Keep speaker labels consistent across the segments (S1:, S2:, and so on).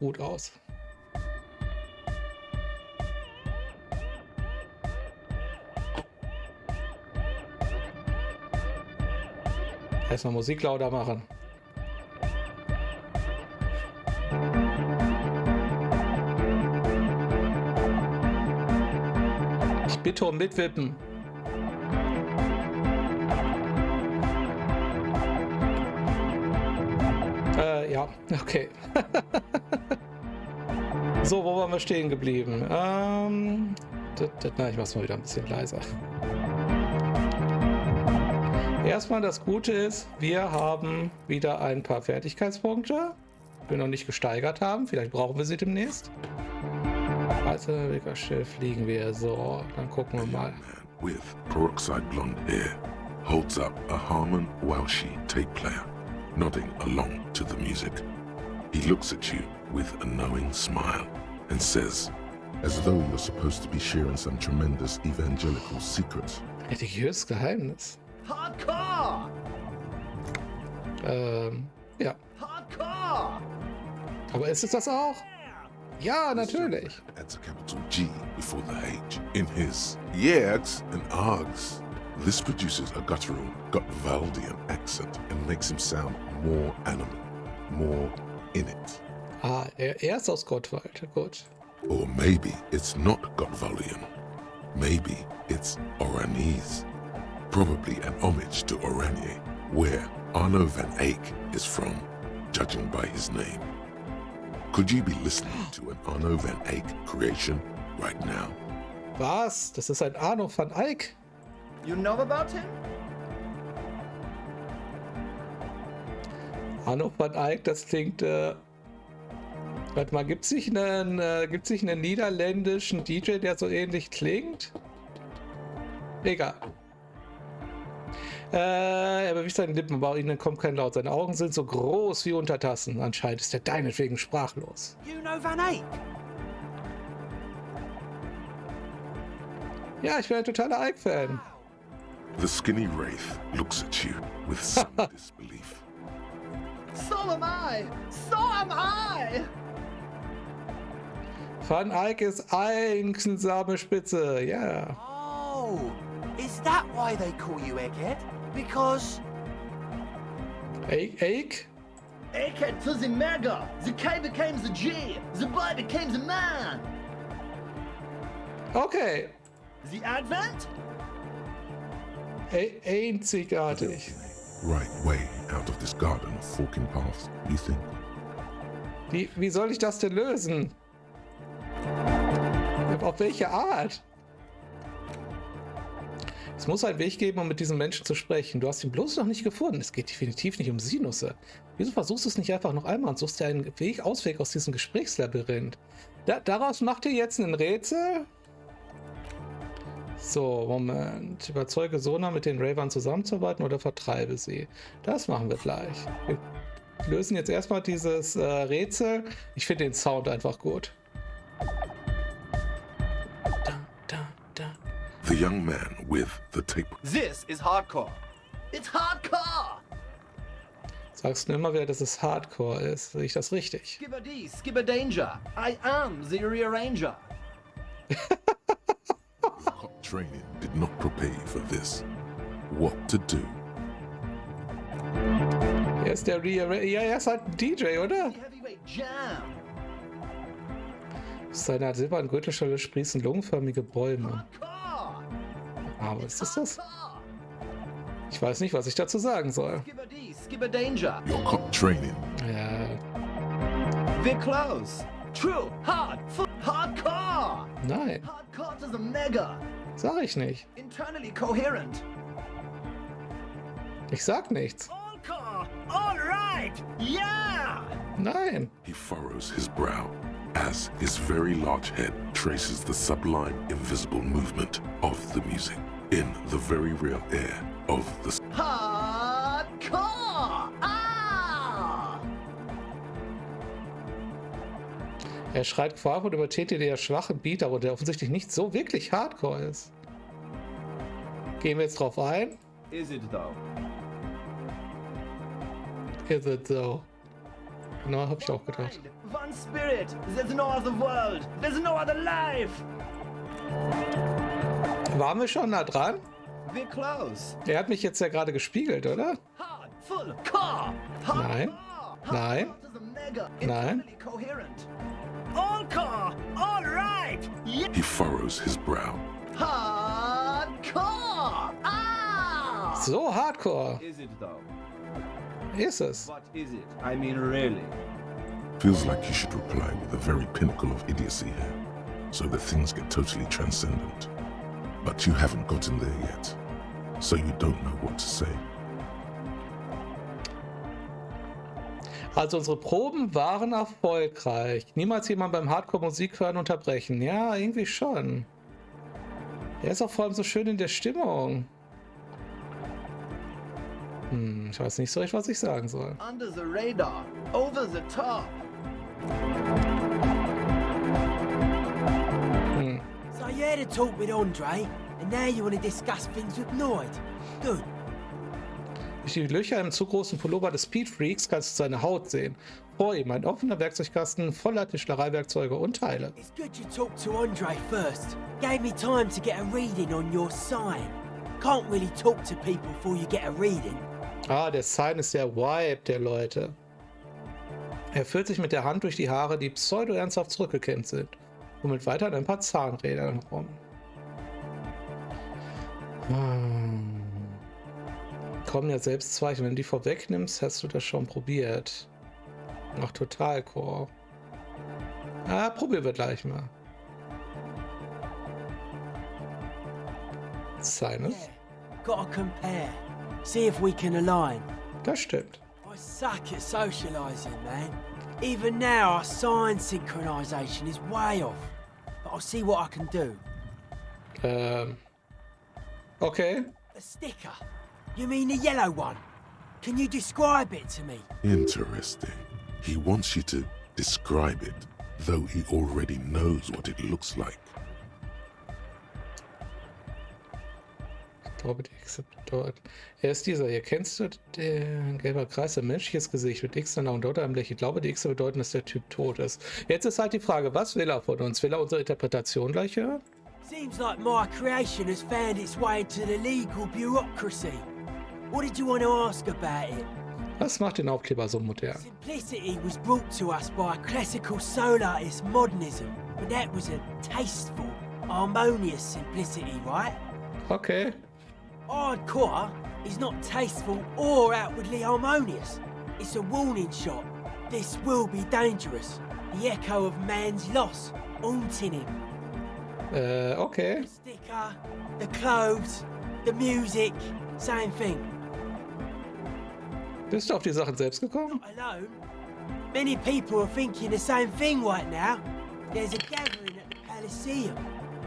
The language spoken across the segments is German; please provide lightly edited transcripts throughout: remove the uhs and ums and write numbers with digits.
S1: gut aus. Erstmal Musik lauter machen. Ich bitte um Mitwippen. Ja, okay. So, wo waren wir stehen geblieben? Ich mach's mal wieder ein bisschen leiser. Erstmal das Gute ist, wir haben wieder ein paar Fertigkeitspunkte, die wir noch nicht gesteigert haben. Vielleicht brauchen wir sie demnächst. Also, schnell fliegen wir. So, dann gucken wir mal.
S2: With peroxide blonde hair holds up a Harman Welshi tape player, nodding along to the music. He looks at you with a knowing smile and says, as though you're supposed to be sharing some tremendous evangelical secret.
S1: Religiöses Geheimnis.
S3: Hardcore!
S1: Ja.
S3: Hardcore!
S1: Aber ist es das auch? Ja, natürlich.
S2: Adds a capital G before the H in his yegs and args. This produces a guttural Gotwaldian accent and makes him sound more animal, more in it.
S1: Ah, er ist aus Gottwald. Gut.
S2: Or maybe it's not Gotwaldian. Maybe it's Oranese. Probably an homage to Oranje, where Arno van Eyck is from, judging by his name. Could you be listening to an Arno van Eyck creation right now?
S1: Was? Das ist ein Arno van Eyck?
S3: You know about him?
S1: Arno van Eyck, das klingt, warte mal, gibt's nicht einen niederländischen DJ, der so ähnlich klingt? Egal. Er bewegt seine Lippen, aber ihnen kommt kein Laut. Seine Augen sind so groß wie Untertassen. Anscheinend ist er deinetwegen sprachlos.
S3: You know Van Eyck?
S1: Ja, ich bin ein totaler Eyck-Fan.
S2: The skinny wraith looks at you with some disbelief.
S3: So am I! So am I!
S1: Van Eyck ist einsame Spitze, ja. Yeah.
S3: Oh, is that why they call you Egghead? Because...
S1: Eyck?
S3: Egghead to the mega! The K became the G! The boy became the man!
S1: Okay.
S3: The Advent?
S1: Einzigartig.
S2: Right way out of this garden of forking paths, you think?
S1: Wie soll ich das denn lösen? Auf welche Art? Es muss einen Weg geben, um mit diesem Menschen zu sprechen. Du hast ihn bloß noch nicht gefunden. Es geht definitiv nicht um Sinusse. Wieso versuchst du es nicht einfach noch einmal und suchst dir einen Ausweg aus diesem Gesprächslabyrinth? Daraus macht ihr jetzt ein Rätsel? So, Moment. Überzeuge Sona, mit den Ravern zusammenzuarbeiten oder vertreibe sie. Das machen wir gleich. Wir lösen jetzt erstmal dieses Rätsel. Ich finde den Sound einfach gut.
S2: The young man with the tape.
S3: This is hardcore. It's hardcore!
S1: Sagst du immer wieder, dass es Hardcore ist? Sehe ich das richtig?
S3: Skibber D, Skibber Danger. I am the rearranger.
S2: Hot training did not prepare you for this. What to do?
S1: Er ist der ja, er ist halt ein DJ, oder?
S3: Heavyweight Jam.
S1: Seine silbernen Gürtelschelle sprießen lungenförmige Bäume.
S3: Hardcore!
S1: Aber was ist das? Ich weiß nicht, was ich dazu sagen soll.
S3: Skibber D, Skibber Danger.
S2: Your hot training.
S1: Ja,
S3: We're close. True, hard, hardcore.
S1: nein,
S3: Hardcore to the mega.
S1: sag ich nicht.
S3: Internally coherent.
S1: Ich sag nichts.
S3: Hardcore. All right. Yeah.
S1: Nein.
S2: He furrows his brow as his very large head traces the sublime invisible movement of the music in the very real air of the...
S3: Hardcore. Ah.
S1: Er schreit qualvoll und übertätigt der schwache Beat, aber der offensichtlich nicht so wirklich Hardcore ist. Gehen wir jetzt drauf ein?
S3: Is it though?
S1: Is it so? Genau, habe ich auch gedacht.
S3: One spirit. There's no other world. There's no other life.
S1: Waren wir schon nah dran?
S3: We're close.
S1: Er hat mich jetzt ja gerade gespiegelt, oder?
S3: Hard, full, car. Hard
S1: Nein.
S3: car.
S1: Nein.
S3: Hard is a mega.
S1: Nein.
S3: Internally coherent. All car. All right. Yeah.
S2: He furrows his brow.
S3: Hardcore. Ah.
S1: So hardcore
S3: Is it though?
S1: ist es.
S3: What is it? I mean, really.
S2: Feels like you should reply with the very pinnacle of idiocy here, so that things get totally transcendent. But you haven't gotten there yet, so you don't know what to say.
S1: Also unsere Proben waren erfolgreich. Niemals jemand beim Hardcore-Musik hören unterbrechen. Ja, irgendwie schon. Er ist auch vor allem so schön in der Stimmung. Ich weiß nicht so recht, was ich sagen soll.
S3: Under the radar. Over the top.
S4: So you had a talk with Andre, and now you want to discuss things with Lloyd. Good.
S1: Durch die Löcher im zu großen Pullover des Speed-Freaks kannst du seine Haut sehen. Vor ihm ein offener Werkzeugkasten voller Tischlereiwerkzeuge und Teile.
S4: It's good you talked to Andre first. Gave me time to get a reading on your sign. Can't really talk to people before you get a reading.
S1: Ah, der Sign ist der Vibe der Leute. Er führt sich mit der Hand durch die Haare, die pseudo-ernsthaft zurückgekämmt sind. Und mit weiter ein paar Zahnrädern herum. Kommen ja Selbstzweifel. Wenn du die vorwegnimmst, hast du das schon probiert. Ach, Totalcore. Ah, probieren wir gleich mal. Seines?
S4: Yeah. Gotta compare. See if we can align.
S1: Das stimmt.
S4: I suck at socializing, man. Even now, our sign synchronization is way off. But I'll see what I can do.
S1: Okay.
S4: A sticker? You mean the yellow one? Can you describe it to me?
S2: Interesting. He wants you to describe it, though he already knows what it looks like.
S1: Ich glaube, die X bedeuten. Er ist dieser hier. Kennst du den gelber Kreis? Ein menschliches Gesicht mit X und dort einem Lächeln. Ich glaube, die X bedeuten, dass der Typ tot ist. Jetzt ist halt die Frage, was will er von uns? Will er unsere Interpretation gleich hören?
S4: Seems like my creation has found its way into the legal bureaucracy. What did you want to ask about it?
S1: Was macht den Aufkleber so modern?
S4: Simplicity was brought to us by classical solarist modernism, but that was a tasteful, harmonious simplicity, right?
S1: Okay.
S4: Hardcore is not tasteful or outwardly harmonious. It's a warning shot. This will be dangerous. The echo of man's loss, haunting him.
S1: Okay.
S4: The sticker, the clothes, the music, same thing.
S1: Bist du auf die Sachen selbst gekommen?
S4: Not alone. Many people are thinking the same thing right now. There's a gathering at the Elysium.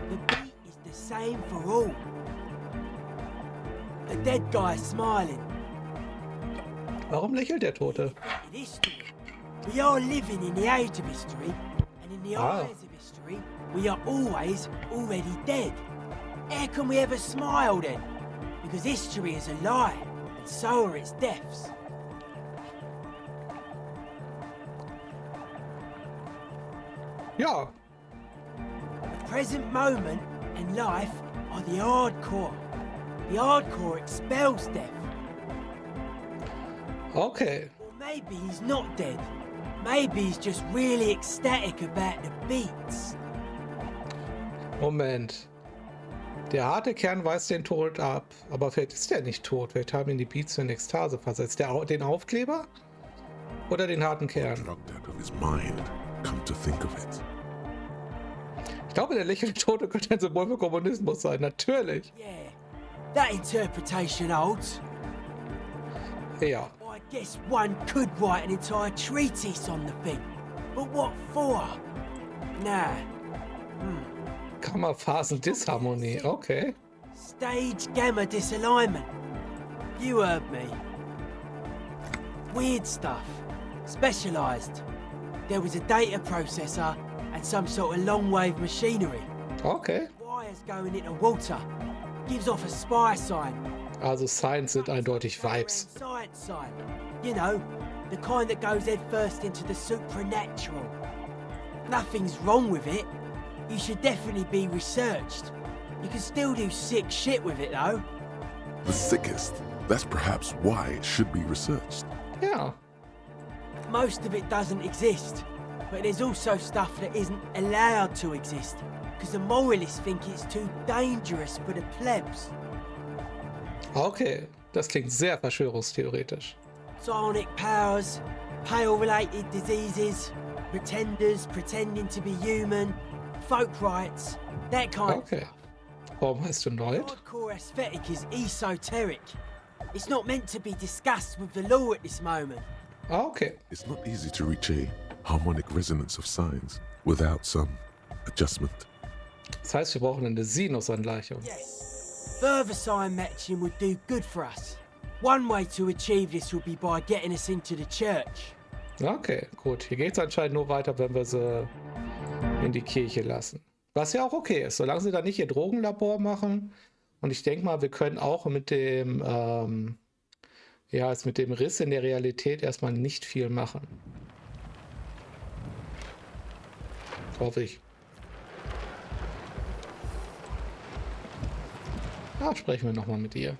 S4: The beat is the same for all. The dead guy is smiling.
S1: Warum lächelt der Tote?
S4: In history, we are living in the age of history, and in the eyes of history, we are always already dead. How can we ever smile then? Because history is a lie, and so are its deaths.
S1: Ja.
S4: The present moment and life are the hardcore. The hardcore expels death.
S1: Okay.
S4: Or maybe he's not dead. Maybe he's just really ecstatic about the beats.
S1: Moment. Der harte Kern weist den Tod ab. Aber vielleicht ist er nicht tot. Vielleicht haben ihn die Beats in Ekstase versetzt. Den Aufkleber? Oder den harten Kern?
S2: Drugged out of his mind, come to think of it.
S1: Ich glaube, der lächelnde Tote könnte ein Symbol für Kommunismus sein. Natürlich.
S4: Yeah, that interpretation holds.
S1: Ja.
S4: I guess one could write an entire treatise on the thing. But what for? Nah.
S1: Kammerphasen-Disharmonie. Okay.
S4: Stage gamma disalignment. You heard me. Weird stuff. Specialized. There was a data processor and some sort of long-wave machinery.
S1: Okay.
S4: Wires going into water. Gives off a spy sign.
S1: Also Signs sind eindeutig Vibes.
S4: Science sign. You know, The kind that goes head first into the supernatural. Nothing's wrong with it. You should definitely be researched. You can still do sick shit with it though.
S2: The sickest. That's perhaps why it should be researched.
S1: Ja.
S4: Most of it doesn't exist. But there's also stuff that isn't allowed to exist. Because the moralists think it's too dangerous for the plebs.
S1: Okay, das klingt sehr verschwörungstheoretisch.
S4: Psionic powers, pale-related diseases, pretenders pretending to be human, folk rights, that kind.
S1: Okay. Warum heißt du Noid?
S4: Hardcore aesthetic is esoteric. It's not meant to be discussed with the law at this moment.
S1: Okay.
S2: It's not easy to reach a harmonic resonance of signs without some adjustment.
S1: Das heißt, wir brauchen eine Sinusangleichung.
S4: Yes. Further sign matching would do good for us. One way to achieve this would be by getting us into the church.
S1: Okay, gut. Hier geht es anscheinend nur weiter, wenn wir sie in die Kirche lassen. Was ja auch okay ist, solange sie da nicht ihr Drogenlabor machen. Und ich denke mal, wir können auch mit dem, mit dem Riss in der Realität erstmal nicht viel machen. Hoffe ich. Sprechen wir nochmal mit ihr.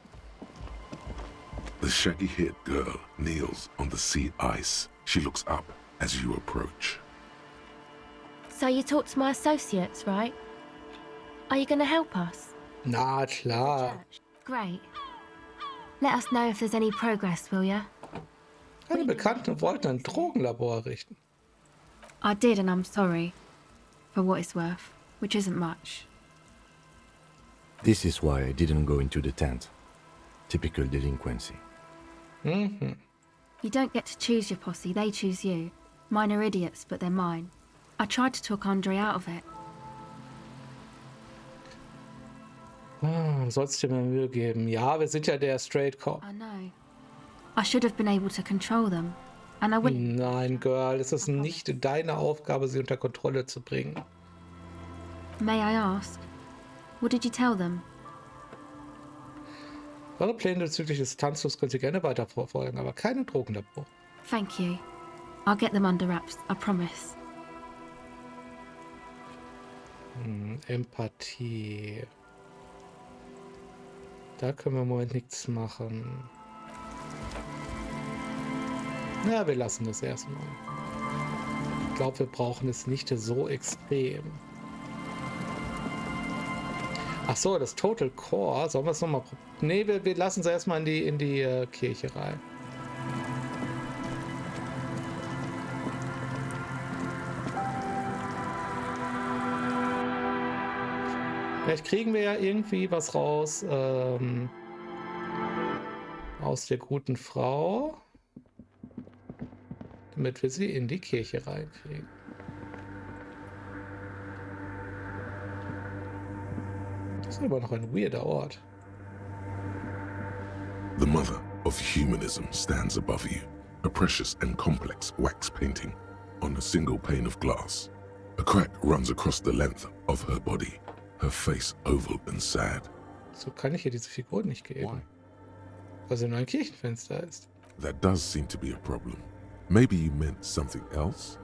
S2: The shaggy-haired girl kneels on the sea ice. She looks up as you approach.
S5: So you talked to my associates, right? Are you going to help us?
S1: Na klar.
S5: Great. Let us know if there's any progress, will ya?
S1: Eine Bekannte wollten ein Drogenlabor errichten.
S5: I did, and I'm sorry. For what it's worth, which isn't much.
S6: This is why I didn't go into the tent. Typical delinquency.
S1: Mhm.
S5: You don't get to choose your posse, they choose you. Mine are idiots, but they're mine. I tried to talk Andre out of it.
S1: Sollst dir mal Mühe geben. Ja, wir sind ja der Straight Cop.
S5: I know. I should have been able to control them. And I wouldn't...
S1: Nein, Girl, es ist nicht deine Aufgabe, sie unter Kontrolle zu bringen.
S5: May I ask? What did you tell them?
S1: Eure Pläne bezüglich des Tanzflusses könnt ihr gerne weiter verfolgen, aber keine Drogenlabor.
S5: Thank you. I'll get them under wraps, I promise.
S1: Empathie. Da können wir im Moment nichts machen. Na, wir lassen das erstmal. Ich glaube, wir brauchen es nicht so extrem. Ach so, das Total Core. Sollen wir es nochmal probieren? Nee, wir lassen es erstmal in die Kirche rein. Vielleicht kriegen wir ja irgendwie was raus aus der guten Frau, damit wir sie in die Kirche reinkriegen. Das ist aber noch ein weirder Ort.
S2: The mother of humanism stands above you, a precious and complex wax painting on a single pane of glass. A crack runs across the length of her body, her face oval and sad.
S1: So kann ich ihr diese Figur nicht geben, weil sie nur ein Kirchenfenster ist.
S2: That does seem to be a problem. Maybe you meant something else?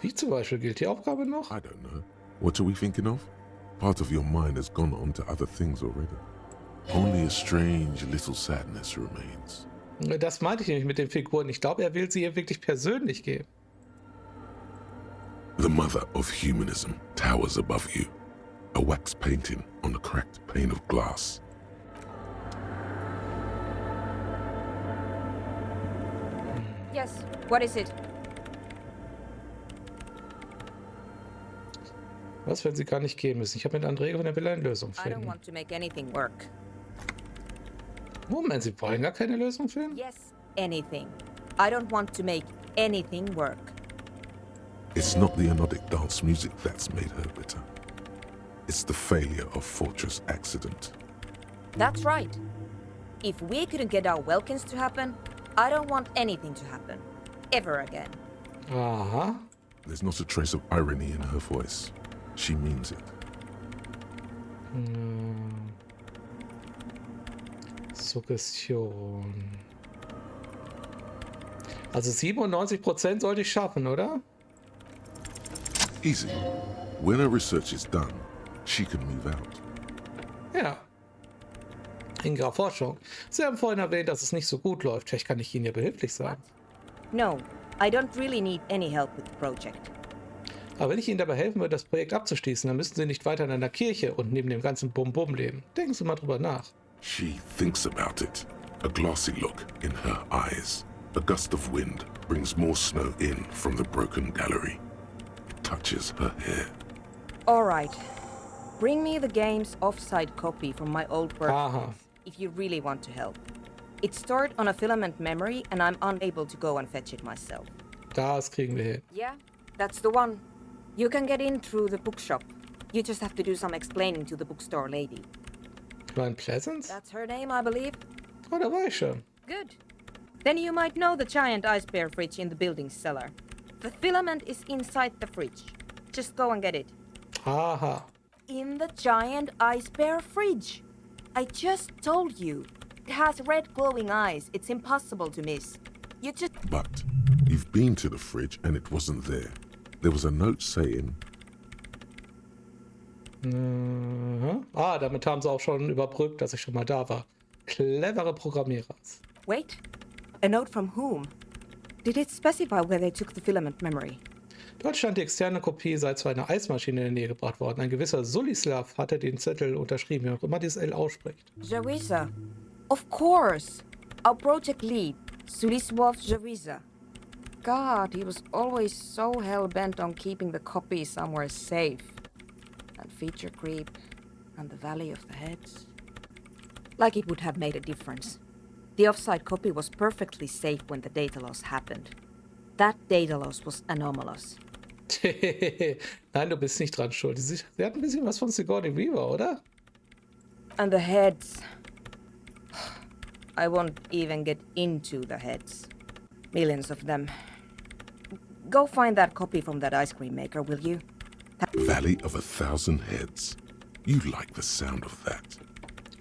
S1: Wie zum Beispiel gilt die Aufgabe noch?
S2: I don't know. What are we thinking of? Part of your mind has gone on to other things already. Only a strange little sadness remains.
S1: Das meinte ich nämlich mit den Figuren. Ich glaube, er will sie ihr wirklich persönlich geben.
S2: The mother of humanism towers above you, a wax painting on a cracked pane of glass.
S7: Yes, what is it?
S1: Was, wenn sie gar nicht gehen müssen? Ich habe mit André gefunden, er will eine Lösung
S7: I don't
S1: finden.
S7: want to make anything work.
S1: Moment, sie wollen gar keine Lösung finden?
S7: Yes, anything. I don't want to make anything work.
S2: It's not the anodic dance music that's made her bitter. It's the failure of Fortress accident.
S7: That's right. If we couldn't get our Welkins to happen, I don't want anything to happen. Ever again.
S1: Aha.
S2: There's not a trace of irony in her voice. She means it.
S1: Suggestion. Also 97% sollte ich schaffen, oder?
S2: Easy. When her research is done, she can move out.
S1: Ja. In ihrer Forschung. Sie haben vorhin erwähnt, dass es nicht so gut läuft. Vielleicht kann ich Ihnen ja behilflich sein.
S7: No, I don't really need any help with the project.
S1: Aber wenn ich Ihnen dabei helfen würde, das Projekt abzuschließen, dann müssten Sie nicht weiter in einer Kirche und neben dem ganzen Bum-Bum leben. Denken Sie mal drüber nach.
S2: She thinks about it. A glassy look in her eyes. A gust of wind brings more snow in from the broken gallery. It touches her hair.
S7: All right. Bring me the game's offside copy from my old work
S1: Aha.
S7: if you really want to help. It's stored on a filament memory and I'm unable to go and fetch it myself.
S1: Das kriegen wir hin.
S7: Yeah, that's the one. You can get in through the bookshop. You just have to do some explaining to the bookstore lady.
S1: Mein Pleasance?
S7: That's her name, I believe.
S1: Oh, da war ich schon.
S7: Good. Then you might know the giant ice bear fridge in the building's cellar. The filament is inside the fridge. Just go and get it.
S1: Aha.
S7: In the giant ice bear fridge. I just told you. It has red glowing eyes. It's impossible to miss. You just...
S2: But you've been to the fridge and it wasn't there. There was a note saying,
S1: Ah, damit haben sie auch schon überbrückt, dass ich schon mal da war. Clevere Programmierer.
S7: Wait. A note from whom? Did it specify where they took the filament memory?
S1: Dort stand die externe Kopie, sei zu einer Eismaschine in der Nähe gebracht worden. Ein gewisser Sulislav hatte den Zettel unterschrieben, wie auch immer dieses L ausspricht.
S7: Jawiza. Of course. Our project lead, Sulisław Jawiza. God, he was always so hell-bent on keeping the copy somewhere safe. And feature creep, and the valley of the heads. Like it would have made a difference. The offside copy was perfectly safe when the data loss happened. That data loss was anomalous.
S1: Nein, du bist nicht dran schuld. Sie hat ein bisschen was von Sigourney Weaver, oder?
S7: And the heads. I won't even get into the heads. Millions of them. Go find that copy from that ice cream maker, will you?
S2: Valley of 1,000 Heads. You like the sound of that.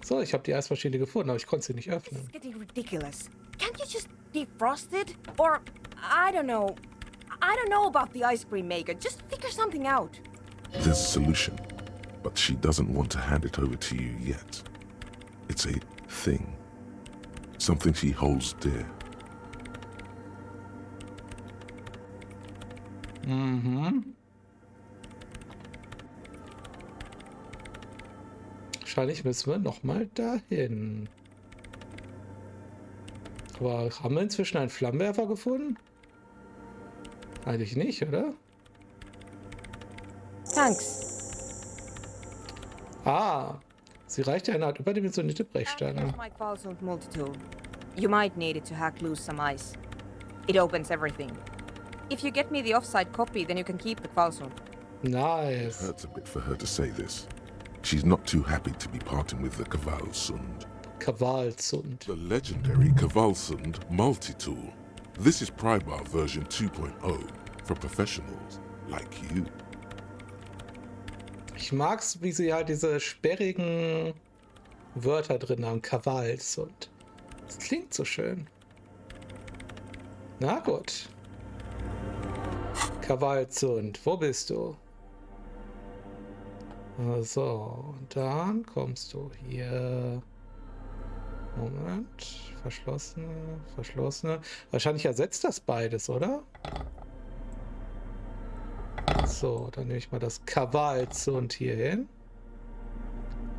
S1: So, ich habe die Eismaschine gefunden, aber ich konnte sie nicht öffnen.
S7: It's getting ridiculous. Can't you just defrost it? Or, I don't know. I don't know about the ice cream maker. Just figure something out.
S2: There's a solution, but she doesn't want to hand it over to you yet. It's a thing. Something she holds dear.
S1: Mhm. Wahrscheinlich müssen wir nochmal dahin. Aber haben wir inzwischen einen Flammenwerfer gefunden? Eigentlich nicht, oder?
S7: Thanks.
S1: Ah, sie reicht ja eine Art überdimensionierte
S7: Here's
S1: Brechstange.
S7: my Qualsund multitool. You might need it to hack loose some ice. It opens everything. If you get me the offside copy, then you can keep the Qualsund.
S1: Nice.
S2: Hurts a bit for her to say this. She's not too happy to be parting with the Kavalsund.
S1: Kavalsund.
S2: The legendary Kavalsund multi-tool. This is Prybar version 2.0 for professionals like you.
S1: Ich mag's, wie sie halt diese sperrigen Wörter drin haben. Kavalsund. Das klingt so schön. Na gut. Kavalsund, wo bist du? So, und dann kommst du hier. Moment. Verschlossene, verschlossene. Wahrscheinlich ersetzt das beides, oder? So, dann nehme ich mal das Kavalsund hier hin.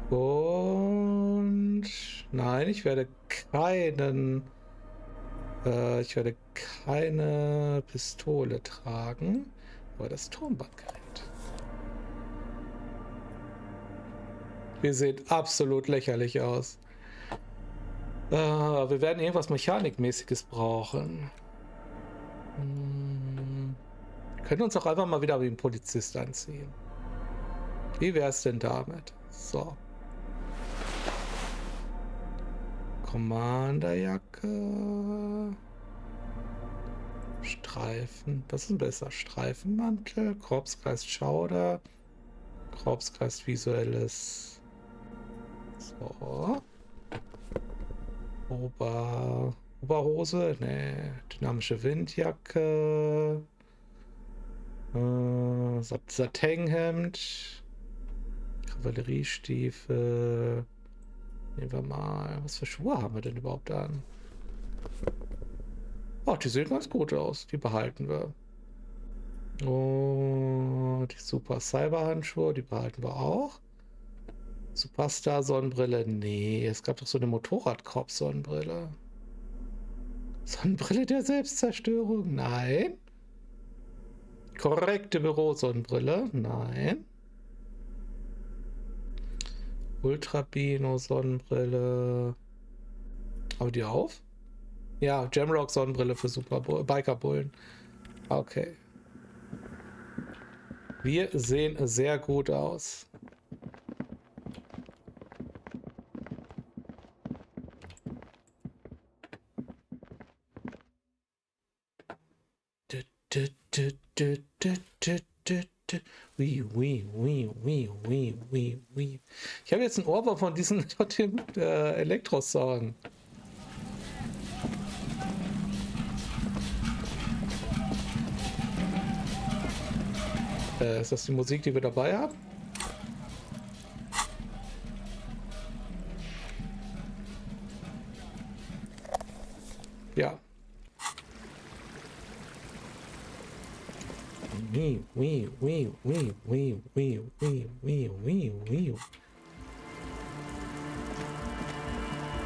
S1: Und nein, ich werde keine Pistole tragen, aber das Tonbandgerät. Wir sehen absolut lächerlich aus. Wir werden irgendwas Mechanikmäßiges brauchen. Können uns auch einfach mal wieder wie ein Polizist anziehen. Wie wäre es denn damit? So. Commanderjacke. Streifen. Was ist denn besser? Streifenmantel, Korpsgeist Schauder, Korpsgeist Visuelles. So. Oberhose, ne, dynamische Windjacke, Satinhemd, Kavalleriestiefel. Nehmen wir mal, was für Schuhe haben wir denn überhaupt an? Oh, die sehen ganz gut aus, die behalten wir. Oh, die Super Cyber Handschuhe, die behalten wir auch. Superstar Sonnenbrille, nee, es gab doch so eine Motorradkorb Sonnenbrille. Sonnenbrille der Selbstzerstörung, nein. Korrekte Büro-Sonnenbrille, nein. Ultrabino Sonnenbrille. Haben wir die auf? Ja, Jamrock Sonnenbrille für Bikerbullen. Okay. Wir sehen sehr gut aus. Ich habe jetzt ein Ohrwurm von diesen Elektrosong. Ist das die Musik, die wir dabei haben? Ja.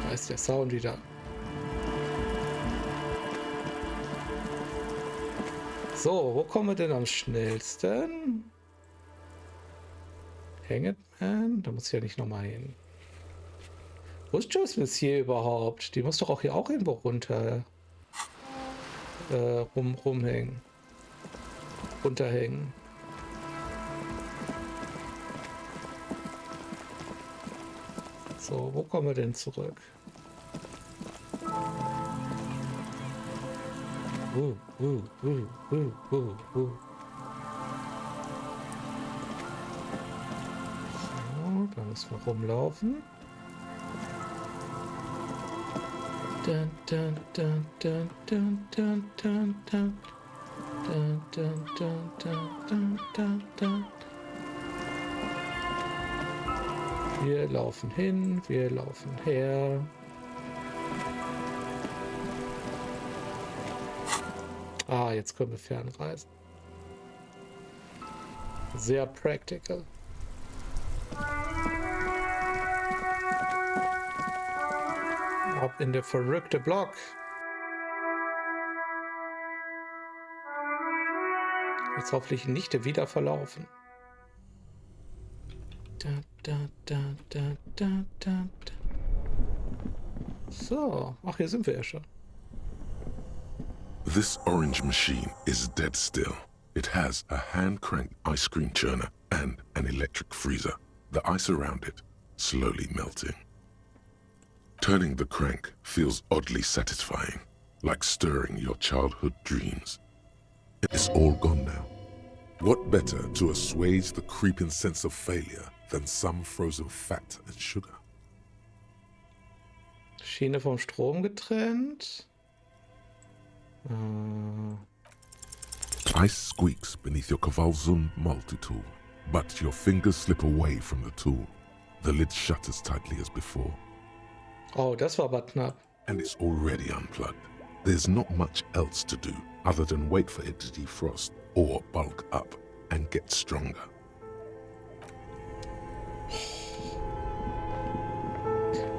S1: Da ist der Sound wieder. So, wo kommen wir denn am schnellsten? Hangman? Da muss ich ja nicht nochmal hin. Wo ist Justice hier überhaupt? Die muss doch auch hier auch irgendwo runter rumhängen. Runterhängen. So, wo kommen wir denn zurück? So, da müssen wir rumlaufen. Dun, dun, dun, dun, dun, dun, dun, dun. Dun, dun, dun, dun, dun, dun, dun. Wir laufen hin, wir laufen her. Ah, jetzt können wir fernreisen. Sehr practical. Ab in der verrückte Block. Jetzt hoffentlich nicht wieder verlaufen. So, ach, hier sind wir ja schon.
S2: This orange machine is dead still. It has a hand-cranked ice cream churner and an electric freezer. The ice around it slowly melting. Turning the crank feels oddly satisfying, like stirring your childhood dreams. It's all gone now. What better to assuage the creeping sense of failure than some frozen fat and sugar?
S1: Schiene vom Strom getrennt.
S2: Ice squeaks beneath your Kavalzun multi-tool, but your fingers slip away from the tool. The lid shutters tightly as before.
S1: Oh, das war aber knapp.
S2: And it's already unplugged. There's not much else to do other than wait for it to defrost or bulk up and get stronger.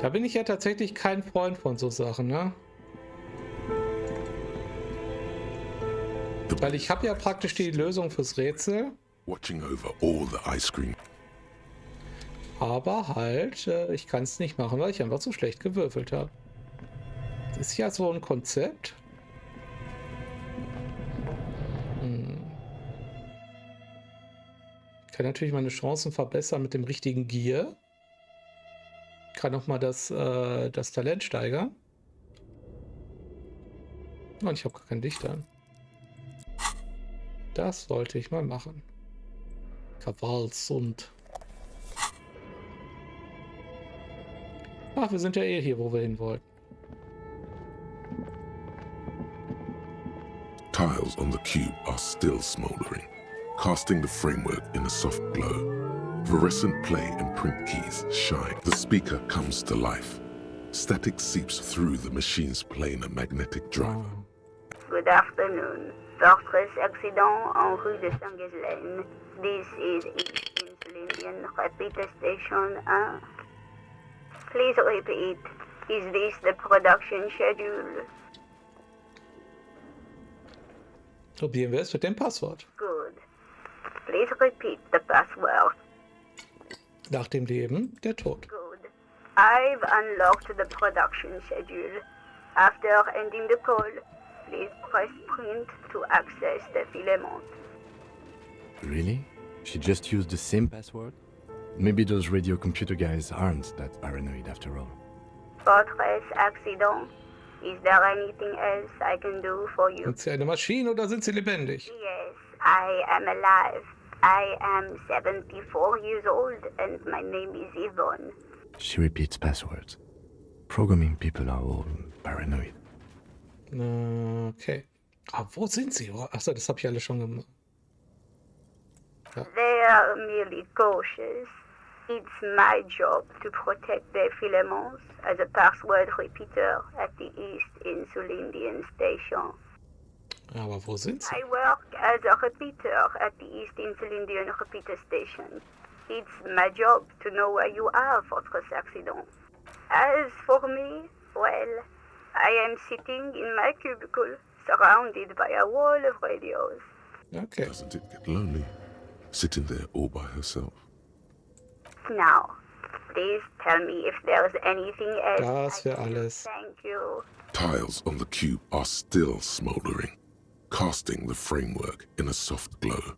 S1: Da bin ich ja tatsächlich kein Freund von so Sachen, ne? Weil ich habe ja praktisch die Lösung fürs Rätsel.
S2: Watching over all the ice cream.
S1: Aber halt, ich kann es nicht machen, weil ich einfach zu schlecht gewürfelt habe. Das ist ja so ein Konzept. Ich kann natürlich meine Chancen verbessern mit dem richtigen Gear. Ich kann auch mal das Talent steigern. Und ich habe gar kein Licht an. Das sollte ich mal machen. Kavalsund. Ach, wir sind ja eh hier, wo wir hin wollten.
S2: Tiles on the cube are still smoldering, casting the framework in a soft glow. Fluorescent play and print keys shine. The speaker comes to life. Static seeps through the machine's planar magnetic driver.
S8: Good afternoon. Fortress accident en rue de Saint-Ghislaine. This is East Insulindian Repeater Station 1. Please repeat. Is this the production schedule?
S1: Probieren wir es mit dem Passwort.
S8: Good. Please repeat the password.
S1: Nach dem Leben, der Tod.
S8: Good. I've unlocked the production schedule. After ending the call, please press print to access the filament.
S6: Really? She just used the same password? Maybe those radio computer guys aren't that paranoid after all.
S8: Fortress accident. Is there anything else I can do for you?
S1: Sind sie eine Maschine oder sind sie lebendig?
S8: Yes, I am alive. I am 74 years old and my name is Yvonne.
S6: She repeats passwords. Programming people are all paranoid.
S1: Okay. Aber wo sind sie? Achso, das habe ich alle schon gemacht.
S8: They are merely cautious. It's my job to protect their filaments as a password repeater at the East Insulindian Station.
S1: Aber wo sind sie?
S8: I work as a repeater at the East Insulindian Repeater Station. It's my job to know where you are, Fortress Accident. As for me, well, I am sitting in my cubicle, surrounded by a wall of radios.
S1: Okay.
S2: Doesn't it get lonely, sitting there all by herself?
S8: Now, please tell me if there's anything else.
S1: Das wäre alles.
S8: Thank you.
S2: Tiles on the cube are still smoldering, casting the framework in a soft glow.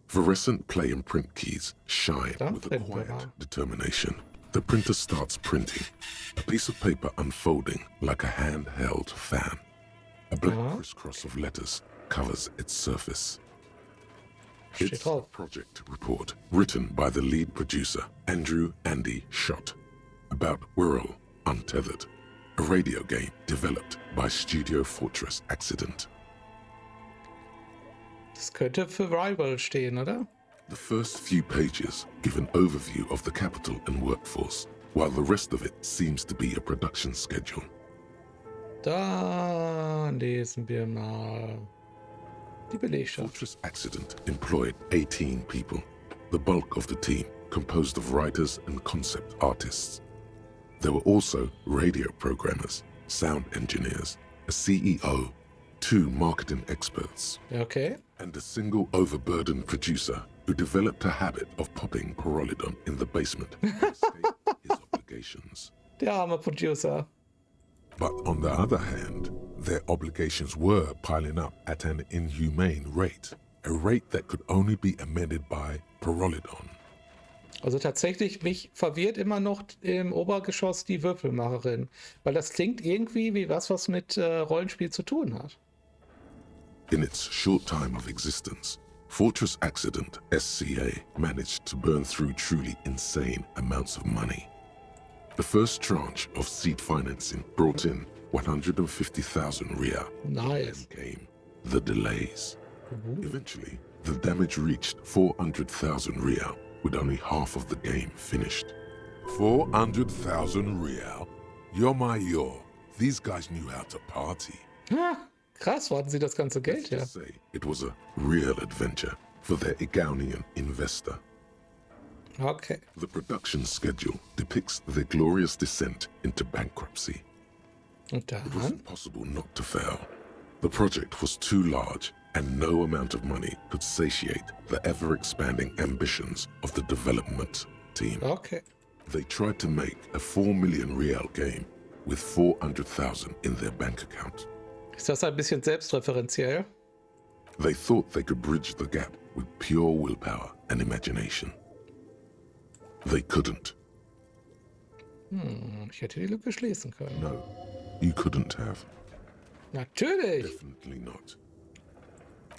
S2: Fluorescent play and print keys shine with a quiet determination. The printer starts printing, a piece of paper unfolding like a handheld fan. A black crisscross of letters covers its surface. It's a project report written by the lead producer, Andrew Andy Schott, about Whirl Untethered, a radio game developed by Studio Fortress Accident.
S1: Das könnte für Rival stehen, oder?
S2: The first few pages give an overview of the capital and workforce, while the rest of it seems to be a production schedule.
S1: Dann lesen wir mal die Belegschaft.
S2: Fortress Accident employed 18 people, the bulk of the team composed of writers and concept artists. There were also radio programmers, sound engineers, a CEO, 2 marketing experts,
S1: Okay.
S2: and a single overburdened producer who developed a habit of popping Pyrrolidon in the basement to escape his obligations.
S1: Der arme Producer.
S2: But on the other hand, their obligations were piling up at an inhumane rate, a rate that could only be amended by Pyrrolidon.
S1: Also tatsächlich, mich verwirrt immer noch im Obergeschoss die Würfelmacherin, weil das klingt irgendwie wie was mit Rollenspiel zu tun hat.
S2: In its short time of existence, Fortress Accident SCA managed to burn through truly insane amounts of money. The first tranche of seed financing brought in 150,000 Ria.
S1: Nice.
S2: Then came the delays. Eventually, the damage reached 400,000 Ria, with only half of the game finished. 400,000 Ria? You're my yo. These guys knew how to party.
S1: Krass, wo hatten sie das ganze Geld her?
S2: Let's just say it was a real adventure for their Igaunian investor.
S1: Okay.
S2: The production schedule depicts their glorious descent into bankruptcy.
S1: Und
S2: It was
S1: dann?
S2: impossible not to fail. The project was too large, and no amount of money could satiate the ever-expanding ambitions of the development team.
S1: Okay.
S2: They tried to make a 4 million real game with 400,000 in their bank account.
S1: Ist das ein bisschen selbstreferenziell?
S2: They thought they could bridge the gap with pure willpower and imagination. They couldn't.
S1: Ich hätte die Lücke schließen können.
S2: No, you couldn't have.
S1: Natürlich.
S2: Definitely not.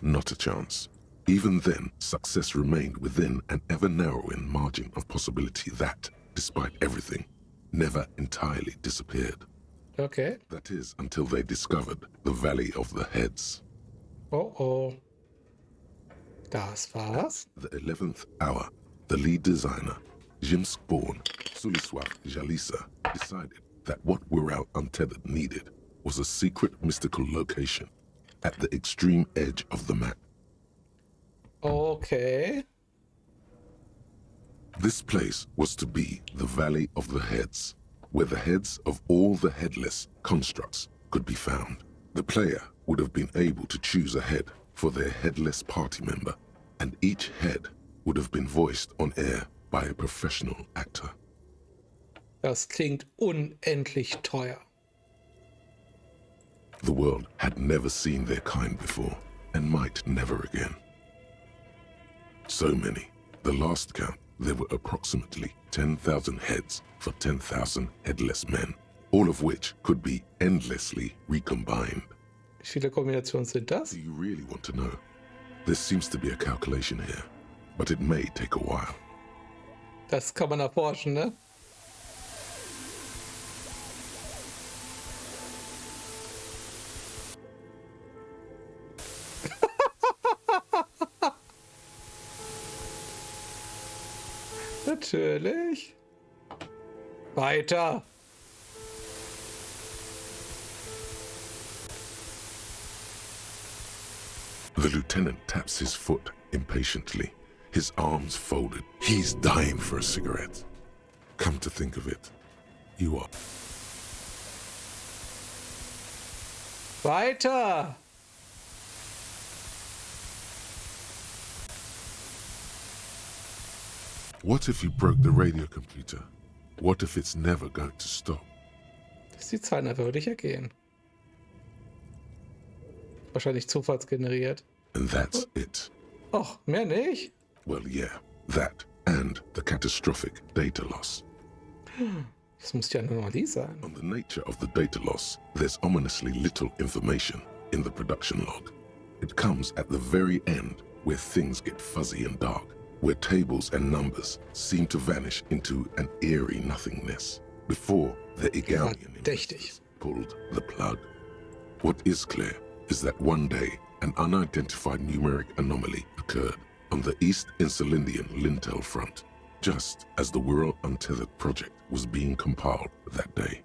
S2: Not a chance. Even then, success remained within an ever-narrowing margin of possibility that, despite everything, never entirely disappeared.
S1: Okay.
S2: That is, until they discovered the Valley of the Heads.
S1: Oh oh. Das war's.
S2: The 11th hour, the lead designer, Jim Spawn, Suliswaf Jalisa, decided that what We're Out Untethered needed was a secret mystical location at the extreme edge of the map.
S1: Okay.
S2: This place was to be the Valley of the Heads, where the heads of all the headless constructs could be found. The player would have been able to choose a head for their headless party member, and each head would have been voiced on air by a professional actor.
S1: Das klingt unendlich teuer.
S2: The world had never seen their kind before, and might never again. So many. The last count, there were approximately 10,000 heads for 10,000 headless men, all of which could be endlessly recombined.
S1: Wie viele Kombinationen sind das?
S2: Do you really want to know? There seems to be a calculation here, but it may take a while.
S1: Das kann man erforschen, ne? Natürlich. Weiter.
S2: The lieutenant taps his foot impatiently, his arms folded. He's dying for a cigarette. Come to think of it, you are.
S1: Weiter.
S2: What if you broke the radio computer? What if it's never going to stop?
S1: Dass die Zahlen einfach wirklich ergehen. Wahrscheinlich zufallsgeneriert.
S2: And that's it.
S1: Och, mehr nicht?
S2: Well, yeah, that and the catastrophic data loss.
S1: Das muss die Anomalie sein.
S2: On the nature of the data loss, there's ominously little information in the production log. It comes at the very end, where things get fuzzy and dark, where tables and numbers seem to vanish into an eerie nothingness, before the Igalian
S1: Verdächtig.
S2: pulled the plug. What is clear is that one day, an unidentified numeric anomaly occurred on the East Insulindian Lintel front, just as the We're Untethered project was being compiled that day.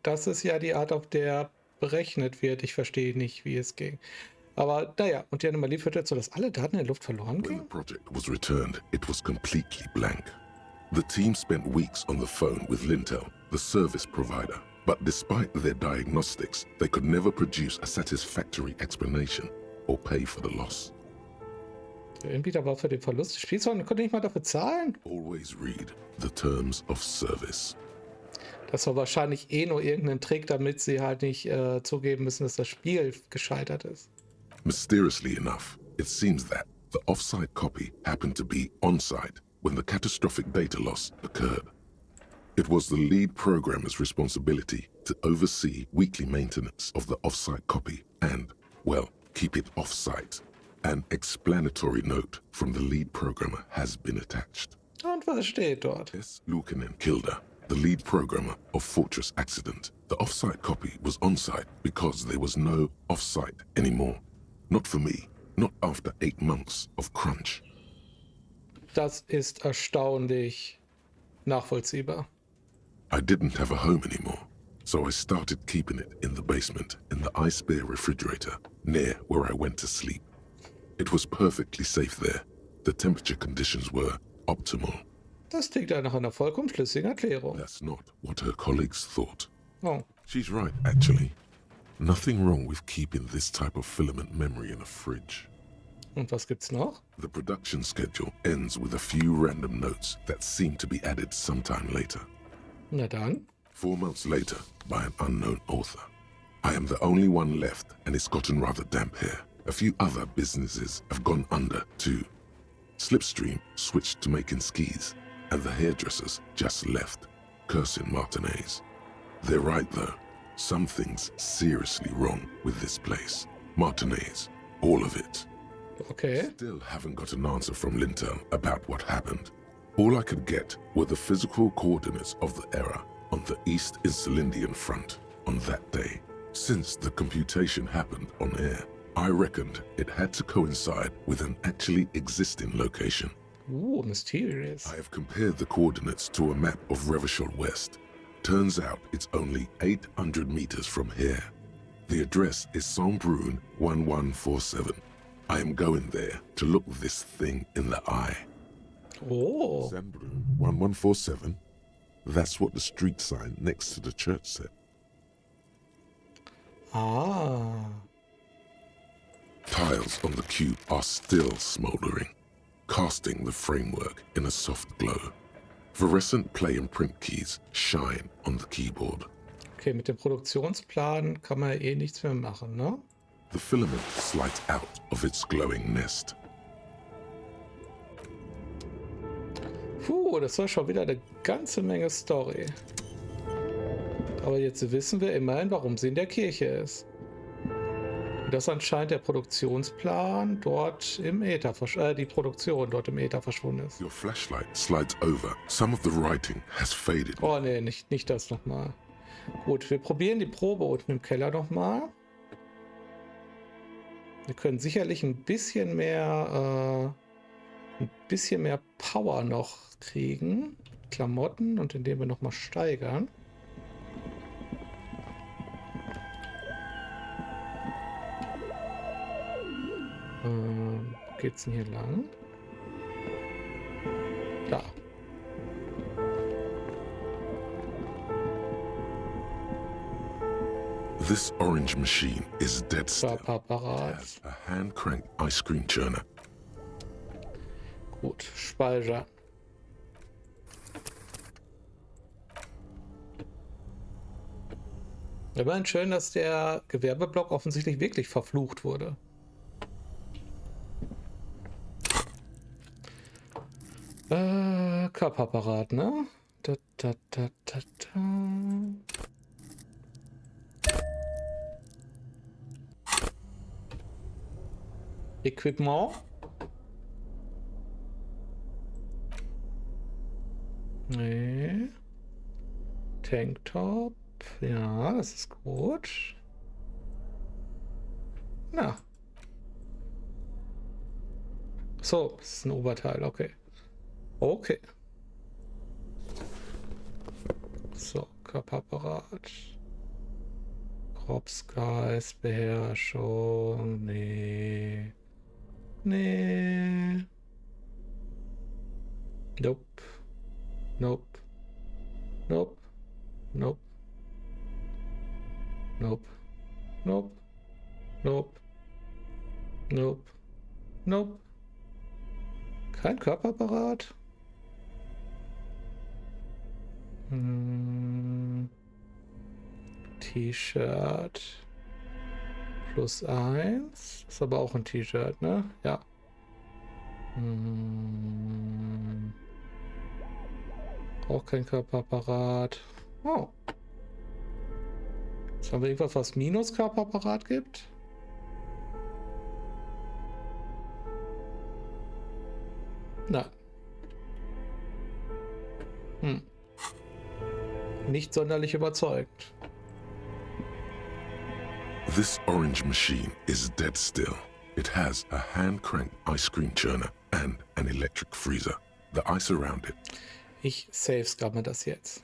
S1: Das ist ja die Art, auf der berechnet wird. Ich verstehe nicht, wie es ging. Aber naja, und die Anomalie führt dazu, dass alle Daten in der Luft verloren
S2: When the
S1: gingen?
S2: project was returned, it was completely blank. The team spent weeks on the phone with Lintel, the service provider, but despite their diagnostics, they could never produce a satisfactory explanation or pay for the loss.
S1: Der Anbieter war für den Verlust des Spiels und konnte nicht mal dafür zahlen.
S2: Always read the terms of service.
S1: Das war wahrscheinlich eh nur irgendein Trick, damit sie halt nicht zugeben müssen, dass das Spiel gescheitert ist.
S2: Mysteriously enough, it seems that the offsite copy happened to be on-site when the catastrophic data loss occurred. It was the lead programmer's responsibility to oversee weekly maintenance of the offsite copy and, well, keep it off-site. An explanatory note from the lead programmer has been attached.
S1: Und was steht dort?
S2: S. Lukanen Kilda, the lead programmer of Fortress Accident. The off-site copy was on-site because there was no off-site anymore. Not for me, not after 8 months of crunch.
S1: Das ist erstaunlich nachvollziehbar.
S2: I didn't have a home anymore, so I started keeping it in the basement in the ice bear refrigerator near where I went to sleep. It was perfectly safe there. The temperature conditions were optimal.
S1: Das klingt ja nach einer vollkommen schlüssigen Erklärung.
S2: That's not what her colleagues thought.
S1: Oh,
S2: She's right, actually. Nothing wrong with keeping this type of filament memory in a fridge.
S1: und was gibt's noch?
S2: The production schedule ends with a few random notes that seem to be added sometime later.
S1: Na dann.
S2: 4 months later, by an unknown author. I am the only one left, and it's gotten rather damp here. A few other businesses have gone under, too. Slipstream switched to making skis, and the hairdressers just left, cursing Martinez. They're right, though. Something's seriously wrong with this place. Martinez, all of it.
S1: Okay.
S2: Still haven't got an answer from Lintel about what happened. All I could get were the physical coordinates of the error on the East Insulindian front on that day. Since the computation happened on air, I reckoned it had to coincide with an actually existing location.
S1: Ooh, mysterious.
S2: I have compared the coordinates to a map of Revachol West. Turns out it's only 800 meters from here. The address is Saint-Brun 1147. I am going there to look this thing in the eye.
S1: Oh.
S2: Saint-Brun 1147? That's what the street sign next to the church said.
S1: Ah.
S2: Tiles on the cube are still smoldering, casting the framework in a soft glow. Fluorescent play and print keys shine on the keyboard.
S1: Okay, mit dem Produktionsplan kann man ja eh nichts mehr machen, ne?
S2: The filament slides out of its glowing nest.
S1: Puh, das war schon wieder eine ganze Menge Story. Aber jetzt wissen wir immerhin, warum sie in der Kirche ist. Und dass anscheinend der Produktionsplan dort im Äther die Produktion dort im Äther verschwunden ist.
S2: Your flashlight slides over. Some of the writing has faded.
S1: Oh nee, nicht das nochmal. Gut, wir probieren die Probe unten im Keller nochmal. Wir können sicherlich ein bisschen mehr Power noch kriegen. Klamotten, und indem wir nochmal steigern. Wo geht's denn hier lang? Da.
S2: This orange machine is dead still. It
S1: Apparat.
S2: has a hand-cranked ice cream churner.
S1: Gut, Speicher. Immerhin schön, dass der Gewerbeblock offensichtlich wirklich verflucht wurde. Körperapparat, ne? Da. Equipment. Nee. Tanktop. Ja, das ist gut. Na. So, das ist ein Oberteil, okay. Okay. So, Körperapparat. Kropsgeist, Beherrschung. Nee. Nee. Nope. Nope. Nope. Nope. Nope. Nope. Nope. Nope. Nope. Kein Körperapparat. T-Shirt. +1. Ist aber auch ein T-Shirt, ne? Ja. Auch kein Körperapparat. Oh. Jetzt haben wir irgendwas, was minus Körperapparat gibt. Nein. Nicht sonderlich überzeugt.
S2: This orange machine is dead still. It has a hand-cranked ice cream churner and an electric freezer. The ice around it.
S1: Ich save-scrumme das jetzt.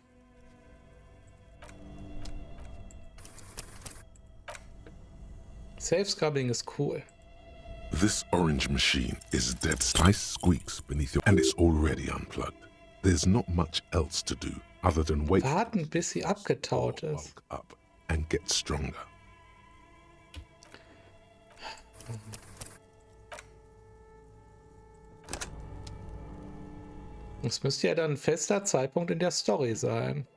S1: Save-scrubbing ist cool.
S2: This orange machine is dead still. Ice squeaks beneath your... and it's already unplugged. There's not much else to do other than wait.
S1: Warten, bis sie abgetaut ist.
S2: Bulk up and get stronger.
S1: Es müsste ja dann ein fester Zeitpunkt in der Story sein.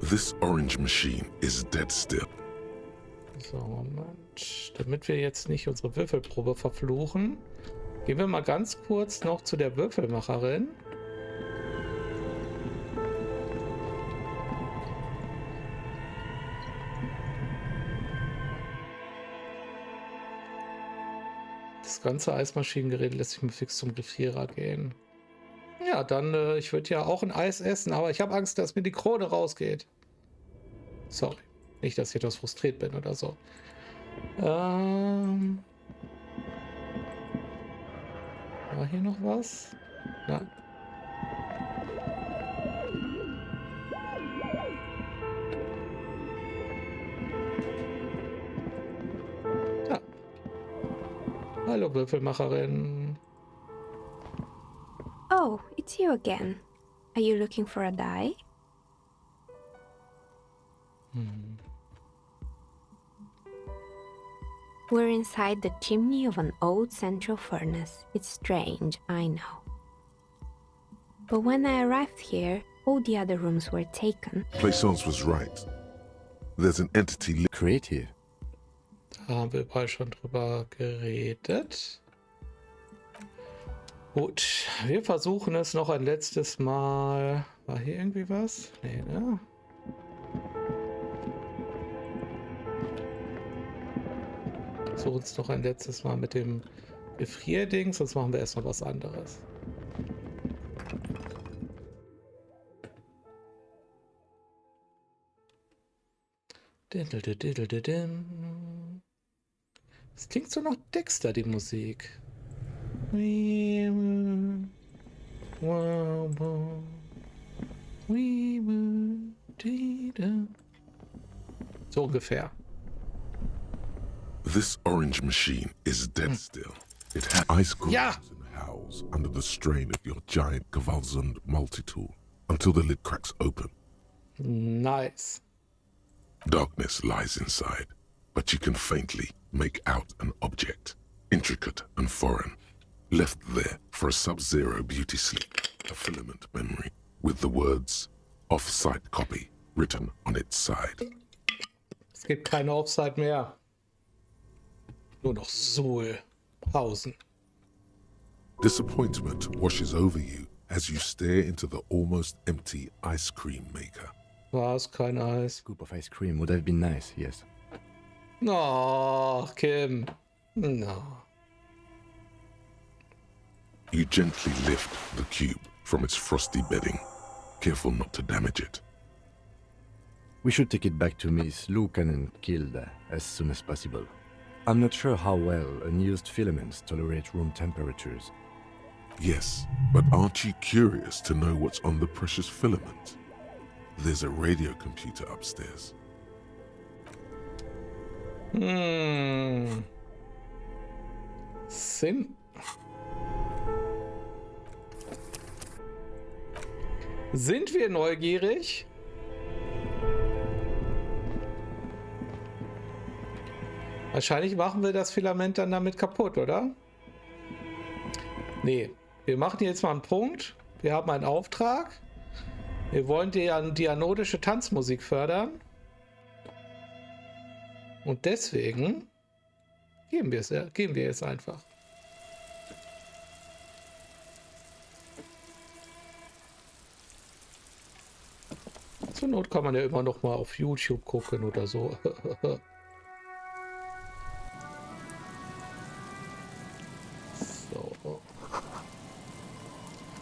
S2: This orange machine is dead still.
S1: So, Moment. Damit wir jetzt nicht unsere Würfelprobe verfluchen, gehen wir mal ganz kurz noch zu der Würfelmacherin. Das ganze Eismaschinengerät lässt sich mir fix zum Griffierer gehen. Ja, dann, ich würde ja auch ein Eis essen, aber ich habe Angst, dass mir die Krone rausgeht. Sorry. Nicht, dass ich etwas frustriert bin oder so. War hier noch was? Nein. Ja. Hallo, Würfelmacherin.
S9: Oh, it's you again. Are you looking for a die? We're inside the chimney of an old central furnace. It's strange, I know. But when I arrived here, all the other rooms were taken.
S2: Plaisance was right. There's an entity
S6: Creative.
S1: Da haben wir überall schon drüber geredet. Gut, wir versuchen es noch ein letztes Mal. War hier irgendwie was? Nee, ne? Versuchen es noch ein letztes Mal mit dem Gefrierding, sonst machen wir erstmal was anderes. Es klingt so nach Dexter, die Musik. So ungefähr.
S2: This orange machine is dead still. It has ice groans and howls under the strain of your giant Gewaltsund multi-tool until the lid cracks open.
S1: Nice.
S2: Darkness lies inside, but you can faintly make out an object, intricate and foreign, left there for a sub-zero beauty sleep, a filament memory with the words off-site copy written on its side.
S1: Es gibt keine Offside mehr. Nur noch Suhlhausen.
S2: Disappointment washes over you as you stare into the almost empty ice cream maker.
S1: War es kein Eis?
S6: Scoop of ice cream would have been nice, yes.
S1: Oh, Kim. No.
S2: You gently lift the cube from its frosty bedding, careful not to damage it.
S6: We should take it back to Miss Lucan and killed as soon as possible. I'm not sure how well unused filaments tolerate room temperatures.
S2: Yes, but aren't you curious to know what's on the precious filament? There's a radio computer upstairs.
S1: Sind wir neugierig? Wahrscheinlich machen wir das Filament dann damit kaputt, oder? Nee, wir machen hier jetzt mal einen Punkt. Wir haben einen Auftrag. Wir wollen die anodische Tanzmusik fördern. Und deswegen geben wir es einfach. Zur Not kann man ja immer noch mal auf YouTube gucken oder so. So.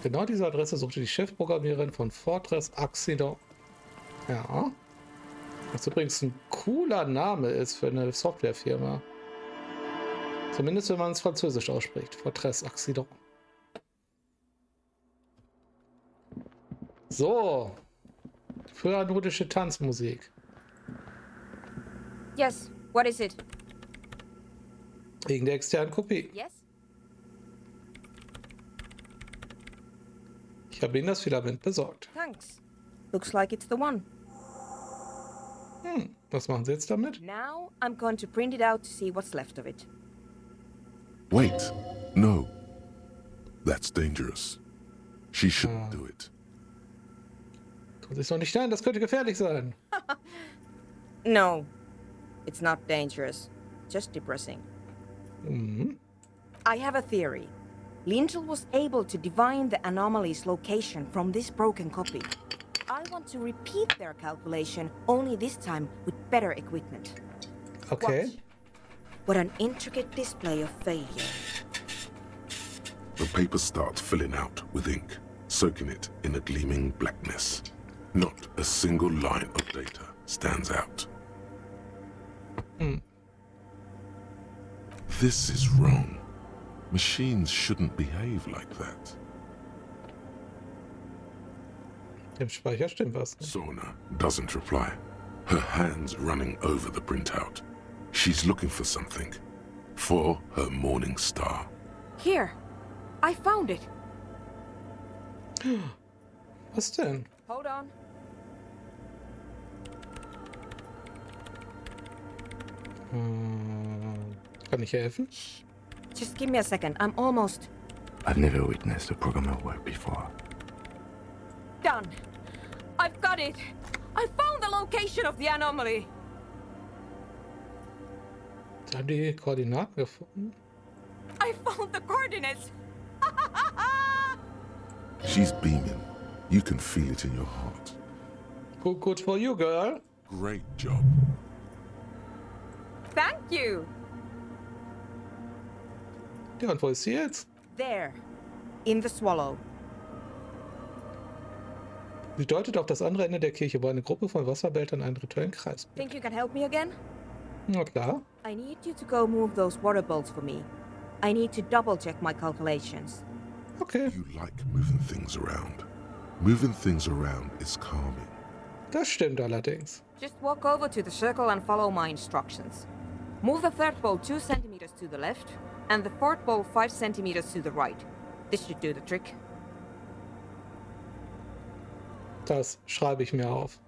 S1: Genau diese Adresse suchte die Chefprogrammiererin von Fortress Accident. Ja. Was übrigens ein cooler Name ist für eine Softwarefirma. Zumindest wenn man es französisch ausspricht. Fortress Accident. So. Für anodische Tanzmusik.
S7: Yes, what is it?
S1: Wegen der externen Kopie.
S7: Yes?
S1: Ich habe Ihnen das Filament besorgt.
S7: Thanks. Looks like it's the one.
S1: Was machen Sie jetzt damit?
S7: Now I'm going to print it out to see what's left of it.
S2: Wait, no. That's dangerous. She shouldn't do it.
S1: Tun Sie es noch nicht ein, das könnte gefährlich sein.
S7: No, it's not dangerous. Just depressing. I have a theory. Lintel was able to divine the anomaly's location from this broken copy. I want to repeat their calculation, only this time with better equipment.
S1: Okay.
S7: Watch. What an intricate display of failure.
S2: The paper starts filling out with ink, soaking it in a gleaming blackness. Not a single line of data stands out.
S1: Hm.
S2: This is wrong. Machines shouldn't behave like that.
S1: Im Speicher stimmt was nicht.
S2: Sorna doesn't reply. Her hands running over the printout. She's looking for something. For her morning star.
S7: Here. I found it.
S1: Was denn?
S7: Hold on.
S1: Kann ich helfen?
S7: Just give me a second. I'm almost
S6: I've never witnessed a programmer work before.
S7: done. I've got it. I found the location of the anomaly.
S1: Sie haben die Koordinaten gefunden.
S7: I found the coordinates.
S2: She's beaming. You can feel it in your heart.
S1: Good for you, girl.
S2: Great job.
S7: Thank you.
S1: Ja, und wo ist sie jetzt?
S7: There. In the swallow.
S1: Sie deutet auf das andere Ende der Kirche, wo eine Gruppe von Wasserbeltern einen rituellen Kreis bildet.
S7: Think you can help me again?
S1: Na klar.
S7: I need you to go move those water bolts for me. I need to double check my calculations.
S1: Okay,
S2: You like moving things around. Moving things around is calming.
S1: das stimmt allerdings.
S7: Just walk over to the circle and follow my instructions. Move the third bolt 2 centimeters to the left, and the fourth bolt 5 centimeters to the right. This should do the trick.
S1: Das schreibe ich mir auf.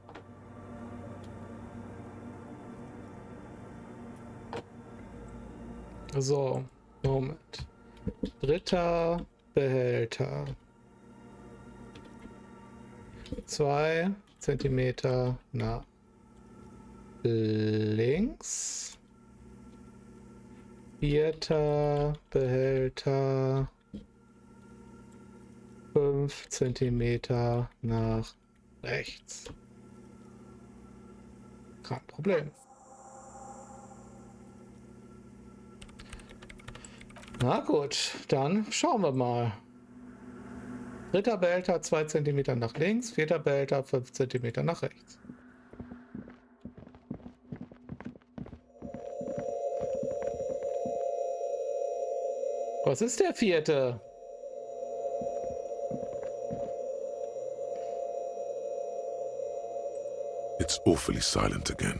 S1: So, Moment. Dritter Behälter. 2 Zentimeter nach links. Vierter Behälter. 5 Zentimeter nach rechts. Kein Problem. Na gut, dann schauen wir mal. Dritter Behälter 2 cm nach links, vierter Behälter 5 cm nach rechts. Was ist der vierte?
S2: It's awfully silent again,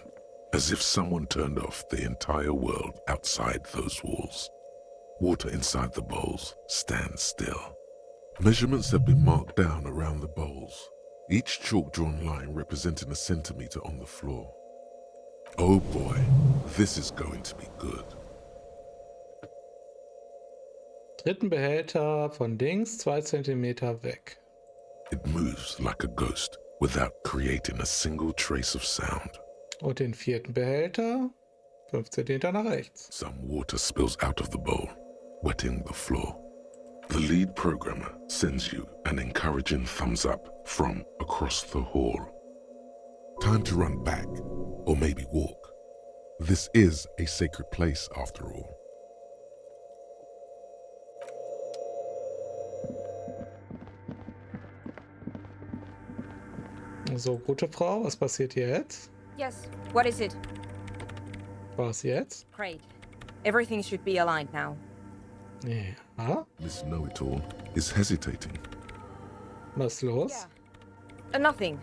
S2: as if someone turned off the entire world outside those walls. Water inside the bowls stands still. Measurements have been marked down around the bowls, each chalk-drawn line representing a centimeter on the floor. Oh boy, this is going to be good.
S1: Dritten Behälter von links 2 cm weg.
S2: It moves like a ghost without creating a single trace of sound.
S1: Und den vierten Behälter 5 cm nach rechts.
S2: Some water spills out of the bowl, wetting the floor. The lead programmer sends you an encouraging thumbs up from across the hall. Time to run back, or maybe walk. This is a sacred place after all.
S1: So, gute Frau, was passiert jetzt?
S7: Yes, what is it?
S1: Was jetzt?
S7: Great. Everything should be aligned now.
S1: Ja.
S2: Miss Know-It-All is hesitating.
S1: Was ist los?
S7: Nothing.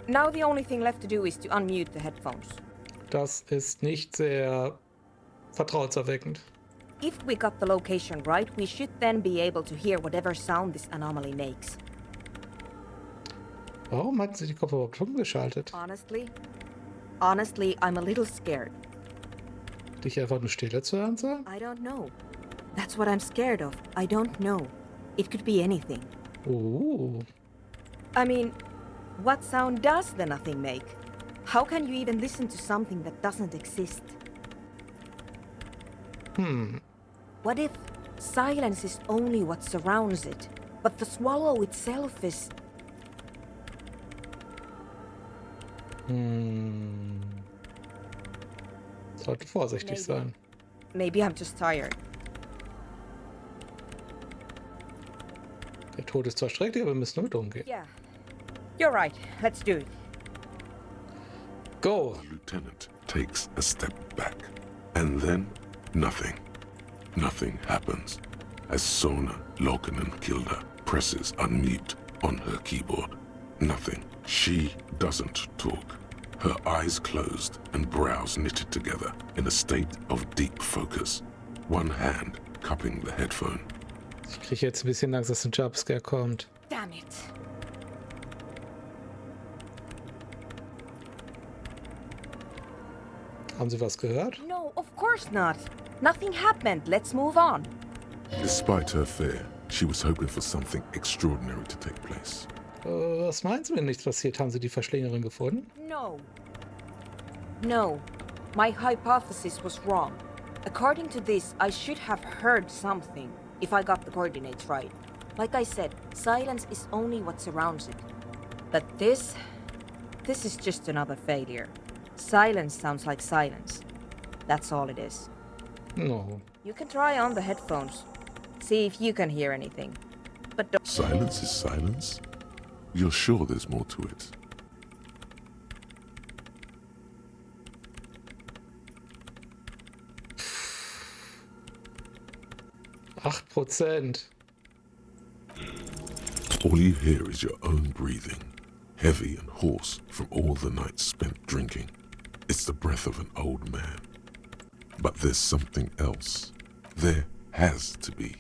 S7: Now the only thing left to do is to unmute the headphones.
S1: Das ist nicht sehr vertrauenserweckend.
S7: If we got the location right, we should then be able to hear whatever sound this anomaly makes.
S1: Warum hat sie die Kopfhörer überhaupt umgeschaltet?
S7: Honestly, I'm a little scared.
S1: Dich einfach nur Stille zu hören sagen?
S7: I don't know. That's what I'm scared of. I don't know. It could be anything. I mean, what sound does the nothing make? How can you even listen to something that doesn't exist? What if silence is only what surrounds it, but the swallow itself is...
S1: Sollte vorsichtig sein.
S7: Maybe I'm just tired.
S1: Der Tod ist zwar schrecklich, aber wir müssen damit umgehen.
S7: Yeah. You're right. Let's do it.
S1: Go!
S2: The lieutenant takes a step back, and then nothing. Nothing happens as Sona Lokanen-Kilda presses unmute on her keyboard. Nothing. She doesn't talk. Her eyes closed and brows knitted together in a state of deep focus. One hand cupping the headphone.
S1: Ich kriege jetzt ein bisschen Angst, dass ein Jumpscare kommt.
S7: Damn it.
S1: Haben Sie was gehört?
S7: No, of course not. Nothing happened. Let's move on.
S2: Despite her fear, she was hoping for something extraordinary to take place.
S1: Was meinen Sie, wenn nichts passiert? Haben Sie die Verschlingerin gefunden?
S7: No. No. My hypothesis was wrong. According to this, I should have heard something, if I got the coordinates right. Like I said, silence is only what surrounds it. But this is just another failure. Silence sounds like silence. That's all it is.
S1: No.
S7: You can try on the headphones. See if you can hear anything. But don't...
S2: Silence is silence? You're sure there's more to it?
S1: %.
S2: All you hear is your own breathing, heavy and hoarse from all the nights spent drinking. It's the breath of an old man. But there's something else. There has to be.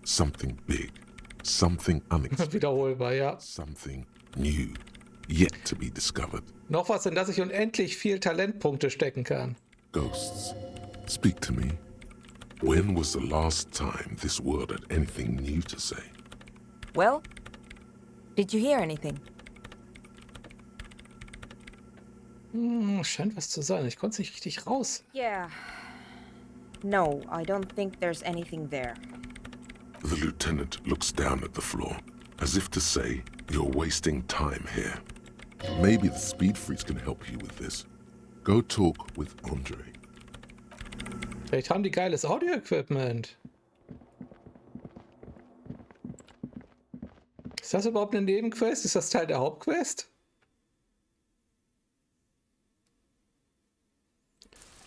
S2: Something big. Something unexpected.
S1: Wiederholbar, ja.
S2: Something new. Yet to be discovered.
S1: Noch was, in das ich unendlich viel Talentpunkte stecken kann.
S2: Ghosts, speak to me. When was the last time this world had anything new to say?
S7: Well, did you hear anything?
S1: Scheint was zu sein. Ich konnte es nicht richtig raus.
S7: Yeah. No, I don't think there's anything there.
S2: The lieutenant looks down at the floor, as if to say, you're wasting time here. Maybe the speed freaks can help you with this. Go talk with Andre.
S1: Vielleicht haben die geiles Audio-Equipment. Ist das überhaupt eine Nebenquest? Ist das Teil der Hauptquest?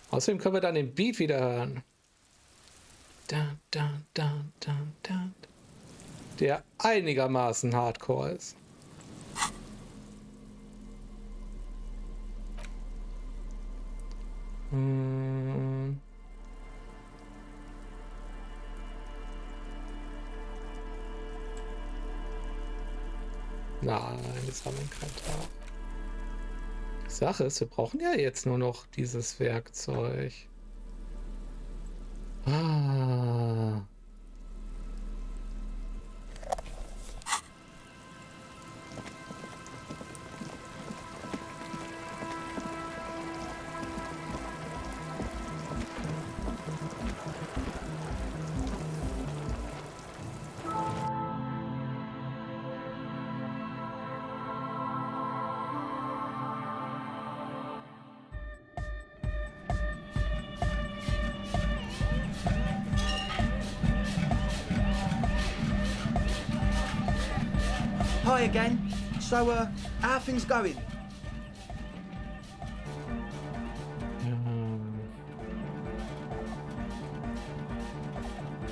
S1: Außerdem können wir dann den Beat wieder hören. Dun, dun, dun, dun, dun. Der einigermaßen hardcore ist. Nein, das haben wir keinen Tag. Die Sache ist, wir brauchen ja jetzt nur noch dieses Werkzeug. Ah.
S3: Hi again. So, how are things going?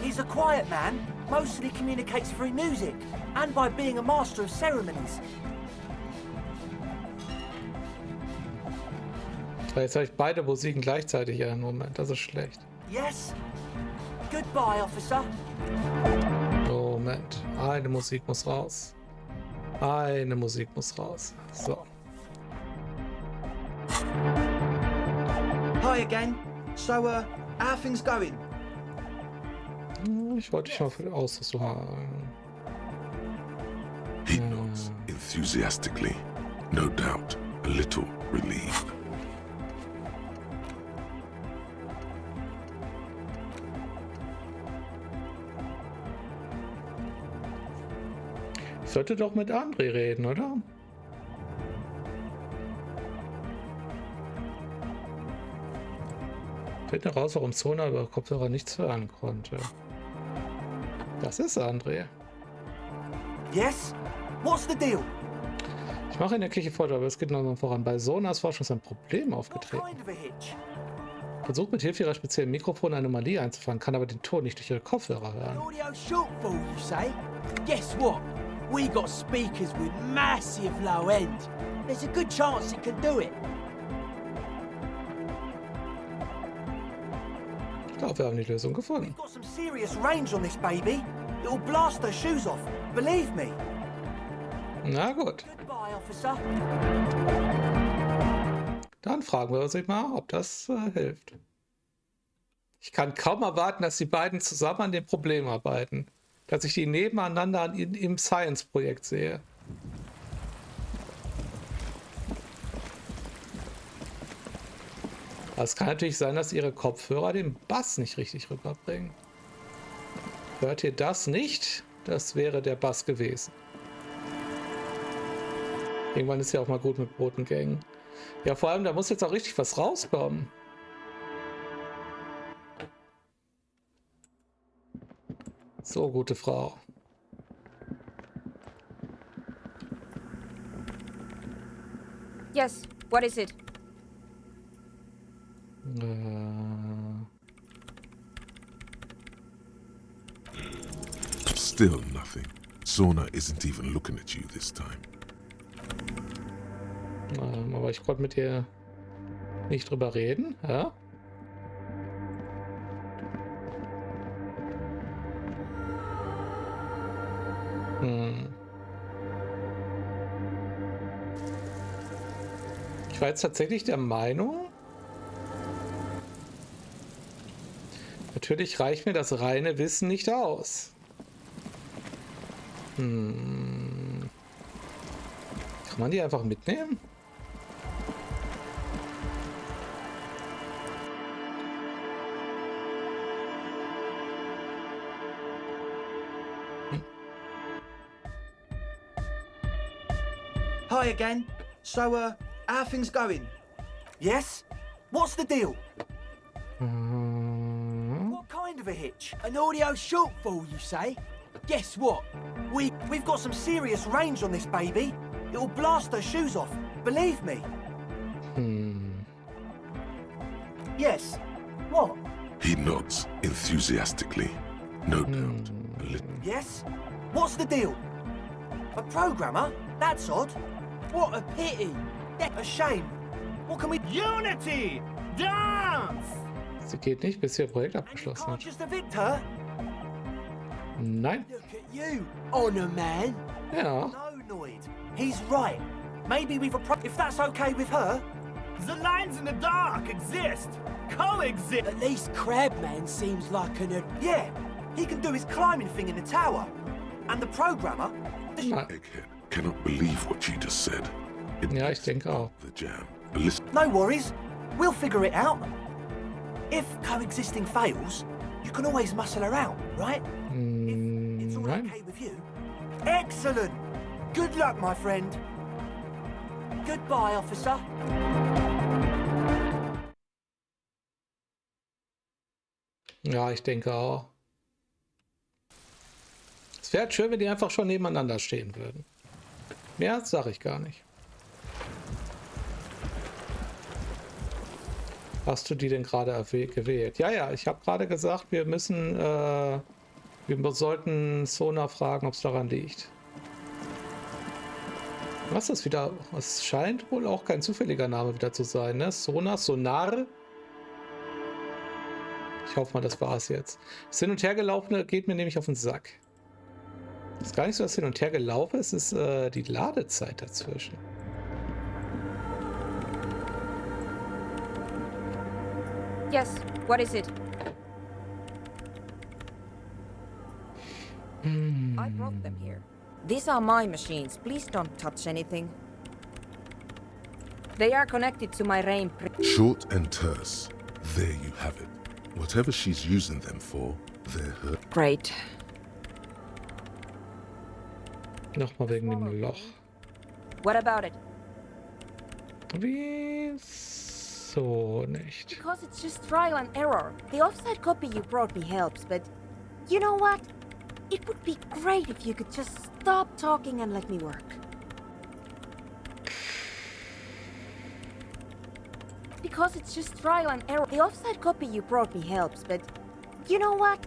S4: He's a quiet man, mostly communicates through music, and by being a master of ceremonies.
S1: Jetzt habe ich beide Musiken gleichzeitig einen Moment, das ist schlecht.
S4: Yes? Goodbye, officer.
S1: Moment, eine Musik muss raus. Eine Musik muss raus. So.
S3: Hi again. So, how are things going?
S1: Ich wollte dich mal für Ausrüstung haben.
S2: He nods enthusiastically, no doubt a little relieved.
S1: Ich sollte doch mit André reden, oder? Fällt mir raus, warum Sona über Kopfhörer nichts hören konnte. Das ist André.
S4: Yes? What's the deal?
S1: Ich mache in der Kirche fort, aber es geht noch voran. Bei Sonas Forschung ist ein Problem aufgetreten. Versucht mit Hilfe ihrer speziellen Mikrofone eine Anomalie einzufangen, kann aber den Ton nicht durch ihre Kopfhörer hören.
S4: Audio shortfall, you say? Guess what? We got speakers with massive low end. There's a good chance it can do it.
S1: Ich glaube, wir haben die Lösung gefunden.
S10: We've got some serious range on this baby. It'll blast their shoes off. Believe me.
S1: Na gut.
S10: Goodbye, officer.
S1: Dann fragen wir uns mal, ob das hilft. Ich kann kaum erwarten, dass die beiden zusammen an dem Problem arbeiten. Dass ich die nebeneinander im Science-Projekt sehe. Aber es kann natürlich sein, dass ihre Kopfhörer den Bass nicht richtig rüberbringen. Hört ihr das nicht? Das wäre der Bass gewesen. Irgendwann ist ja auch mal gut mit Botengängen. Ja, vor allem, da muss jetzt auch richtig was rauskommen. So, gute Frau.
S7: Yes, what is it?
S2: Still nothing. Sona isn't even looking at you this time.
S1: Aber ich konnte mit ihr nicht drüber reden, ja? Ich war jetzt tatsächlich der Meinung, natürlich reicht mir das reine Wissen nicht aus. Kann man die einfach mitnehmen?
S10: Hi again. So, how are things going? Yes? What's the deal? What kind of a hitch?
S4: An audio shortfall, you say? Guess what?
S10: We've got some serious range on this baby. It'll blast their shoes off. Believe me. Yes. What?
S2: He nods enthusiastically. No doubt. A little.
S10: Yes? What's the deal? A programmer? That's odd.
S4: What a pity.
S10: A shame. What can we...
S3: Unity! Dance!
S1: Sie geht nicht, bis ihr Projekt
S10: And you
S1: abgeschlossen
S10: can't
S1: hat.
S10: just evict her?
S1: Nein.
S4: Look at you, honor man.
S1: Ja.
S10: No, Noid. He's right. Maybe we've if that's okay with her.
S3: The lines in the dark exist! Coexist!
S4: At least Crabman seems like an...
S10: Yeah, he can do his climbing thing in the tower. And the programmer...
S1: Na,
S2: Egghead cannot believe what she just said. It
S1: ja,
S2: makes
S1: ich denke auch.
S2: the jam. Listen,
S10: No worries. We'll figure it out. If coexisting fails, you can always muscle her out, right? If it's all
S1: Nein.
S10: okay with you. Excellent. Good luck, my friend. Goodbye, officer.
S1: Ja, ich denke auch. Es wäre schön, wenn die einfach schon nebeneinander stehen würden. Mehr sage ich gar nicht. Hast du die denn gerade gewählt? Ja, ja, ich habe gerade gesagt, wir müssen, wir sollten Sona fragen, ob es daran liegt. Was ist wieder? Es scheint wohl auch kein zufälliger Name wieder zu sein, ne? Sona, Sonar. Ich hoffe mal, das war es jetzt. Das Hin- und Hergelaufene geht mir nämlich auf den Sack. Das ist gar nicht so das Hin- und Hergelaufen, es ist die Ladezeit dazwischen.
S7: Yes, what is it? I brought them here. These are my machines. Please don't touch anything. They are connected to my rain.
S2: short and terse. There you have it. Whatever she's using them for, they're her.
S7: Great.
S1: Nochmal wegen dem Loch.
S7: What about it?
S1: Wieso nicht?
S7: Because it's just trial and error. The offside copy you brought me helps, but you know what? It would be great if you could just stop talking and let me work. because it's just trial and error. The offside copy you brought me helps, but you know what?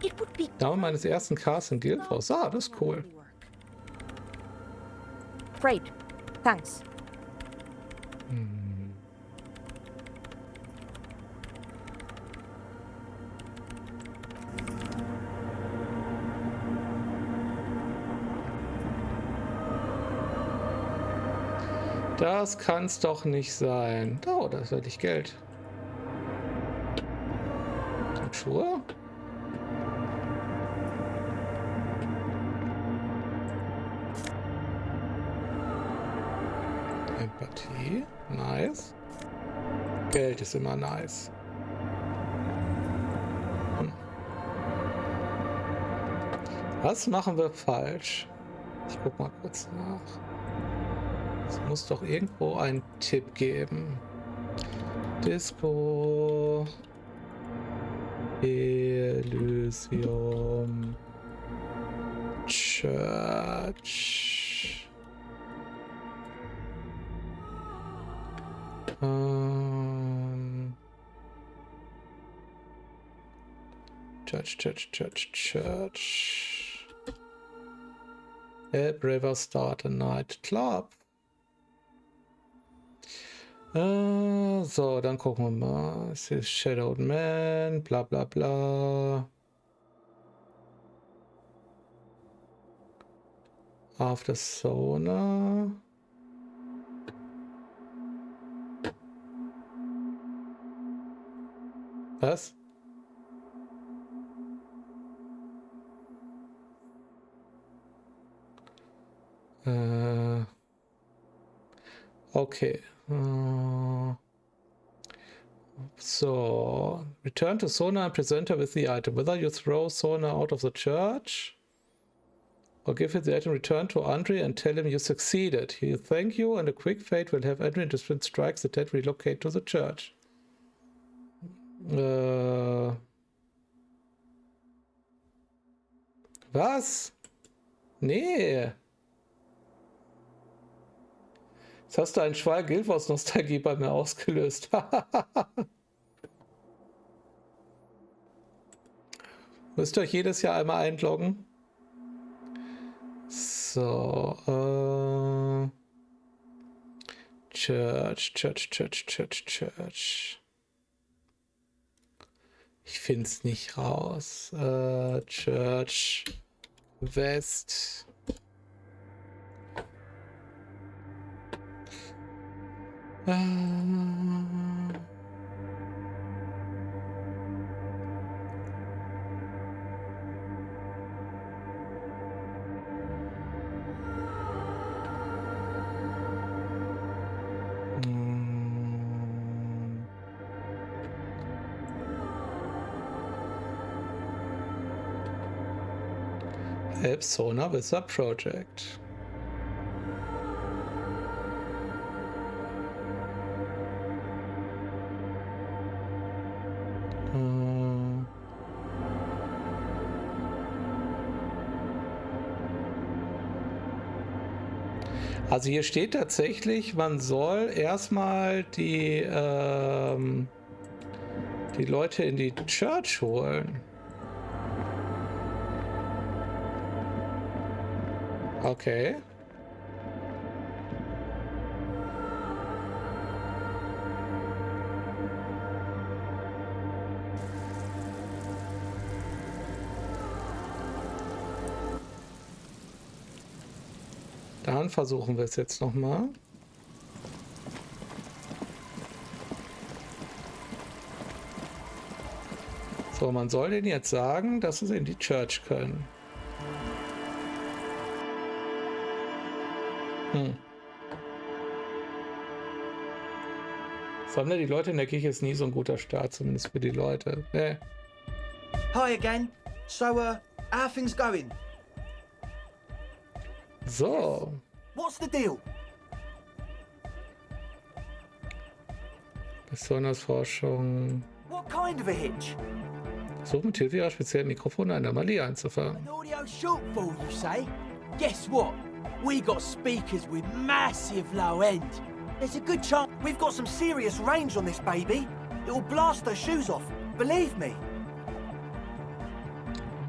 S7: It would be...
S1: Name meines ersten Casts in Guildforce. Ah, das ist cool.
S7: Great. Thanks.
S1: Das kann's doch nicht sein. Oh, da ist wirklich Geld. Und Schuhe? Empathie. Nice. Geld ist immer nice. Was machen wir falsch? Ich guck mal kurz nach. Es muss doch irgendwo einen Tipp geben. Disco. Elysium. Church. Church. Help River start a night club. So, dann gucken wir mal. Es ist Shadowed Man, bla bla bla. After Sona. Was? Okay. So, return to Sona and present her with the item. Whether you throw Sona out of the church or give it the item, return to Andre and tell him you succeeded. He'll thank you, and a quick fate will have Andre different strikes the dead relocate to the church. Was? Nee. Jetzt hast du einen Schwall Guildforce-Nostalgie bei mir ausgelöst. Müsst ihr euch jedes Jahr einmal einloggen? So. Church. Ich finde es nicht raus. Church West. Help Sona with a project. Also hier steht tatsächlich, man soll erstmal die Leute in die Church holen. Okay. Dann versuchen wir es jetzt noch mal. So, man soll denen jetzt sagen, dass sie in die Church können. Sammle die Leute in der Kirche ist nie so ein guter Start, zumindest für die Leute. Nee.
S10: Hi again. So, how are things going?
S1: So.
S10: What's the deal?
S1: Besonders Forschung.
S10: What kind of a hitch?
S1: Versuch mit Hilfe ihrer speziellen Mikrofone eine Anomalie einzufangen.
S4: An audio shortfall, you say? Guess what? We got speakers with massive low end. There's a good chance.
S10: We've got some serious range on this baby. It'll blast their shoes off, believe me.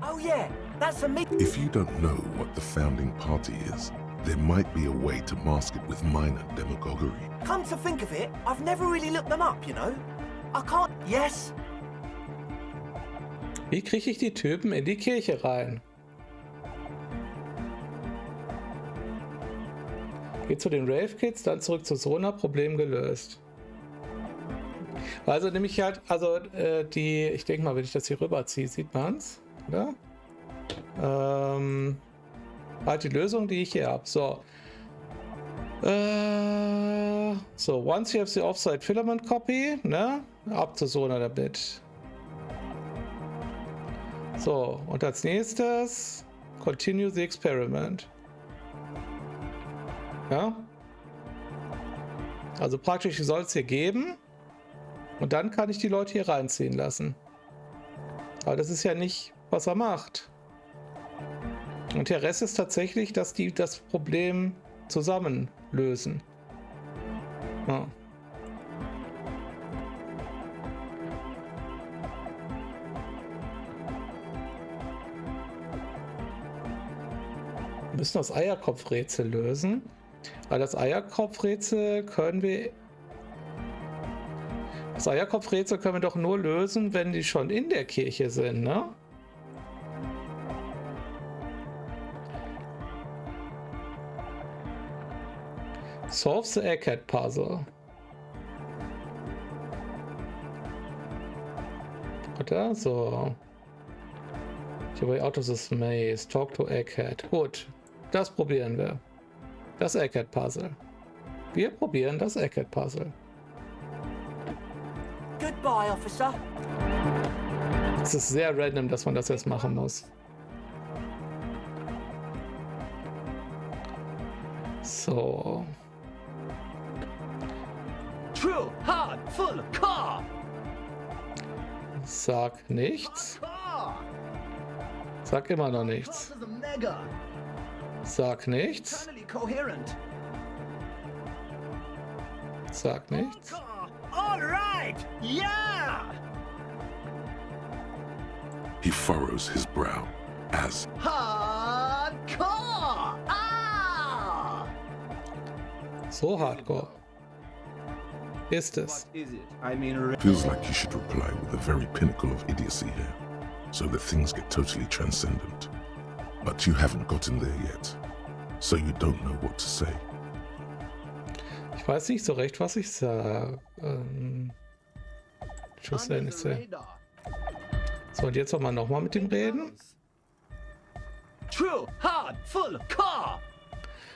S10: Oh yeah, that's a meat.
S2: If you don't know what the founding party is, there might be a way to mask it with minor demagoguery.
S10: Come to think of it, I've never really looked them up, you know. I can't... Yes?
S1: Wie kriege ich die Typen in die Kirche rein? Geht zu den Rave Kids, dann zurück zu Sona, Problem gelöst. Also nehme ich halt, also ich denke mal, wenn ich das hier rüberziehe, sieht man es, oder? Halt die Lösung, die ich hier habe. So. So, once you have the offsite filament copy, ne? Ab zu Sona damit. So, und als nächstes continue the experiment. Ja? Also praktisch soll es hier geben. Und dann kann ich die Leute hier reinziehen lassen. Aber das ist ja nicht, was er macht. Und der Rest ist tatsächlich, dass die das Problem zusammen lösen. Ja. Wir müssen das Eierkopfrätsel lösen. Aber das Eierkopfrätsel können wir... Das Eierkopfrätsel können wir doch nur lösen, wenn die schon in der Kirche sind, ne? Solve the Egghead Puzzle. Oder? So. Your way out of this maze. Talk to Egghead. Gut. Das probieren wir. Das Egghead Puzzle. Wir probieren das Egghead Puzzle.
S10: Goodbye, Officer.
S1: Es ist sehr random, dass man das jetzt machen muss. So.
S3: True, hard, full, car.
S1: Sag nichts. Sag immer noch nichts. Sag nichts. Sag nichts.
S3: All right, yeah.
S2: He furrows his brow as
S3: Hardcore. Ah.
S1: So hardcore. Ist es.
S3: Is it? I mean,
S2: feels like you should reply with the very pinnacle of idiocy here, so that things get totally transcendent. But you haven't gotten there yet, so you don't know what to say.
S1: Ich weiß nicht so recht, was ich sage. Tschüss, NSC. So, und jetzt noch mal mit dem reden.
S3: True, hard, full, car.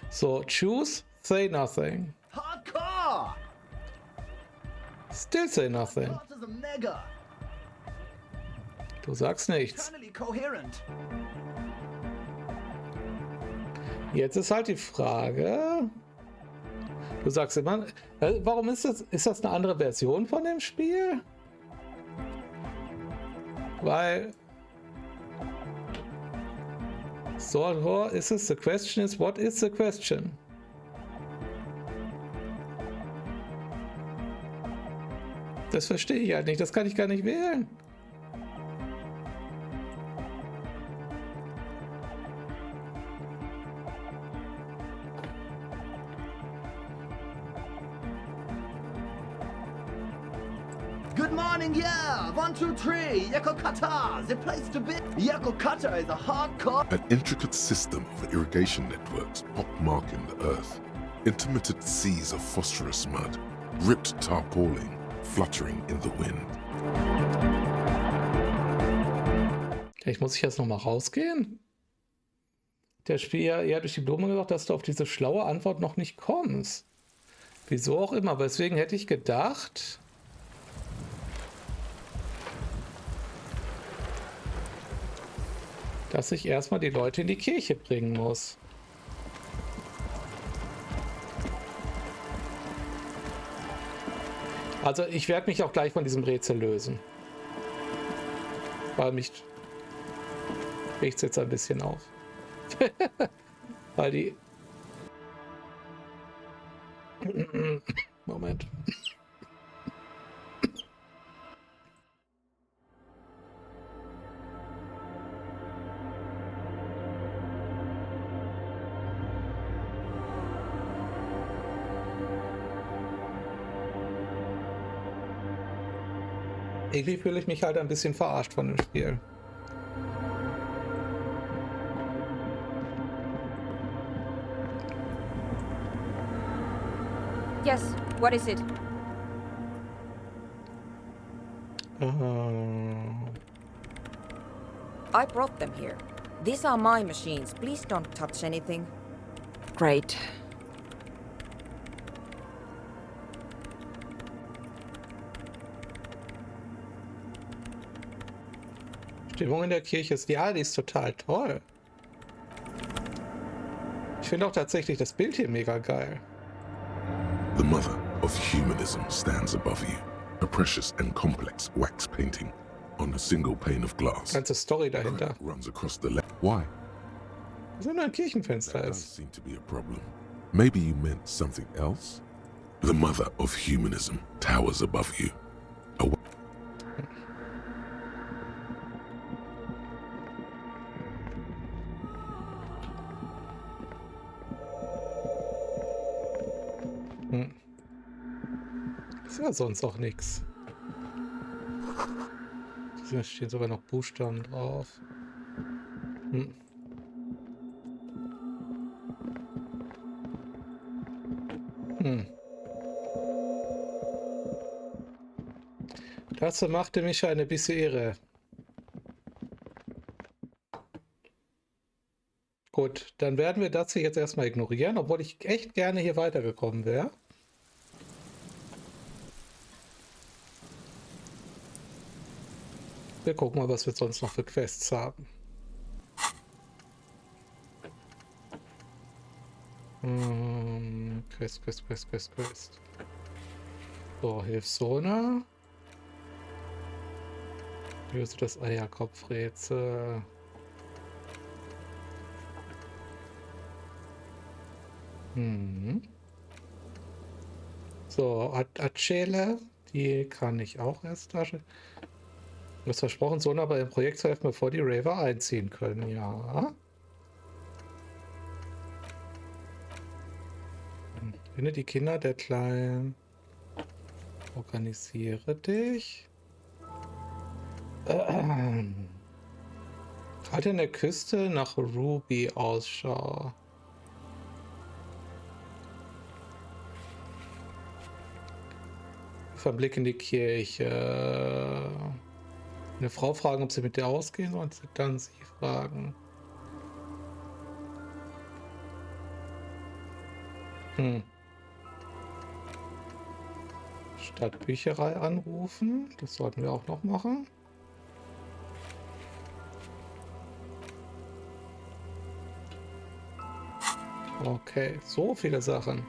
S1: So, choose, say nothing.
S3: Hardcore.
S1: Still say nothing. Du sagst nichts. Jetzt ist halt die Frage. Du sagst immer, warum ist das eine andere Version von dem Spiel? Weil so ist es, the question is, what is the question? Das verstehe ich halt nicht, das kann ich gar nicht wählen.
S3: Good morning, yeah! 1, 2, 3, Yakokata, the place to be. Yakokata is a hardcore.
S2: An intricate system of irrigation networks pockmarking the earth, intermittent seas of phosphorus mud, ripped tarpaulin fluttering in the wind.
S1: Vielleicht muss ich jetzt noch mal rausgehen. Der Spieler eher durch die Blume gesagt, dass du auf diese schlaue Antwort noch nicht kommst. Wieso auch immer, aber deswegen hätte ich gedacht, dass ich erstmal die Leute in die Kirche bringen muss. Also ich werde mich auch gleich von diesem Rätsel lösen. Weil mich regt jetzt ein bisschen auf. Weil die Moment. Irgendwie fühle ich mich halt ein bisschen verarscht von dem Spiel.
S7: Yes, what is it? I brought them here. These are my machines. Please don't touch anything. Great.
S1: Stimmung in der Kirche ist, ja, die ist total toll. Ich finde auch tatsächlich das Bild hier mega geil.
S2: The mother of humanism stands above you, a precious and complex wax painting on a single pane of glass.
S1: Ganze Story dahinter.
S2: Runs across the left. Why?
S1: Was nur ein Kirchenfenster
S2: That does
S1: ist.
S2: seem to be a problem. Maybe you meant something else? The mother of humanism towers above you.
S1: Ist ja sonst auch nichts. Da stehen sogar noch Buchstaben drauf. Dazu machte mich eine bisschen irre. Gut, dann werden wir das hier jetzt erstmal ignorieren, obwohl ich echt gerne hier weitergekommen wäre. Wir gucken mal, was wir sonst noch für Quests haben. Quest. So, Hilfszone. Löse das Eierkopfrätsel. So, Acele, die kann ich auch erst darstellen. Du hast versprochen, Sona bei dem Projekt zu helfen, bevor die Raver einziehen können. Ja. Finde die Kinder der Kleinen. Organisiere dich. Halte an der Küste nach Ruby Ausschau. Verblick in die Kirche. Eine Frau fragen, ob sie mit dir ausgehen soll, und dann sie fragen. Stadtbücherei anrufen. Das sollten wir auch noch machen. Okay, so viele Sachen.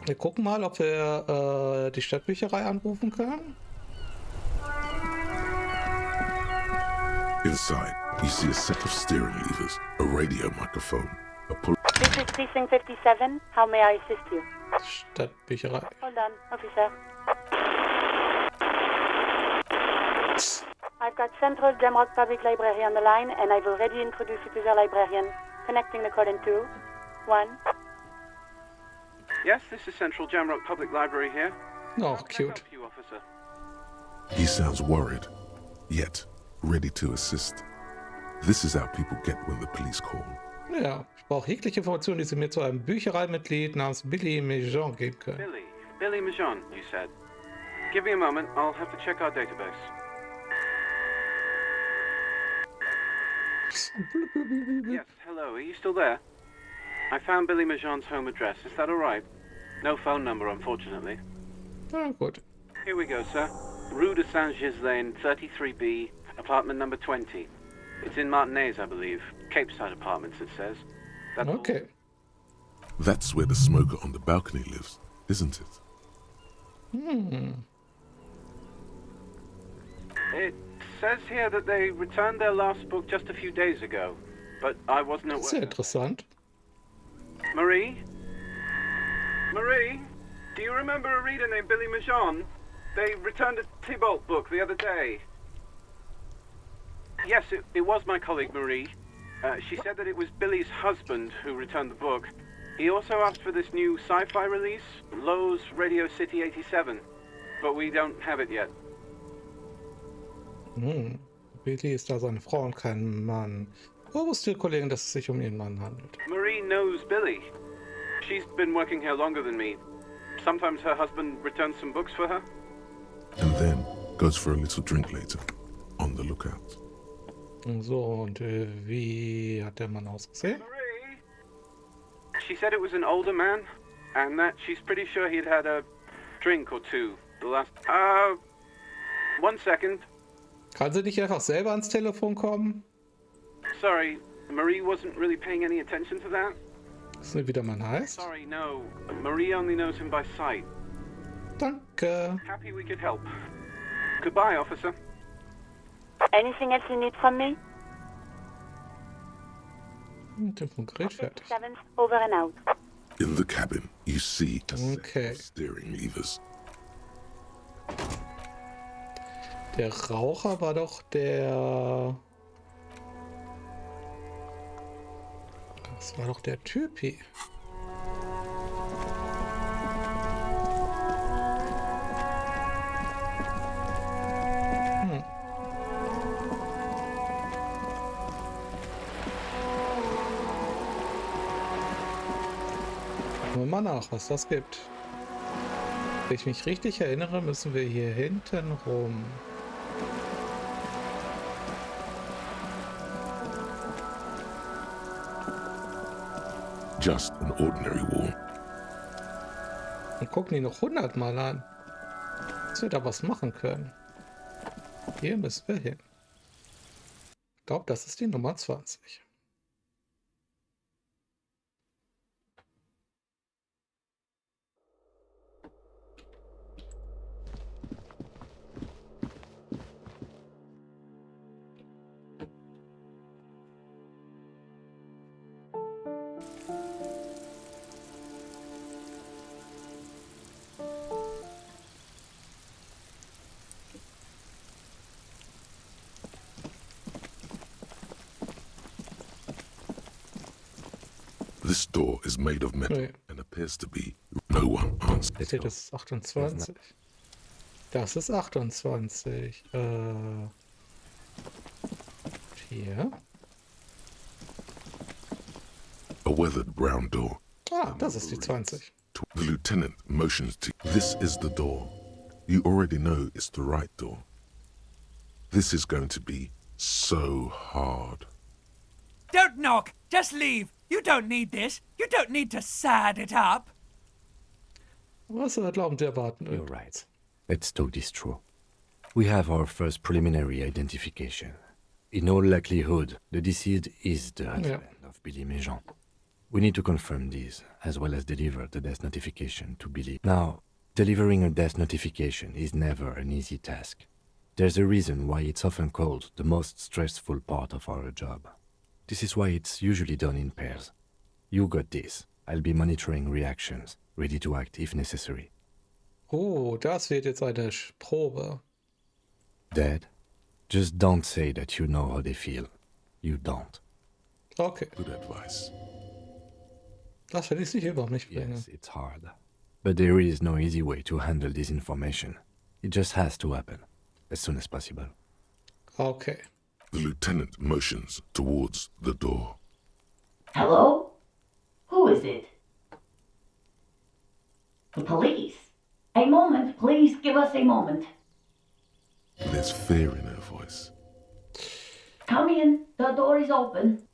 S1: Wir gucken mal, ob wir die Stadtbücherei anrufen können.
S2: Inside, you see a set of steering levers, a radio microphone, a pull.
S11: This is Precinct 57. How may I assist you?
S1: Stadtbücherei.
S11: Hold on, officer. I've got Central Jamrock Public Library on the line, and I've already introduced you to the librarian. Connecting the call in 2, 1.
S12: Yes, this is Central Jamrock Public Library here.
S1: Oh, cute.
S12: You, officer.
S2: He sounds worried, yet ready to assist. This is how people get when the police call.
S1: Ja, ich brauche jegliche Informationen, die Sie mir zu einem Büchereimitglied namens Billy Mejean geben können.
S12: Billy Mejean, you said. Give me a moment, I'll have to check our database. Yes, hello, are you still there? I found Billy Mejean's home address, is that alright? No phone number, unfortunately.
S1: Ja, gut.
S12: Here we go, sir. Rue de Saint-Ghislain, 33B, apartment number 20. It's in Martinez, I believe. Capeside Apartments, it says. That's
S1: okay.
S2: That's where the smoker on the balcony lives, isn't it?
S12: It says here that they returned their last book just a few days ago, but I wasn't aware.
S1: Sehr interessant.
S12: Marie? Marie? Do you remember a reader named Billy Majon? They returned a Tybalt book the other day. Yes, it was my colleague Marie. She said that it was Billy's husband who returned the book. He also asked for this new sci-fi release, Lowe's Radio City 87, but we don't have it yet.
S1: Billy ist da seine Frau und kein Mann. Wo wusste die Kollegin, dass es sich um ihren Mann handelt?
S12: Marie knows Billy. She's been working here longer than me. Sometimes her husband returns some books for her.
S2: And then goes for a little drink later. On the lookout.
S1: So, und wie hat der Mann ausgesehen?
S12: Marie? She said it was an older man, and that she's pretty sure he'd had a drink or two the last... 1 second.
S1: Kann sie nicht einfach selber ans Telefon kommen?
S12: Sorry, Marie wasn't really paying any attention to that.
S1: Wissen Sie, wie der Mann heißt?
S12: Sorry, no. Marie only knows him by sight.
S1: Danke.
S12: Happy we could help. Goodbye, officer.
S11: Anything else you need from me?
S1: Telefongerät fertig.
S11: 7th, over and out.
S2: In the cabin, you see a
S1: Okay.
S2: set of steering levers.
S1: Der Raucher war doch der... Das war doch der Typi. Gucken wir mal nach, was das gibt. Wenn ich mich richtig erinnere, müssen wir hier hinten rum.
S2: Just an ordinary wall.
S1: Und gucken die noch 100 Mal an. Dass wir da was machen können. Hier müssen wir hin. Ich glaube, das ist die Nummer 20.
S2: This door is made of metal and appears to be no one answers.
S1: Das ist 28. Das ist 28. Hier.
S2: A weathered brown door.
S1: Ah, das ist die 20.
S2: The lieutenant motions to... This is the door. You already know it's the right door. This is going to be so hard.
S10: Don't knock! Just leave! You don't need this! You don't need to sad it up!
S1: Was glauben Sie erwarten?
S6: You're right. Let's talk this through. We have our first preliminary identification. In all likelihood, the deceased is the husband of Billy Majon. We need to confirm this, as well as deliver the death notification to Billy. Now, delivering a death notification is never an easy task. There's a reason why it's often called the most stressful part of our job. This is why it's usually done in pairs. You got this. I'll be monitoring reactions, ready to act if necessary.
S1: Oh, das wird jetzt eine Probe.
S6: Dad, just don't say that you know how they feel. You don't.
S1: Okay.
S2: Good advice.
S1: Das werde ich sicher überhaupt nicht bringen.
S6: Yes, it's hard. But there is no easy way to handle this information. It just has to happen, as soon as possible.
S1: Okay.
S2: The lieutenant motions towards the door.
S13: Hello? Who is it? The police. A moment, please give us a moment.
S2: There's fear in her voice.
S13: Come in, the door is open.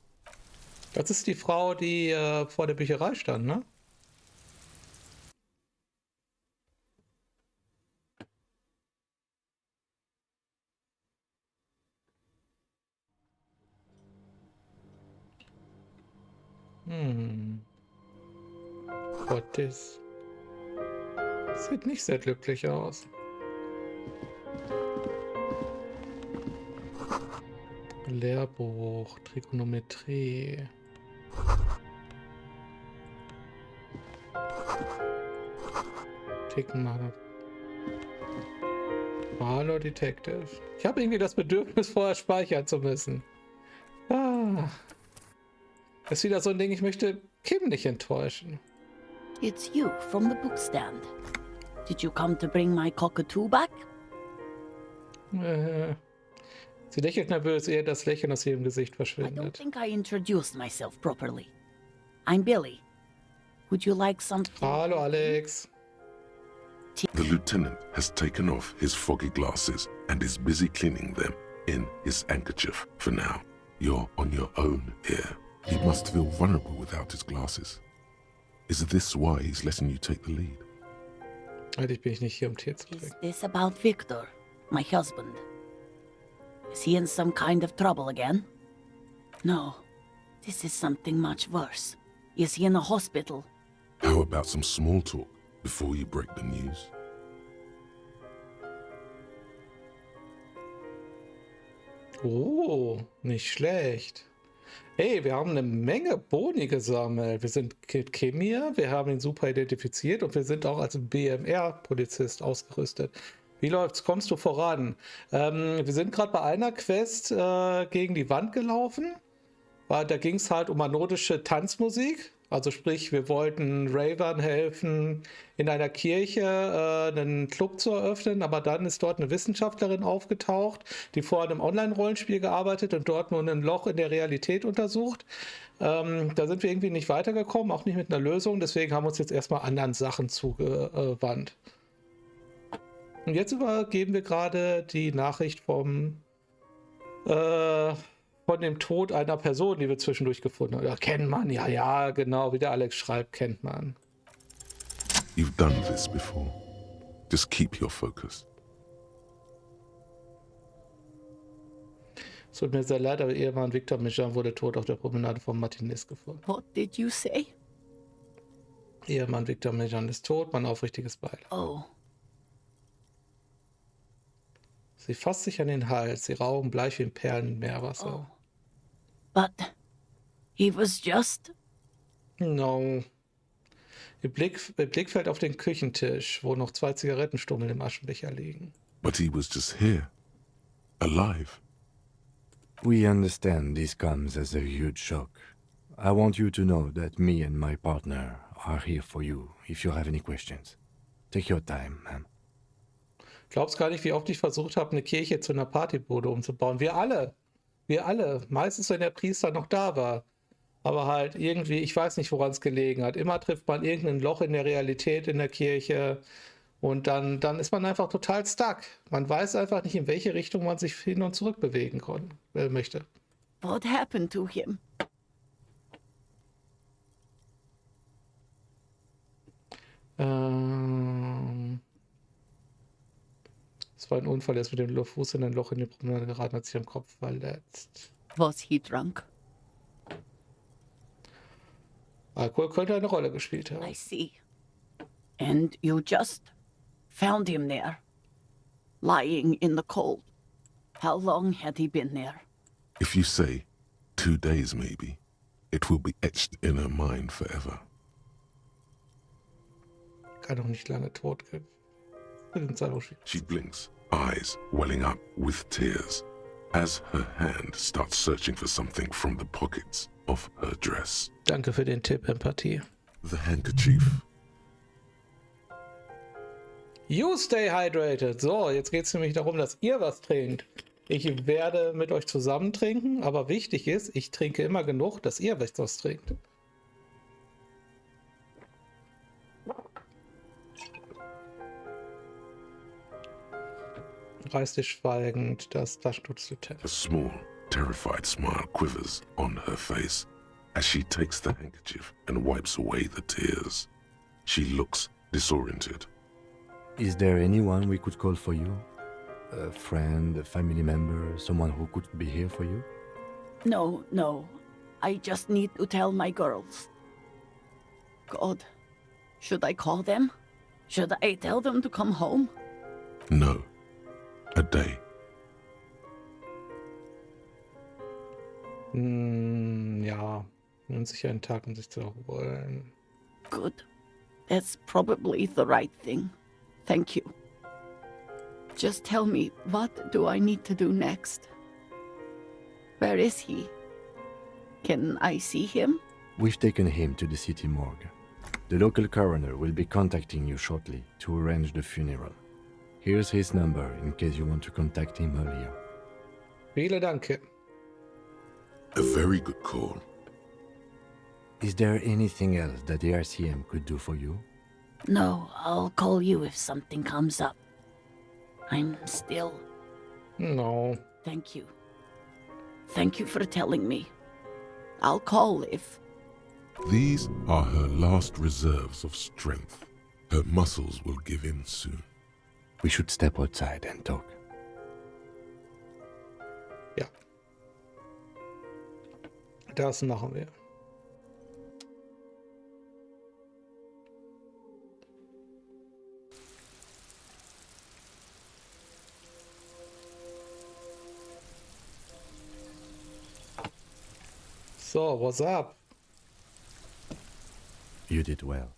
S1: Das ist die Frau, die vor der Bücherei stand, ne? Gott, das sieht nicht sehr glücklich aus. Lehrbuch, Trigonometrie. schicken, Mann. Hallo, Detective. Ich habe irgendwie das Bedürfnis, vorher speichern zu müssen. Ah. Das ist wieder so ein Ding, ich möchte Kim nicht enttäuschen.
S13: It's you from the bookstand. Did you come to bring my cockatoo back?
S1: Sie lächelt nervös, ehe das Lächeln aus ihrem Gesicht
S13: I don't
S1: verschwindet.
S13: think I introduced myself properly. I'm Billy. Would you like something?
S1: Hallo, Alex.
S2: The lieutenant has taken off his foggy glasses and is busy cleaning them in his handkerchief for now. You're on your own here. He must feel vulnerable without his glasses. Is this why he's letting you take the lead?
S1: Eigentlich bin ich nicht hier, um Tee zu
S13: Is
S1: trinken.
S13: this about Victor, my husband? Is he in some kind of trouble again? No, this is something much worse. Is he in a hospital?
S2: How about some small talk before you break the news?
S1: Oh, nicht schlecht. Hey, wir haben eine Menge Boni gesammelt. Wir sind Kim hier, wir haben ihn super identifiziert und wir sind auch als BMR-Polizist ausgerüstet. Wie läuft's? Kommst du voran? Wir sind gerade bei einer Quest gegen die Wand gelaufen. Da ging es halt um anodische Tanzmusik. Also sprich, wir wollten Ravern helfen, in einer Kirche einen Club zu eröffnen, aber dann ist dort eine Wissenschaftlerin aufgetaucht, die vorher in einem Online-Rollenspiel gearbeitet und dort nur ein Loch in der Realität untersucht. Da sind wir irgendwie nicht weitergekommen, auch nicht mit einer Lösung, deswegen haben wir uns jetzt erstmal anderen Sachen zugewandt. Und jetzt übergeben wir gerade die Nachricht von dem Tod einer Person, die wir zwischendurch gefunden haben. Ja, kennt man, ja, genau, wie der Alex schreibt, kennt man.
S2: You've done this before. Just keep your focus.
S1: Es tut mir sehr leid, aber Ehemann Victor Mijan wurde tot auf der Promenade von Martinez gefunden.
S13: What did you say?
S1: Ehemann Victor Mijan ist tot, mein aufrichtiges Beileid.
S13: Oh,
S1: Sie fasst sich an den Hals, die Augen bleich wie in Perlen im Meerwasser.
S13: oh. But he was just...
S1: No. Ihr Blick fällt auf den Küchentisch, wo noch 2 Zigarettenstummel im Aschenbecher liegen.
S2: But he was just here. Alive.
S6: We understand this comes as a huge shock. I want you to know that me and my partner are here for you if you have any questions. Take your time, ma'am.
S1: Glaubst gar nicht, wie oft ich versucht habe, eine Kirche zu einer Partybude umzubauen. Wir alle. Meistens, wenn der Priester noch da war. Aber halt irgendwie, ich weiß nicht, woran es gelegen hat. Immer trifft man irgendein Loch in der Realität in der Kirche. Und dann ist man einfach total stuck. Man weiß einfach nicht, in welche Richtung man sich hin und zurück bewegen möchte.
S13: What happened to him?
S1: Es war ein Unfall, er ist mit dem Fuß in ein Loch in die Promenade geraten, hat sich am Kopf verletzt.
S13: Was he drunk?
S1: Alkohol könnte eine Rolle gespielt haben.
S13: I see. And you just found him there, lying in the cold. How long had he been there?
S2: If you say 2 days maybe, it will be etched in her mind forever.
S1: Kann doch nicht lange tot gehen.
S2: She blinks, eyes welling up with tears, as her hand starts searching for something from the pockets of her dress.
S1: Danke für den Tipp, Empathie.
S2: The handkerchief.
S1: You stay hydrated. So, jetzt geht es nämlich darum, dass ihr was trinkt. Ich werde mit euch zusammen trinken, aber wichtig ist, ich trinke immer genug, dass ihr was trinkt. Reißt ihr schweigend das Taschentuch zu Ted.
S2: A small, terrified smile quivers on her face as she takes the handkerchief and wipes away the tears. She looks disoriented.
S6: Is there anyone we could call for you? A friend, a family member, someone who could be here for you?
S13: No. I just need to tell my girls. God, should I call them? Should I tell them to come home?
S2: No. A day.
S1: Ja, nimmt sich einen Tag, um sich zu erholen.
S13: Good. That's probably the right thing. Thank you. Just tell me, what do I need to do next? Where is he? Can I see him?
S6: We've taken him to the city morgue. The local coroner will be contacting you shortly to arrange the funeral. Here's his number in case you want to contact him earlier.
S1: Vielen Dank.
S2: A very good call.
S6: Is there anything else that the RCM could do for you?
S13: No, I'll call you if something comes up. I'm still...
S1: No.
S13: Thank you. Thank you for telling me. I'll call if...
S2: These are her last reserves of strength. Her muscles will give in soon.
S6: We should step outside and talk.
S1: Ja. Das machen wir. So, what's up?
S6: You did well.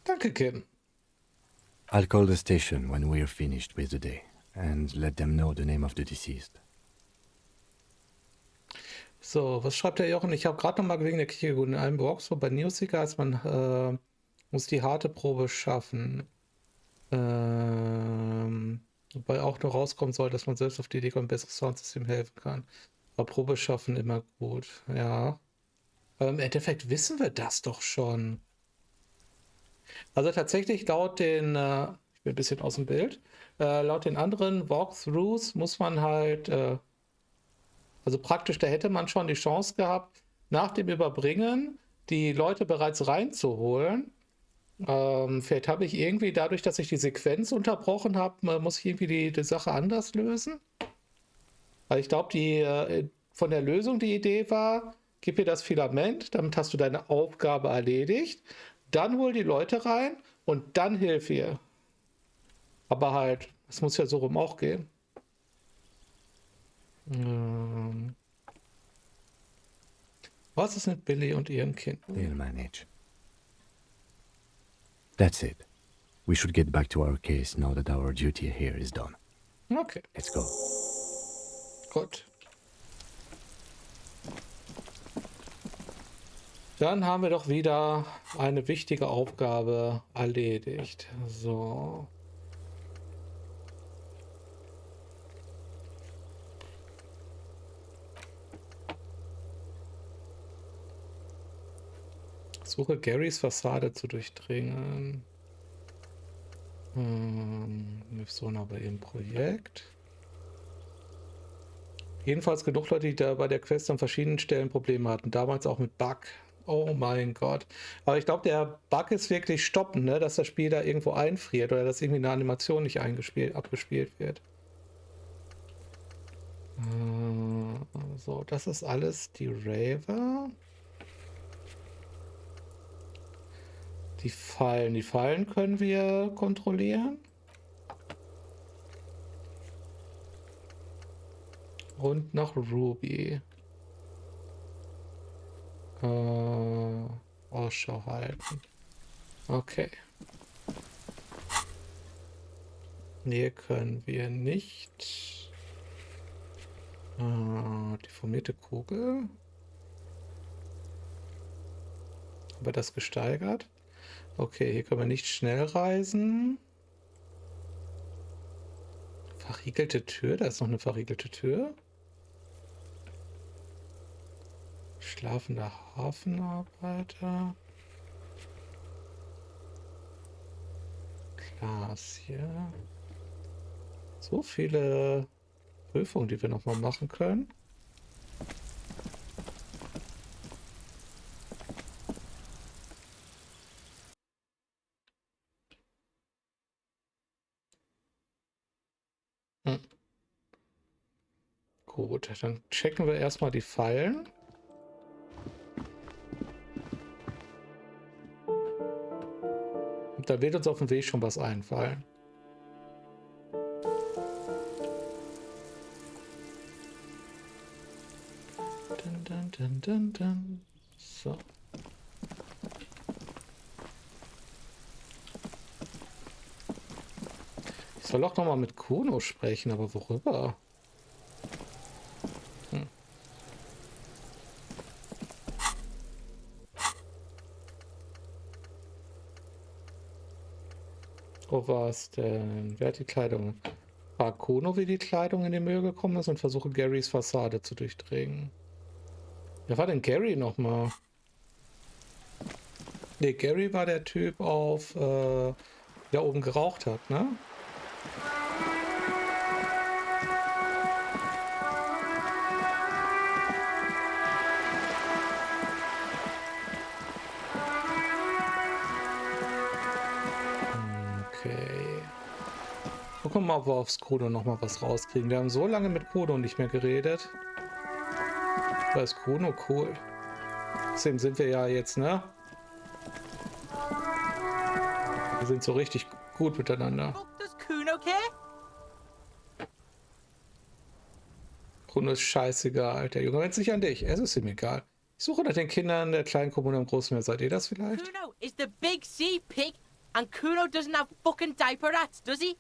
S1: Danke, Kim.
S6: I'll call the station when we're finished with the day and let them know the name of the deceased.
S1: So, was schreibt der Jochen? Ich habe gerade noch mal wegen der Kirche geguckt. In einem Workshop bei Newseeker heißt man muss die harte Probe schaffen. Wobei auch noch rauskommen soll, dass man selbst auf die Idee kommt, ein besseres Soundsystem helfen kann. Aber Probe schaffen immer gut, ja. Aber im Endeffekt wissen wir das doch schon. Also tatsächlich laut den, ich bin ein bisschen aus dem Bild, laut den anderen Walkthroughs muss man halt, also praktisch, da hätte man schon die Chance gehabt, nach dem Überbringen die Leute bereits reinzuholen. Vielleicht habe ich irgendwie, dadurch, dass ich die Sequenz unterbrochen habe, muss ich irgendwie die Sache anders lösen. Weil ich glaube, von der Lösung die Idee war, gib mir das Filament, damit hast du deine Aufgabe erledigt, dann hol die Leute rein und dann hilf ihr. Aber halt, es muss ja so rum auch gehen. Was ist mit Billy und ihrem Kind?
S6: They'll manage. That's it. We should get back to our case now that our duty here is done.
S1: Okay.
S6: Let's go.
S1: Gut. Dann haben wir doch wieder eine wichtige Aufgabe erledigt. So. Suche Garys Fassade zu durchdringen. So nah bei ihrem Projekt. Jedenfalls genug Leute, die da bei der Quest an verschiedenen Stellen Probleme hatten. Damals auch mit Bug. Oh mein Gott. Aber ich glaube, der Bug ist wirklich stoppend, ne? Dass das Spiel da irgendwo einfriert oder dass irgendwie eine Animation nicht abgespielt wird. So, das ist alles die Raver. Die Fallen können wir kontrollieren. Und nach Ruby. Ausschau halten. Okay. Hier können wir nicht. Deformierte Kugel. Aber das gesteigert. Okay, hier können wir nicht schnell reisen. Verriegelte Tür, da ist noch eine verriegelte Tür. Schlafender Hafenarbeiter. Glas hier. So viele Prüfungen, die wir nochmal machen können. Gut, dann checken wir erstmal die Fallen. Und da wird uns auf dem Weg schon was einfallen. So. Ich soll auch noch mal mit Kuno sprechen, aber worüber? Wo war's denn? Wer hat die Kleidung? Frag Kuno, wie die Kleidung in den Müll gekommen ist und versuche Garys Fassade zu durchdringen. Wer war denn Gary nochmal? Ne, Gary war der Typ auf, der oben geraucht hat, ne? Okay. Gucken wir mal, ob wir aufs Kuno noch mal was rauskriegen. Wir haben so lange mit Kuno nicht mehr geredet. Da ist Kuno cool. Deswegen sind wir ja jetzt, ne? Wir sind so richtig gut miteinander. Kuno ist scheißegal, der Junge. Wenn es nicht an dich, es ist ihm egal. Ich suche nach den Kindern der kleinen Kommune im Großmeer. Seid ihr das vielleicht?
S4: Kuno is the big sea pig and Kuno doesn't have fucking diaper rats, does he?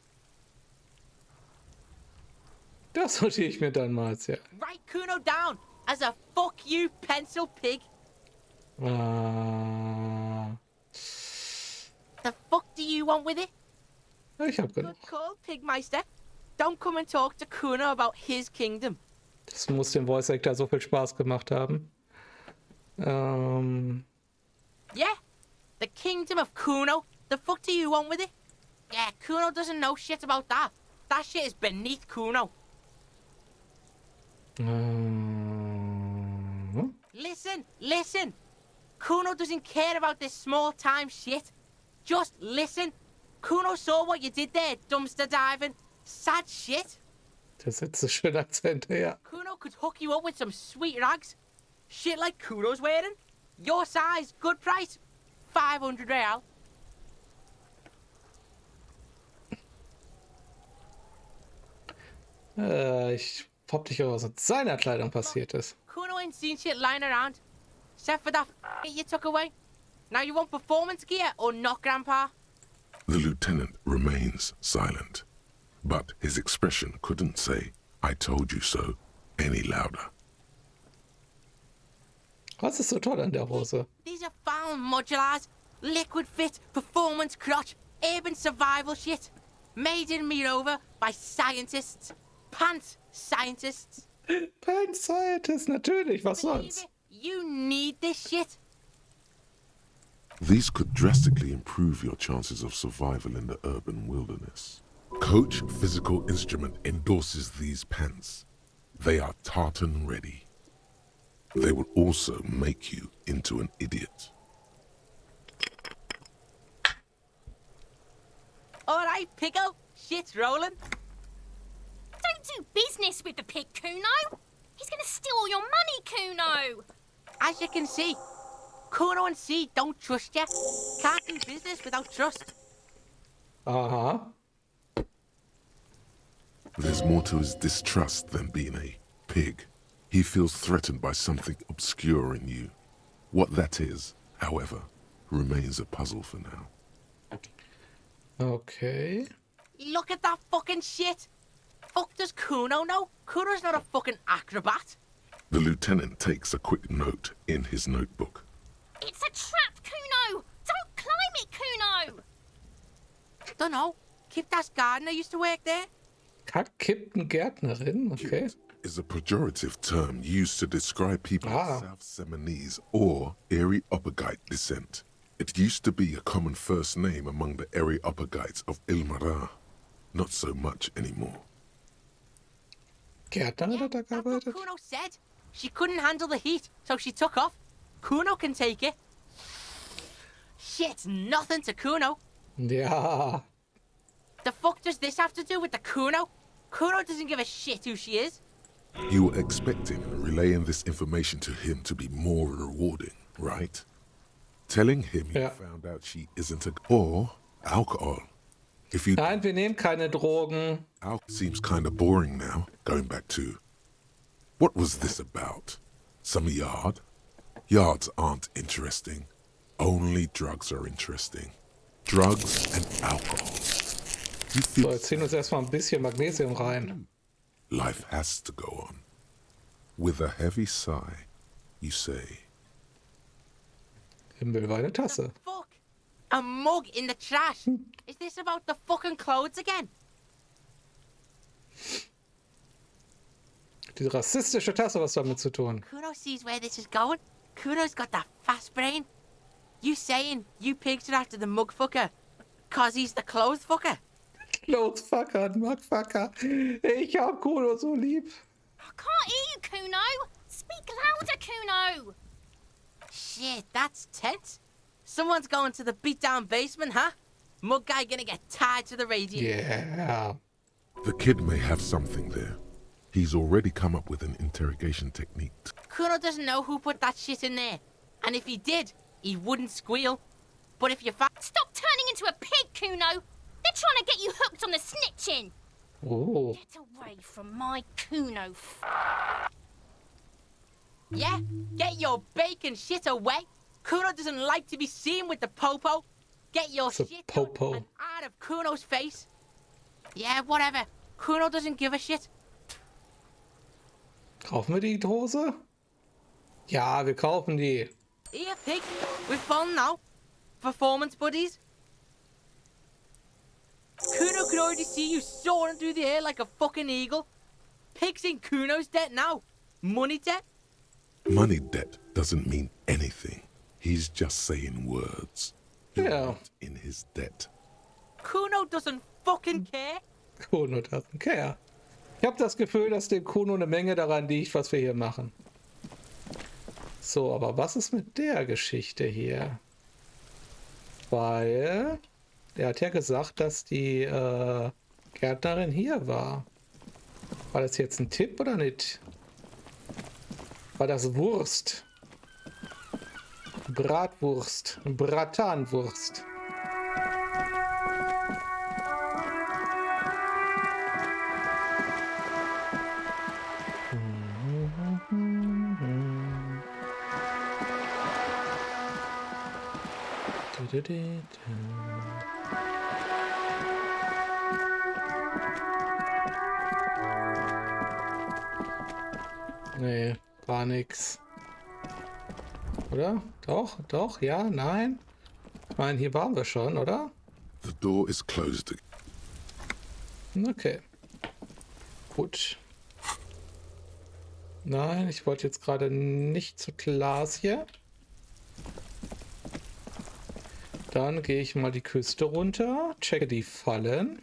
S1: Das notiere ich mir dann mal, ja.
S4: Write Kuno down as a fuck you pencil pig. The fuck do you want with it?
S1: Ich hab genug.
S4: Good call, Pigmeister. Don't come and talk to Kuno about his kingdom.
S1: Das muss dem Voice Actor so viel Spaß gemacht haben.
S4: Yeah, the kingdom of Kuno. The fuck do you want with it? Yeah, Kuno doesn't know shit about that. That shit is beneath Kuno. Listen. Kuno doesn't care about this small time shit. Just listen. Kuno saw what you did there, dumpster diving. Sad shit.
S1: Der setzt so schön Akzente, ja.
S4: Kuno could hook you up with some sweet rags. Shit like Kuno's wearing. Your size, good price. 500 real.
S1: Ich hab nicht, was mit seiner Kleidung passiert ist.
S4: Kuno ain't seen shit lying around. Except for that you took away. Now you want performance gear or not, Grandpa?
S2: The lieutenant remains silent, but his expression couldn't say, "I told you so," any louder.
S1: Was ist so toll an der Hose?
S4: These are found modulars. Liquid fit, performance crotch, urban survival shit. Made in Mirova by scientists. Pants scientists.
S1: Pants scientists, natürlich, was sonst?
S4: You need this shit.
S2: These could drastically improve your chances of survival in the urban wilderness. Coach Physical Instrument endorses these pants. They are tartan ready. They will also make you into an idiot.
S4: All right, Pico. Shit's rolling.
S14: Don't do business with the pig, Kuno. He's gonna steal all your money, Kuno.
S4: As you can see, Kuno and C don't trust you. Can't do business without trust.
S1: Uh-huh.
S2: There's more to his distrust than being a pig. He feels threatened by something obscure in you. What that is, however, remains a puzzle for now.
S1: Okay.
S4: Look at that fucking shit. Fuck does Kuno know? Kuno's not a fucking acrobat.
S2: The lieutenant takes a quick note in his notebook.
S14: It's a trap, Kuno. Don't climb it, Kuno.
S4: Dunno. Kiptas gardener used to work there.
S1: Kack-Kippen Gärtnerin, okay.
S2: Kit is a pejorative term used to describe people of South Seminese or Areopagite descent. It used to be a common first name among the Areopagites of Ilmara. Not so much anymore.
S1: Gärtnerin hat da gearbeitet?
S4: Kuno said. She couldn't handle the heat, so she took off. Kuno can take it. Shit's nothing to Kuno.
S1: Ja.
S4: The fuck does this have to do with the Kuno? Kuno doesn't give a shit who she is.
S2: You were expecting relaying this information to him to be more rewarding, right? Telling him you found out she isn't a... Or alcohol. If you...
S1: Nein, wir nehmen keine Drogen.
S2: Alcohol seems kind of boring now, going back to... What was this about? Some yard? Yards aren't interesting. Only drugs are interesting. Drugs and alcohol.
S1: So, jetzt ziehen wir uns erstmal ein bisschen Magnesium rein.
S2: Life has to go on. With a heavy sigh, you say,
S1: Himmel war eine Tasse.
S15: Fuck! A mug in the trash! Is this about the fucking clothes again?
S1: Die rassistische Tasse, was damit zu tun?
S15: Kuno sees where this is going. Kuno's got that fast brain. You saying you picked it after the mug fucker, cause he's the clothes fucker?
S1: Clothes fucker, Mugfucker. Ich hab Kuno so lieb.
S14: I can't hear you, Kuno. Speak louder, Kuno.
S15: Shit, that's tense. Someone's going to the beat-down basement, huh? Mug guy gonna get tied to the radiator.
S1: Yeah.
S2: the kid may have something there. He's already come up with an interrogation technique.
S15: Kuno doesn't know who put that shit in there. And if he did, he wouldn't squeal. But if you
S14: Stop turning into a pig, Kuno! They're trying to get you hooked on the snitching!
S1: Oh.
S14: Get away from my Kuno.
S15: Yeah? Get your bacon shit away. Kuno doesn't like to be seen with the popo. Get your shit
S1: popo.
S15: and out of Kuno's face. Yeah, whatever. Kuno doesn't give a shit.
S1: Kaufen wir die Hose? Ja, wir kaufen die.
S15: Here, pig. We've fallen now. Performance buddies. Kuno could already see you soaring through the air like a fucking eagle. Pig's in Kuno's debt now. Money debt?
S2: Money debt doesn't mean anything. He's just saying words. You're not in his debt.
S15: Kuno doesn't fucking care.
S1: Kuno doesn't care. Ich habe das Gefühl, dass dem Kuno eine Menge daran liegt, was wir hier machen. So, aber was ist mit der Geschichte hier? Weil der hat ja gesagt, dass die Gärtnerin hier war. War das jetzt ein Tipp oder nicht? War das Wurst? Bratwurst. Bratanwurst. Nee, war nix. Oder? Doch, doch, ja, nein. Ich meine, hier waren wir schon, oder?
S2: The door is closed.
S1: Okay. Gut. Nein, ich wollte jetzt gerade nicht zu Glas hier. Dann gehe ich mal die Küste runter, checke die Fallen.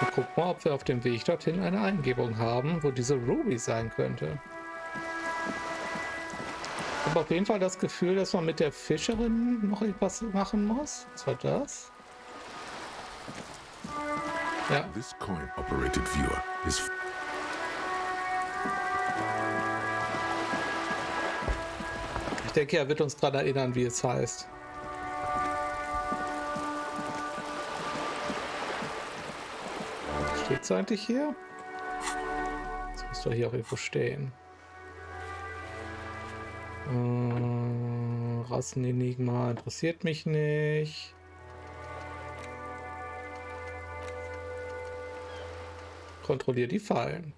S1: Und guck mal, ob wir auf dem Weg dorthin eine Eingebung haben, wo diese Ruby sein könnte. Ich habe auf jeden Fall das Gefühl, dass man mit der Fischerin noch etwas machen muss. Was war das? Ja.
S2: This coin-operated viewer is
S1: Ich denke, er wird uns daran erinnern, wie es heißt. Steht es eigentlich hier? Das muss doch hier auch irgendwo stehen. Rassenenigma interessiert mich nicht. Kontrolliere die Fallen.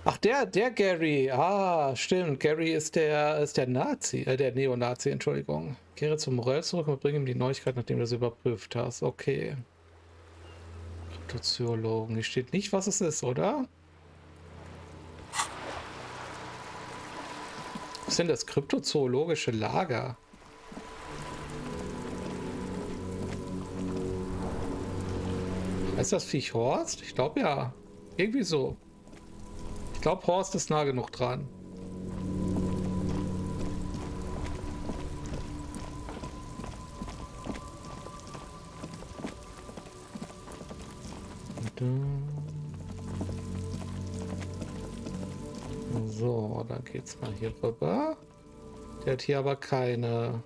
S1: Ach, der Gary. Ah, stimmt. Gary ist der Nazi, der Neonazi, Entschuldigung. Kehre zum Morell zurück und bringe ihm die Neuigkeit, nachdem du es überprüft hast. Okay. Kryptozoologen. Hier steht nicht, was es ist, oder? Was sind das kryptozoologische Lager? Heißt das Viech Horst? Ich glaube ja. Irgendwie so. Ich glaube, Horst ist nah genug dran. So, dann geht's mal hier rüber. Der hat hier aber keine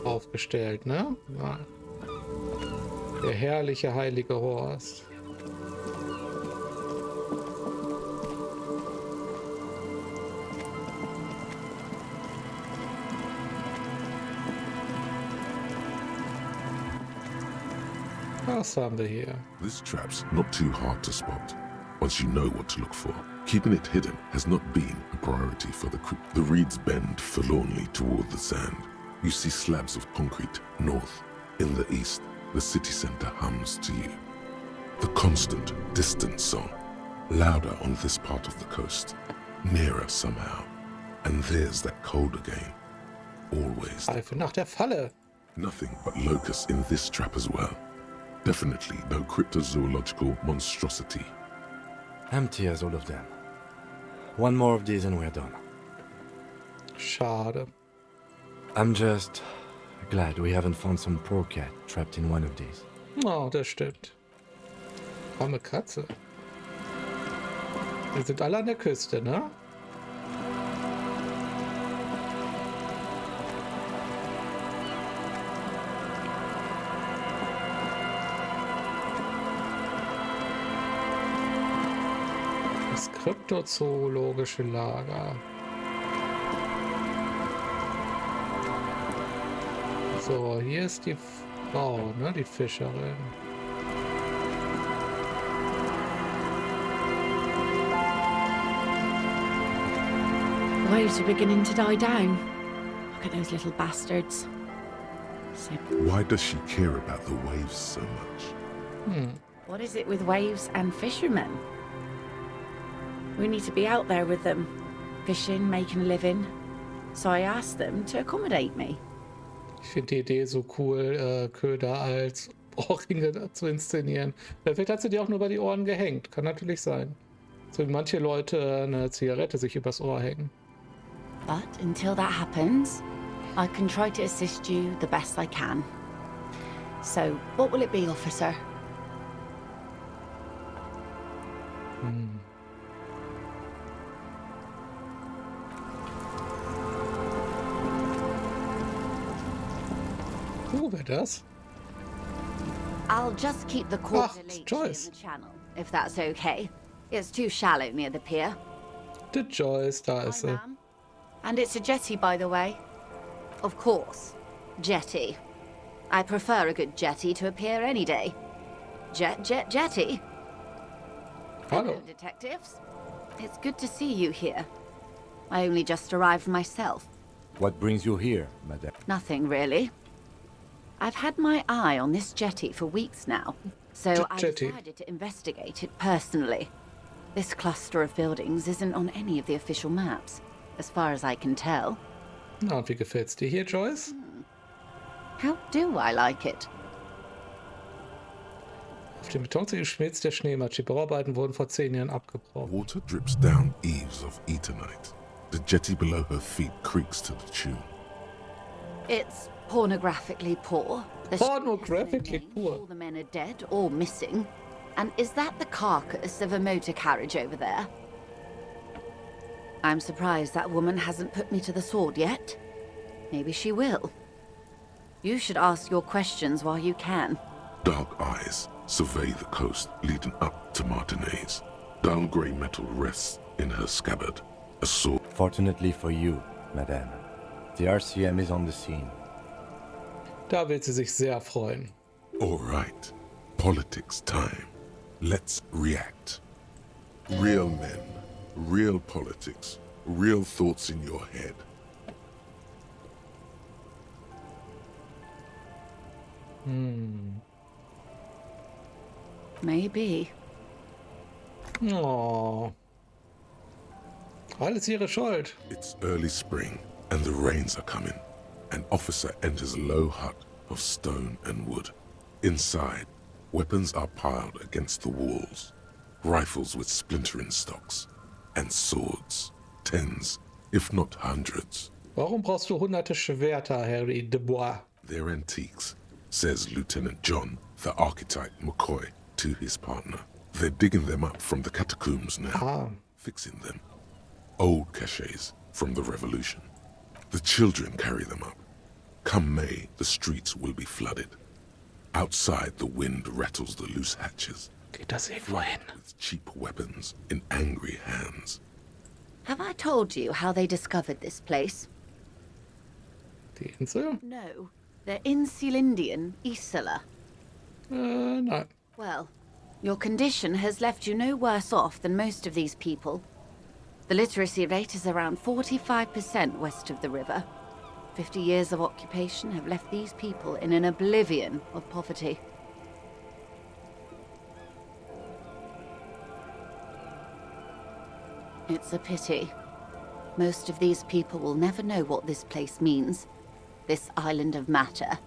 S1: aufgestellt, ne? Ja. Der herrliche heilige Horst. Was haben wir hier?
S2: This trap's not too hard to spot, once you know what to look for. Keeping it hidden has not been a priority for the crew. The reeds bend forlornly toward the sand. You see slabs of concrete north. In the east, the city center hums to you. The constant, distant song, louder on this part of the coast, nearer somehow. And there's that code again. Always.
S1: Pfeife nach der Falle.
S2: Nothing but locusts in this trap as well. Definitely no cryptozoological monstrosity.
S6: Empty as all of them. One more of these and we're done.
S1: Schade.
S6: I'm just glad we haven't found some poor cat trapped in one of these.
S1: Oh, das stimmt. Arme Katze. Wir sind alle an der Küste, ne? Das kryptozoologische Lager. So, hier ist die Frau, ne? Die Fischerin.
S13: The waves are beginning to die down. Look at those little bastards.
S2: Why does she care about the waves so much?
S13: What is it with waves and fishermen? We need to be out there with them, fishing, making a living. So I asked them to accommodate me.
S1: Ich finde die Idee so cool, Köder als Ohrringe zu inszenieren. Vielleicht hat sie dir auch nur über die Ohren gehängt. Kann natürlich sein. So wie manche Leute eine Zigarette sich übers Ohr hängen.
S13: But until that happens, I can try to assist you the best I can. So, what will it be, officer?
S1: Wer das?
S16: I'll just keep the quarter
S1: Ach,
S16: late in
S1: Joyce.
S16: the channel, if that's okay. It's too shallow near the pier.
S1: The Joyce, da ist sie.
S13: And it's a jetty, by the way.
S16: Of course. Jetty. I prefer a good jetty to a pier any day. Jetty?
S1: Hello.
S16: Detectives. It's good to see you here. I only just arrived myself.
S6: What brings you here, madame?
S16: Nothing, really. I've had my eye on this jetty for weeks now, so I decided to investigate it personally. This cluster of buildings isn't on any of the official maps, as far as I can tell.
S1: Na, und wie gefällt's dir hier, Joyce?
S16: How do I like it?
S1: Auf dem Beton geschmilzt der Schneematsch. Die Bauarbeiten wurden vor 10 Jahren abgebrochen.
S2: Water drips down eaves of eternite. The jetty below her feet creaks to the tune.
S16: It's pornographically poor.
S1: Pornographically poor.
S16: All the men are dead or missing. And is that the carcass of a motor carriage over there? I'm surprised that woman hasn't put me to the sword yet. Maybe she will. You should ask your questions while you can.
S2: Dark eyes survey the coast leading up to Martinez. Dull grey metal rests in her scabbard. A sword.
S6: Fortunately for you, madame, the RCM is on the scene.
S1: Da wird sie sich sehr freuen.
S2: All right. Politics time. Let's react. Real men, real politics, real thoughts in your head.
S16: Maybe.
S1: Oh. Alles ihre Schuld.
S2: It's early spring and the rains are coming. An officer enters a low hut of stone and wood. Inside, weapons are piled against the walls. Rifles with splintering stocks. And swords. Tens, if not hundreds.
S1: Warum brauchst du hunderte Schwerter, Harry de Bois?
S2: They're antiques, says Lieutenant John, the archetype McCoy, to his partner. They're digging them up from the catacombs now. Fixing them. Old caches from the revolution. The children carry them up. Come May, the streets will be flooded. Outside, the wind rattles the loose hatches.
S1: Geht das irgendwo hin?
S2: With cheap weapons in angry hands.
S16: Have I told you how they discovered this place?
S1: Die Insel?
S16: No. They're in Celindian, Isla.
S1: Nein.
S16: Well, your condition has left you no worse off than most of these people. The literacy rate is around 45% west of the river. 50 years of occupation have left these people in an oblivion of poverty. It's a pity. Most of these people will never know what this place means, this island of matter,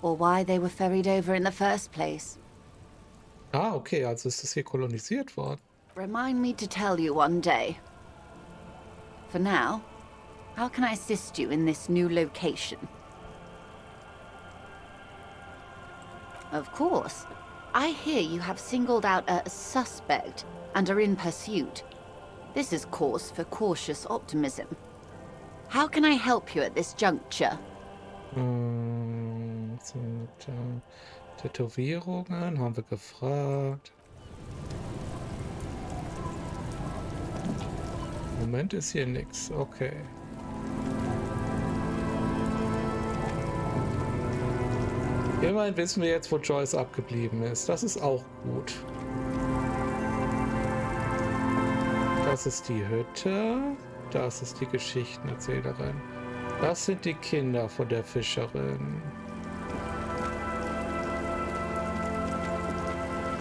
S16: or why they were ferried over in the first place.
S1: Ah, okay, also ist das hier kolonisiert worden.
S16: Remind me to tell you one day. For now, how can I assist you in this new location? Of course. I hear you have singled out a suspect and are in pursuit. This is cause for cautious optimism. How can I help you at this juncture?
S1: Tätowierungen haben wir gefragt. Im Moment ist hier nichts. Okay. Immerhin wissen wir jetzt, wo Joyce abgeblieben ist. Das ist auch gut. Das ist die Hütte. Das ist die Geschichtenerzählerin. Das sind die Kinder von der Fischerin.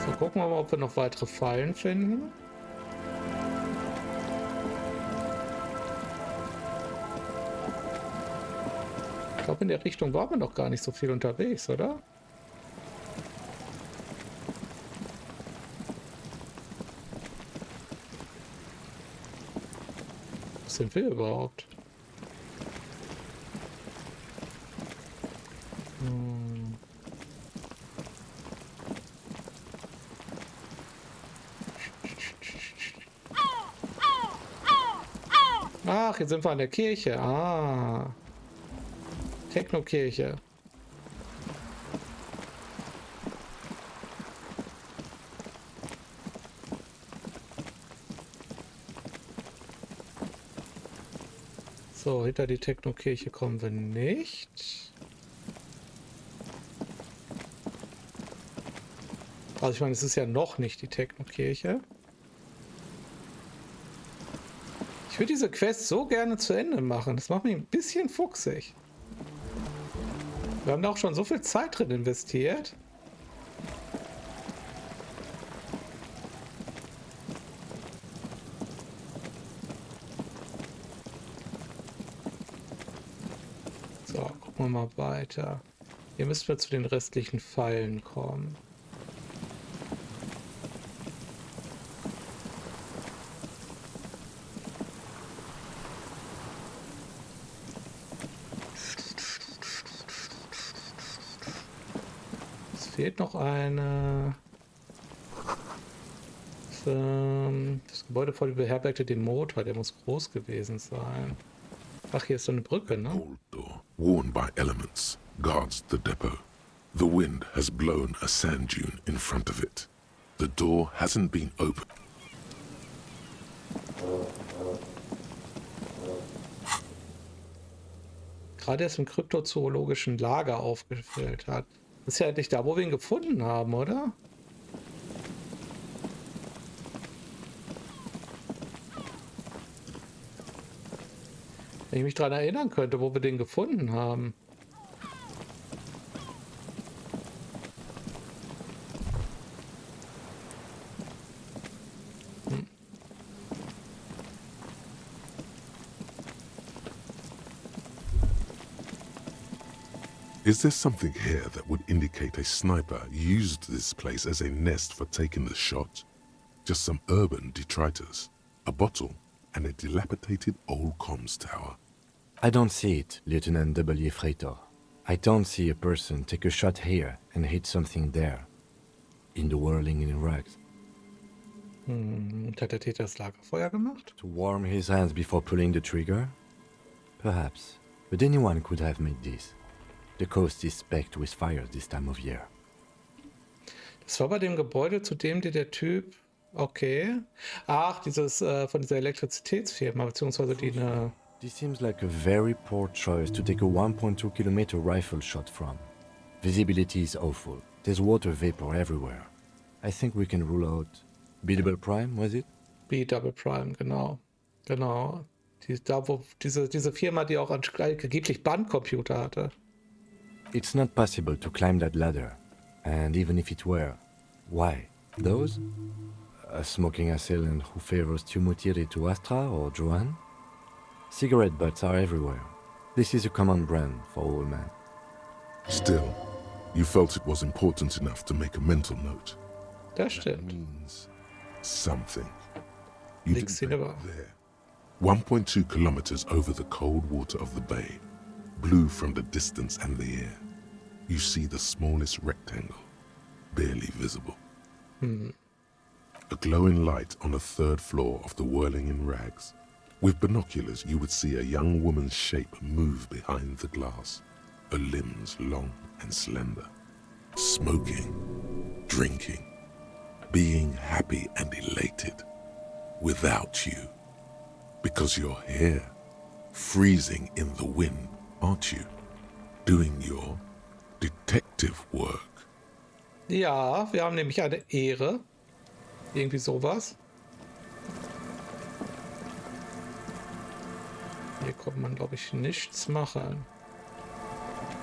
S1: So, gucken wir mal, ob wir noch weitere Fallen finden. Ich glaube, in der Richtung waren wir noch gar nicht so viel unterwegs, oder? Was sind wir überhaupt? Ach, jetzt sind wir an der Kirche. Ah. Techno-Kirche. So, hinter die Techno-Kirche kommen wir nicht. Also ich meine, es ist ja noch nicht die Techno-Kirche. Ich würde diese Quest so gerne zu Ende machen. Das macht mich ein bisschen fuchsig. Wir haben da auch schon so viel Zeit drin investiert. So, gucken wir mal weiter. Hier müssen wir zu den restlichen Pfeilen kommen. Fehlt noch eine. Das Gebäude vor dem beherbergte den Motor, der muss groß gewesen sein. Ach, hier ist so eine Brücke, ne?
S2: Old door, worn by elements, guards the depot. The wind has blown a sand dune in front of it. The door hasn't been opened.
S1: Gerade erst im kryptozoologischen Lager aufgefüllt hat. Das ist ja endlich da, wo wir ihn gefunden haben, oder? Wenn ich mich daran erinnern könnte, wo wir den gefunden haben.
S2: Is there something here that would indicate a sniper used this place as a nest for taking the shot? Just some urban detritus, a bottle, and a dilapidated old comms tower.
S6: I don't see it, Lieutenant W. Freitor. I don't see a person take a shot here and hit something there. In the whirling in rugs.
S1: Hat der Täter das Lagerfeuer gemacht?
S6: To warm his hands before pulling the trigger? Perhaps. But anyone could have made this. The coast is specked with fire this time of year.
S1: Das war bei dem Gebäude, zu dem der Typ... Okay. Ach, dieses von dieser Elektrizitätsfirma, beziehungsweise die eine...
S6: This seems like a very poor choice to take a 1.2 kilometer rifle shot from. Visibility is awful. There's water vapor everywhere. I think we can rule out B-double prime, was it?
S1: B-double prime, genau. Genau. Diese Firma, die auch angeblich Bandcomputer hatte.
S6: It's not possible to climb that ladder. And even if it were, why? Those? A smoking assailant who favors Tumutiri to Astra or Johan? Cigarette butts are everywhere. This is a common brand for all men.
S2: Still, you felt it was important enough to make a mental note.
S1: Das stimmt.
S2: That means something. You
S1: Liegt's
S2: didn't think there. 1.2 kilometers over the cold water of the bay, blue from the distance and the air, you see the smallest rectangle, barely visible. A glowing light on the third floor of the Whirling in Rags. With binoculars, you would see a young woman's shape move behind the glass, her limbs long and slender, smoking, drinking, being happy and elated, without you. Because you're here, freezing in the wind, aren't you? Doing your detective work.
S1: Ja, wir haben nämlich eine Ehre. Irgendwie sowas. Hier kommt man, glaube ich, nichts machen.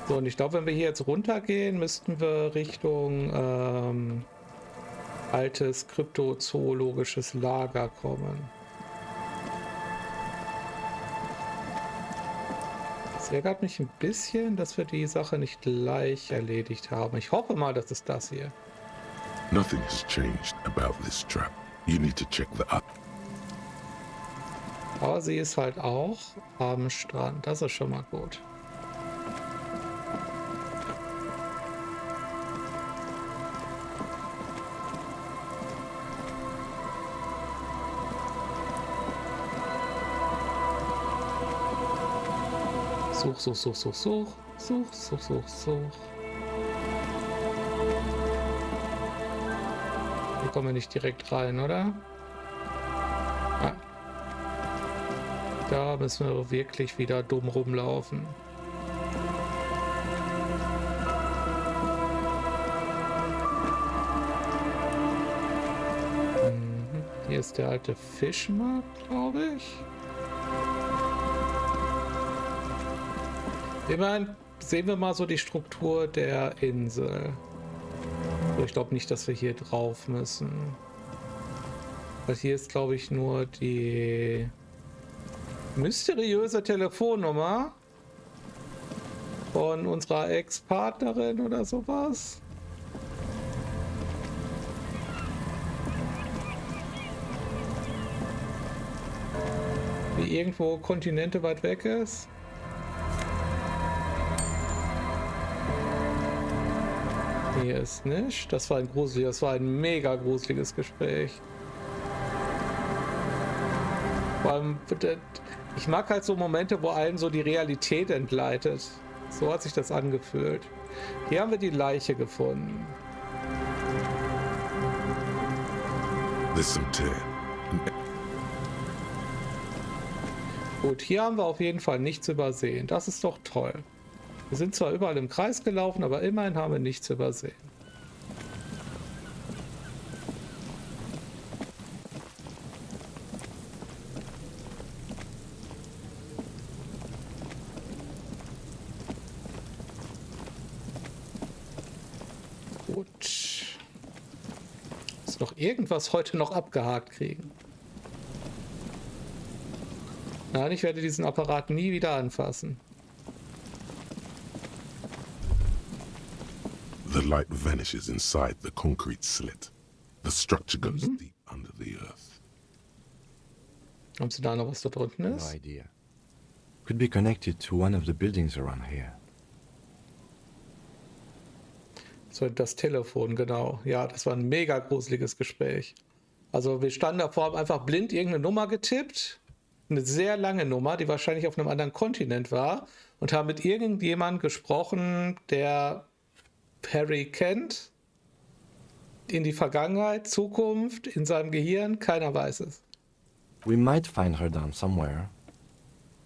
S1: So, und ich glaube, wenn wir hier jetzt runtergehen, müssten wir Richtung altes kryptozoologisches Lager kommen. Es ärgert mich ein bisschen, dass wir die Sache nicht gleich erledigt haben. Ich hoffe mal, das ist das hier.
S2: Nothing has changed about this trap. You need to check the up.
S1: Aber sie ist halt auch am Strand. Das ist schon mal gut. Such. Hier kommen wir nicht direkt rein, oder? Ah. Da müssen wir wirklich wieder dumm rumlaufen. Hier ist der alte Fischmarkt, glaube ich. Immerhin sehen wir mal so die Struktur der Insel. So, ich glaube nicht, dass wir hier drauf müssen. Weil hier ist, glaube ich, nur die mysteriöse Telefonnummer von unserer Ex-Partnerin oder sowas. Die irgendwo Kontinente weit weg ist. Hier ist nicht. Das war ein mega gruseliges Gespräch. Vor allem, ich mag halt so Momente, wo einem so die Realität entgleitet. So hat sich das angefühlt. Hier haben wir die Leiche gefunden. Gut, hier haben wir auf jeden Fall nichts übersehen. Das ist doch toll. Wir sind zwar überall im Kreis gelaufen, aber immerhin haben wir nichts übersehen. Gut. Muss noch irgendwas heute noch abgehakt kriegen. Nein, ich werde diesen Apparat nie wieder anfassen.
S2: The light vanishes inside the concrete slit. The structure goes deep under the earth.
S1: Haben Sie da noch was da drunten ist?
S6: No idea. Could be connected to one of the buildings around here.
S1: So, das Telefon, genau. Ja, das war ein mega gruseliges Gespräch. Also wir standen davor, haben einfach blind irgendeine Nummer getippt. Eine sehr lange Nummer, die wahrscheinlich auf einem anderen Kontinent war. Und haben mit irgendjemandem gesprochen, der Harry kennt. In die Vergangenheit, Zukunft, in seinem Gehirn, keiner weiß es.
S6: We might find her down somewhere.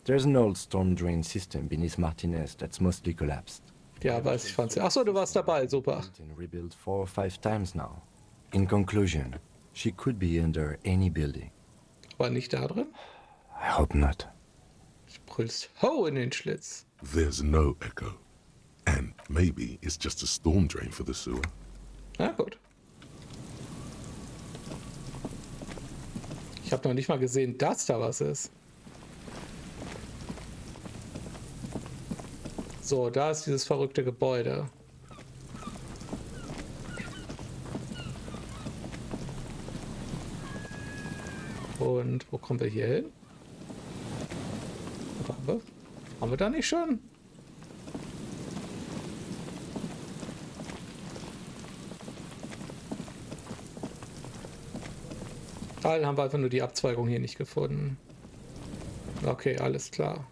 S6: There's an old storm drain system beneath Martinez that's mostly collapsed.
S1: Ja, weiß ich, fand's. Achso, du warst dabei, super.
S6: Rebuilt 4 or 5 times now. In conclusion, she could be under any building.
S1: War nicht da drin?
S6: I hope not.
S1: Du brüllst Ho in den Schlitz.
S2: There's no echo. And maybe it's just a storm drain for the sewer.
S1: Na gut. Ich habe noch nicht mal gesehen, dass da was ist. So, da ist dieses verrückte Gebäude. Und wo kommen wir hier hin? Haben wir da nicht schon? Dann haben wir einfach nur die Abzweigung hier nicht gefunden. Okay, alles klar.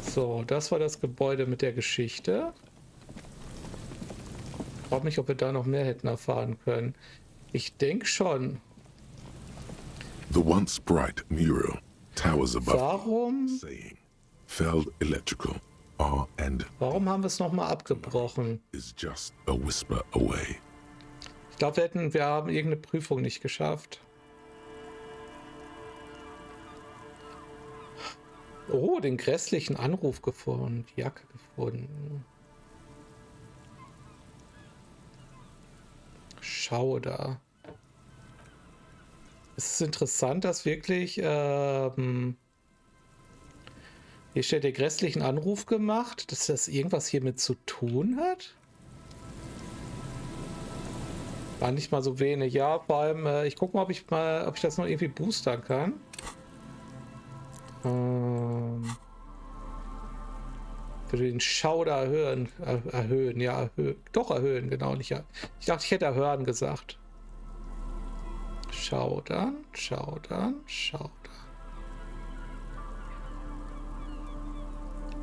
S1: So, das war das Gebäude mit der Geschichte. Ich frage mich, ob wir da noch mehr hätten erfahren können. Ich denke schon.
S2: The once bright mural towers above.
S1: Warum?
S2: Saying, felled electrical are and.
S1: Warum haben wir es nochmal abgebrochen?
S2: Is just a whisper away.
S1: Ich glaube, wir haben irgendeine Prüfung nicht geschafft. Oh, den grässlichen Anruf gefunden. Die Jacke gefunden. Schau da. Es ist interessant, dass wirklich hier steht der grässlichen Anruf gemacht, dass das irgendwas hiermit zu tun hat. War nicht mal so wenig. Ja, vor allem, ich gucke mal, ob ich das noch irgendwie boostern kann. Für den Schauder erhöhen, ja, doch erhöhen, genau, nicht. Ich dachte, ich hätte erhöhen gesagt. Schaudern.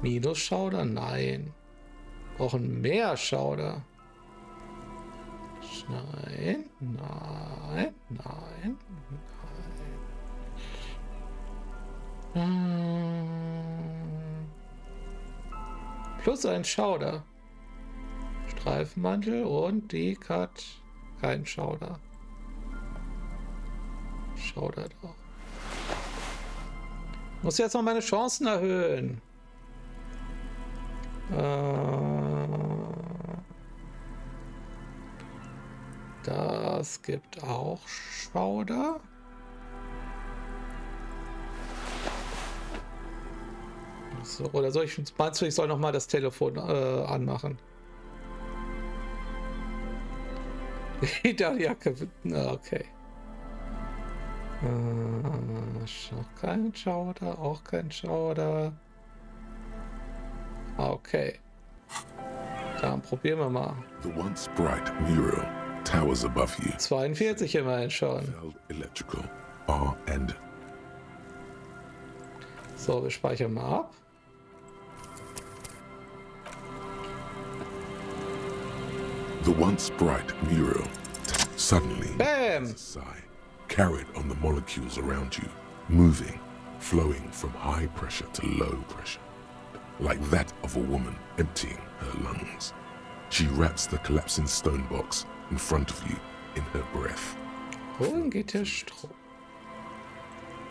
S1: Minus Schauder? Nein. Brauchen mehr Schauder. Nein. Plus ein Schauder. Streifenmantel und die hat keinen Schauder. Schauder drauf. Muss jetzt noch meine Chancen erhöhen. Das gibt auch Schauder. So, oder soll ich, meinst du, ich soll noch mal das Telefon anmachen? Jacke. Okay. Kein Schauder, auch kein Schauder. Okay. Dann probieren wir mal.
S2: The once bright mural towers above you.
S1: 42 immerhin schon.
S2: Electrical are and.
S1: So, wir speichern mal ab.
S2: The once bright mural suddenly
S1: Bam!
S2: sigh, carried on the molecules around you, moving, flowing from high pressure to low pressure, like that of a woman emptying her lungs. She wraps the collapsing stone box in front of you in her breath.
S1: Wohin geht der Strom?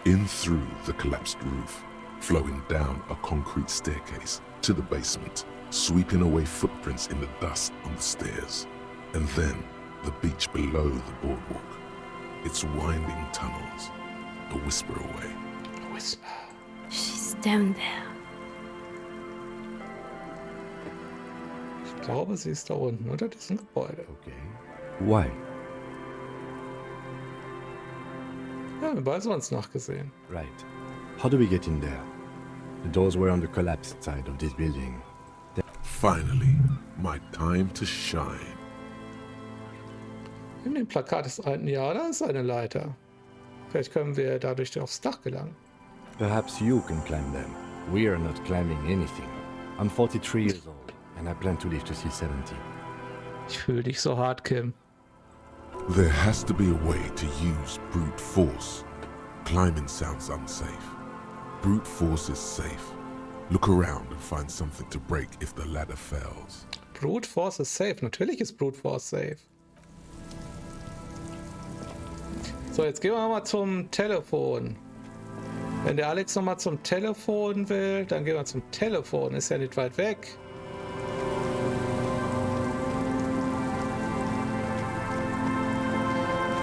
S2: In through the collapsed roof, flowing down a concrete staircase to the basement, sweeping away footprints in the dust on the stairs, and then the beach below the boardwalk, its winding tunnels, a whisper away.
S1: A whisper.
S9: She's down there.
S1: Ich glaube, sie ist da unten unter diesem Gebäude.
S6: Okay. Why?
S1: Ja, wir beide uns nachgesehen.
S6: Right. How do we get in there? The doors were on the collapsed side of this building.
S2: Finally, my time to shine.
S1: In dem Plakat ist ja, da ist eine Leiter. Vielleicht können wir dadurch aufs Dach gelangen.
S6: Perhaps you can climb them. We are not climbing anything. I'm 43 years old, and I plan to live to see 70.
S1: Ich fühle dich so hart, Kim.
S2: There has to be a way to use brute force. Climbing sounds unsafe. Brute force is safe. Look around and find something to break if the ladder fails.
S1: Brute Force ist safe. Natürlich ist Brute Force safe. So, jetzt gehen wir mal zum Telefon. Wenn der Alex nochmal zum Telefon will, dann gehen wir zum Telefon. Ist ja nicht weit weg.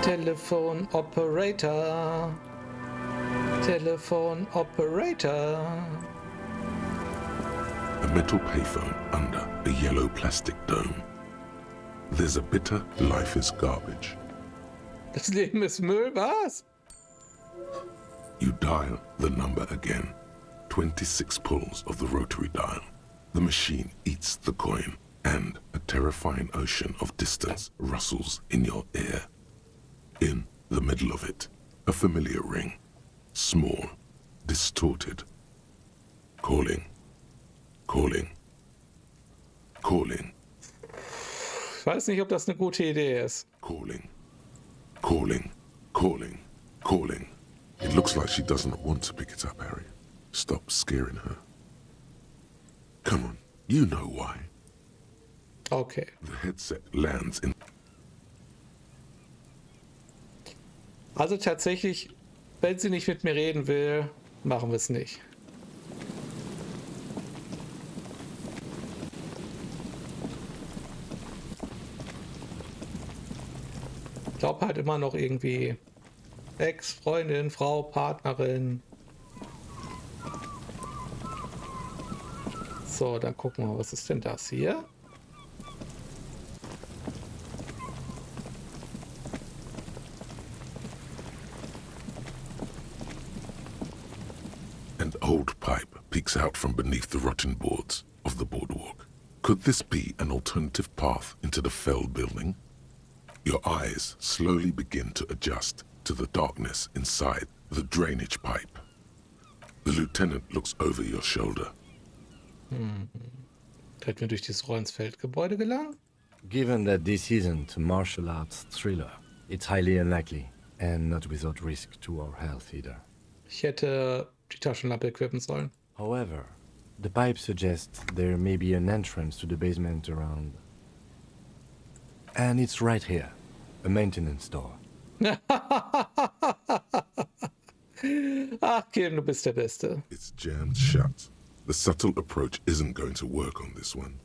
S1: Telefon Operator. Telefon Operator.
S2: A metal payphone under a yellow plastic dome. There's a bitter life is garbage.
S1: Das Leben ist Müll, was?
S2: You dial the number again. 26 pulls of the rotary dial. The machine eats the coin, and a terrifying ocean of distance rustles in your ear. In the middle of it, a familiar ring. Small, distorted. Calling. Calling. Calling.
S1: Ich weiß nicht, ob das eine gute Idee ist.
S2: Calling. Calling. Calling. Calling. It looks like she doesn't want to pick it up, Harry. Stop scaring her. Come on, you know why.
S1: Okay.
S2: The headset lands in...
S1: Also tatsächlich, wenn sie nicht mit mir reden will, machen wir es nicht. Ich glaube halt immer noch irgendwie Ex-Freundin, Frau, Partnerin. So, dann gucken wir mal, was ist denn das hier?
S2: An old pipe peeks out from beneath the rotten boards of the boardwalk. Could this be an alternative path into the felled building? Your eyes slowly begin to adjust to the darkness inside the drainage pipe. The lieutenant looks over your shoulder.
S1: Könnten wir durch dieses Rollensfeldgebäude gelangen?
S6: Given that this isn't a martial arts thriller, it's highly unlikely, and not without risk to our health either.
S1: Ich hätte die Taschenlampe equippen sollen.
S6: However, the pipe suggests there may be an entrance to the basement around. And it's right here, a maintenance door.
S1: Ach, Kim, du bist der Beste.
S2: It's jammed shut. The subtle approach isn't going to work on this one.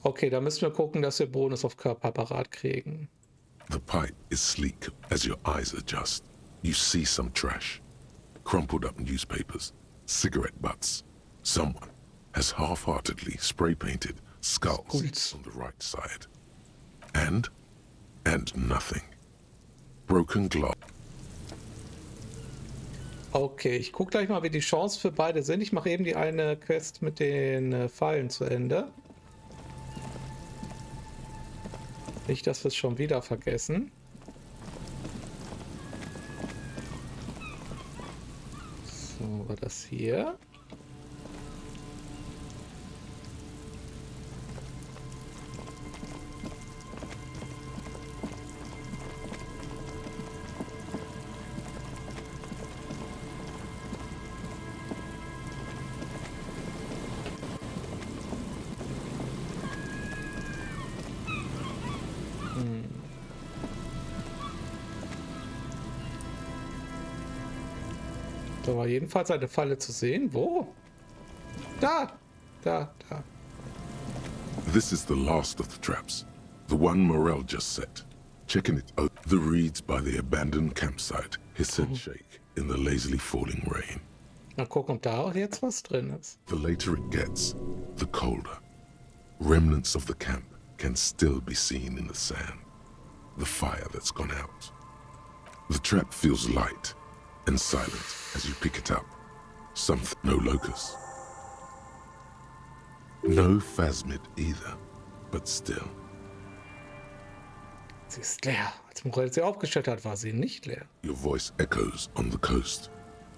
S1: Okay, da müssen wir gucken, dass wir Bonus auf Körperapparat kriegen.
S2: The pipe is sleek as your eyes adjust. You see some trash. Crumpled up newspapers, cigarette butts. Someone has half-heartedly spray-painted skulls on the right side. And nothing. Broken glass.
S1: Okay, ich gucke gleich mal, wie die Chancen für beide sind. Ich mache eben die eine Quest mit den Pfeilen zu Ende. Nicht, dass wir es schon wieder vergessen. So, war das hier? Da war jedenfalls eine Falle zu sehen. Wo? Da!
S2: This is the last of the traps. The one Morel just set. Checking it out, the reeds by the abandoned campsite hiss and shake in the lazily falling rain.
S1: Mal gucken, ob da auch jetzt was drin ist.
S2: The later it gets, the colder. Remnants of the camp can still be seen in the sand. The fire that's gone out. The trap feels light and silent as you pick it up. No locust. No phasmid either, but still.
S1: Sie ist leer. Als Morel sie aufgestellt hat, war sie nicht leer.
S2: Your voice echoes on the coast,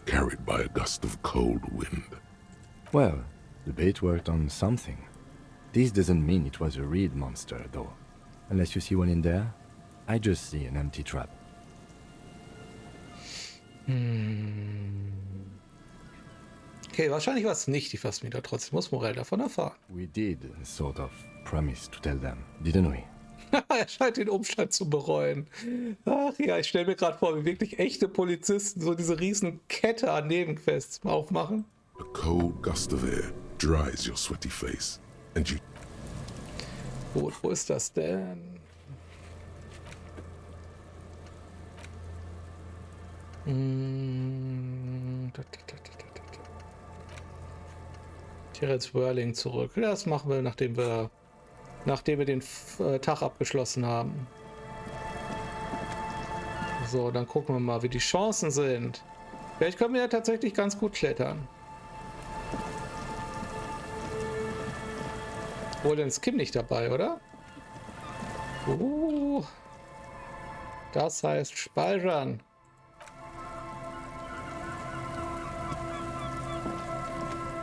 S2: carried by a gust of cold wind.
S6: Well, the bait worked on something. This doesn't mean it was a reed monster, though. Unless you see one in there, I just see an empty trap.
S1: Okay, wahrscheinlich war es nicht die Phasmida. Trotzdem muss Morell davon erfahren.
S6: We did sort of promise to tell them, didn't we?
S1: Er scheint den Umstand zu bereuen. Ach ja, ich stelle mir gerade vor, wie wirklich echte Polizisten so diese riesen Kette an Nebenquests aufmachen.
S2: A cold gust of air dries your sweaty face, and you...
S1: Gut, wo ist das denn? Hier jetzt Whirling zurück. Das machen wir, nachdem wir den Tag abgeschlossen haben. So, dann gucken wir mal, wie die Chancen sind. Vielleicht können wir ja tatsächlich ganz gut klettern. Wohl denn ist Kim nicht dabei, oder? Das heißt speichern.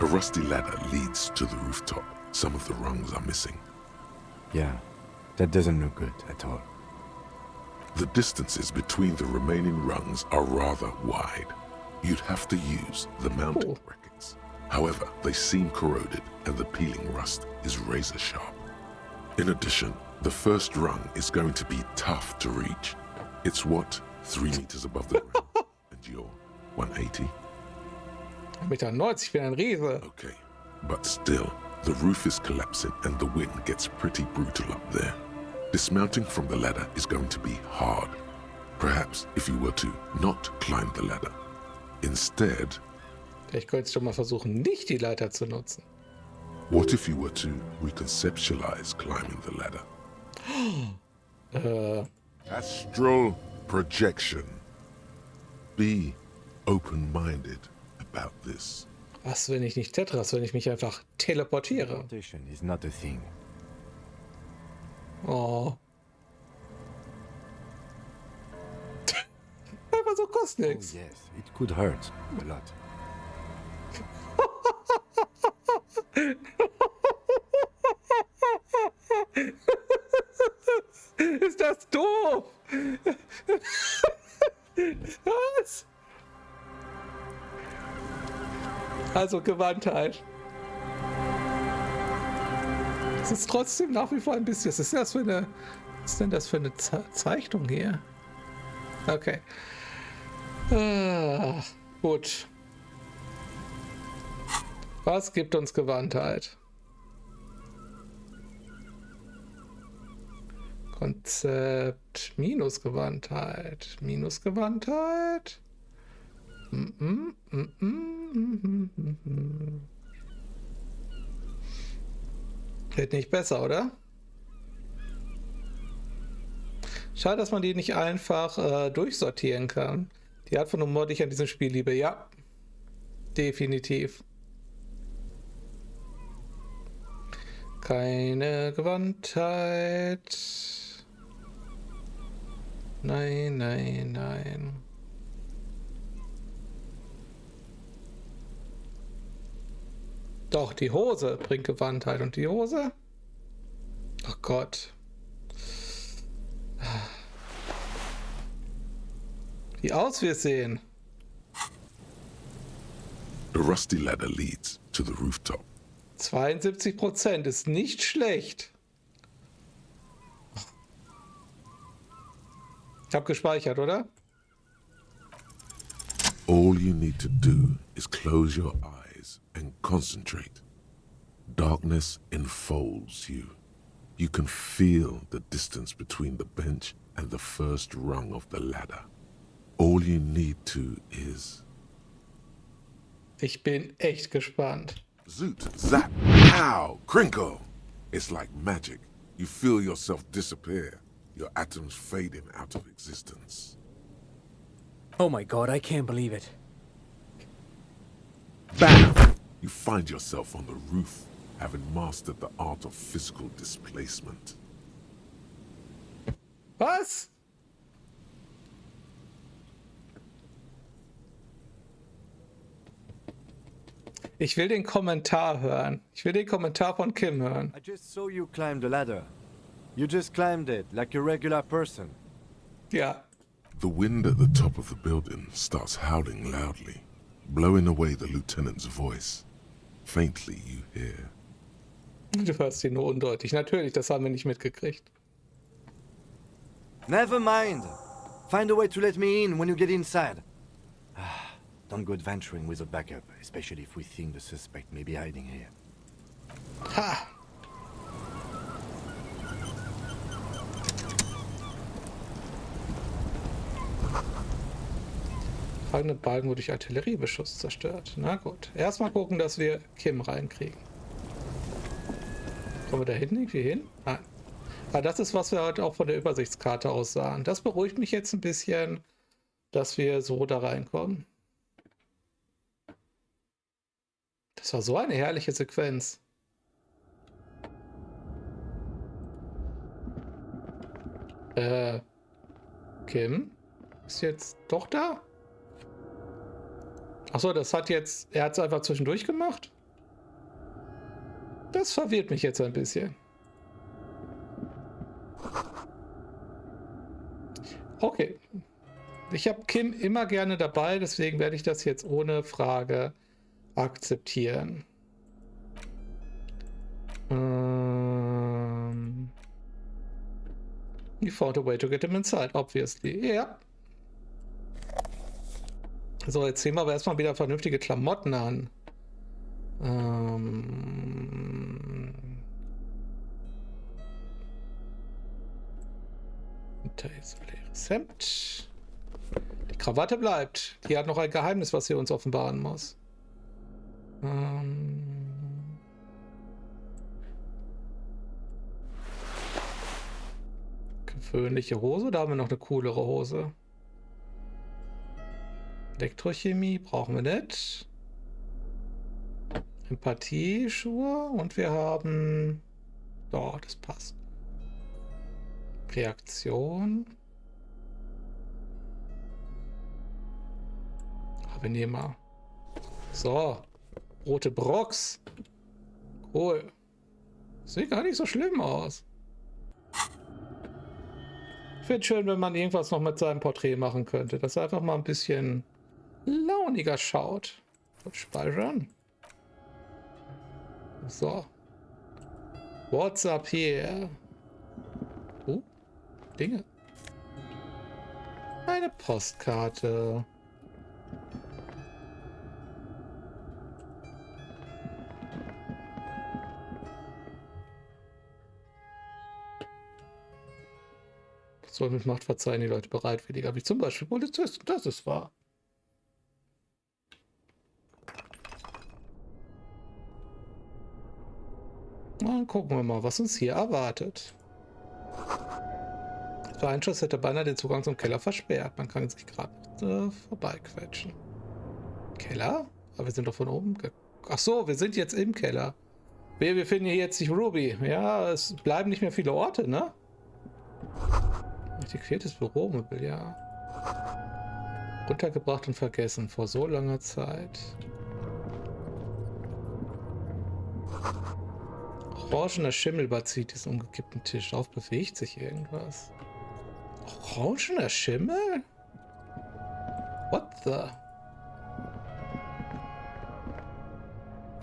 S2: A rusty ladder leads to the rooftop. Some of the rungs are missing.
S6: Yeah, that doesn't look good at all.
S2: The distances between the remaining rungs are rather wide. You'd have to use the mounting brackets. However, they seem corroded and the peeling rust is razor sharp. In addition, the first rung is going to be tough to reach. It's what, 3 meters above the ground, and you're 180?
S1: 1,90 Meter, ich bin ein Riese.
S2: Okay, but still, the roof is collapsing and the wind gets pretty brutal up there. Dismounting from the ladder is going to be hard. Perhaps if you were to not climb the ladder. Instead...
S1: Ich könnte doch mal versuchen, nicht die Leiter zu nutzen.
S2: What if you were to reconceptualize climbing the ladder? Astral projection. Be open-minded about this.
S1: Was, wenn ich nicht Tetras, wenn ich mich einfach teleportiere?
S6: Teleportation is not a thing.
S1: Oh. Einfach so kostet nichts.
S6: Oh, yes, it could hurt a lot.
S1: Ist das doof? Was? Also Gewandtheit. Es ist trotzdem nach wie vor ein bisschen. Was ist das für eine? Was ist denn das für eine Zeichnung hier? Okay. Gut. Was gibt uns Gewandtheit? Konzept minus Gewandtheit. Minus Gewandtheit. Wird nicht besser, oder? Schade, dass man die nicht einfach durchsortieren kann. Die Art von Humor, die ich an diesem Spiel liebe. Ja, definitiv. Keine Gewandtheit. Nein, nein, nein. Doch, die Hose bringt Gewandtheit. Und die Hose? Ach Gott. Wie aus wir sehen.
S2: The rusty ladder leads to the rooftop.
S1: 72% ist nicht schlecht. Ich habe gespeichert, oder?
S2: All you need to do is close your eyes and concentrate. Darkness enfolds you. You can feel the distance between the bench and the first rung of the ladder. All you need to is...
S1: Ich bin echt gespannt.
S2: Zoot, zap, ow, crinkle. It's like magic. You feel yourself disappear. Your atoms fading out of existence.
S17: Oh my god, I can't believe it.
S2: Bam! You find yourself on the roof, having mastered the art of physical displacement.
S1: Was? Ich will den Kommentar hören. Ich will den Kommentar von Kim hören.
S6: I just saw you climb the ladder. You just climbed it like a regular person.
S1: Ja.
S2: The wind at the top of the building starts howling loudly. blowing away the lieutenant's voice. Faintly you hear.
S1: Du hörst ihn nur undeutlich. Natürlich, das haben wir nicht mitgekriegt.
S18: Never mind. Find a way to let me in when you get inside. Don't go adventuring with a backup, especially if we think the suspect may be hiding here.
S1: Ha! Tragende Balken wurde durch Artilleriebeschuss zerstört. Na gut. Erstmal gucken, dass wir Kim reinkriegen. Kommen wir da hinten irgendwie hin? Nein. Aber das ist, was wir heute auch von der Übersichtskarte aus sahen. Das beruhigt mich jetzt ein bisschen, dass wir so da reinkommen. Das war so eine herrliche Sequenz. Kim? Ist jetzt doch da? Achso, das hat jetzt... Er hat es einfach zwischendurch gemacht? Das verwirrt mich jetzt ein bisschen. Okay. Ich habe Kim immer gerne dabei, deswegen werde ich das jetzt ohne Frage akzeptieren. You found a way to get him inside, obviously. Ja. So, jetzt ziehen wir aber erstmal wieder vernünftige Klamotten an. Da ist ein leeres Hemd. Die Krawatte bleibt. Die hat noch ein Geheimnis, was sie uns offenbaren muss. Gewöhnliche Hose. Da haben wir noch eine coolere Hose. Elektrochemie brauchen wir nicht. Empathie-Schuhe und wir haben... Oh, das passt. Reaktion. Aber wir nehmen mal. So. Rote Brocks. Cool. Sieht gar nicht so schlimm aus. Ich finde es schön, wenn man irgendwas noch mit seinem Porträt machen könnte. Dass er einfach mal ein bisschen launiger schaut. Speichern. So. What's up here? Dinge. Eine Postkarte. So mit Macht verzeihen die Leute bereitwilliger, wie zum Beispiel Polizisten. Das ist wahr. Dann gucken wir mal, was uns hier erwartet. Der Einschuss hätte beinahe den Zugang zum Keller versperrt. Man kann sich gerade vorbeiquetschen. Keller? Aber wir sind doch von oben. Ach so, wir sind jetzt im Keller. Wir finden hier jetzt nicht Ruby. Ja, es bleiben nicht mehr viele Orte, ne? Antiquiertes Büromöbel, ja. Runtergebracht und vergessen vor so langer Zeit. Orangener Schimmel überzieht diesen umgekippten Tisch auf. Bewegt sich irgendwas? Orangener Schimmel? What the?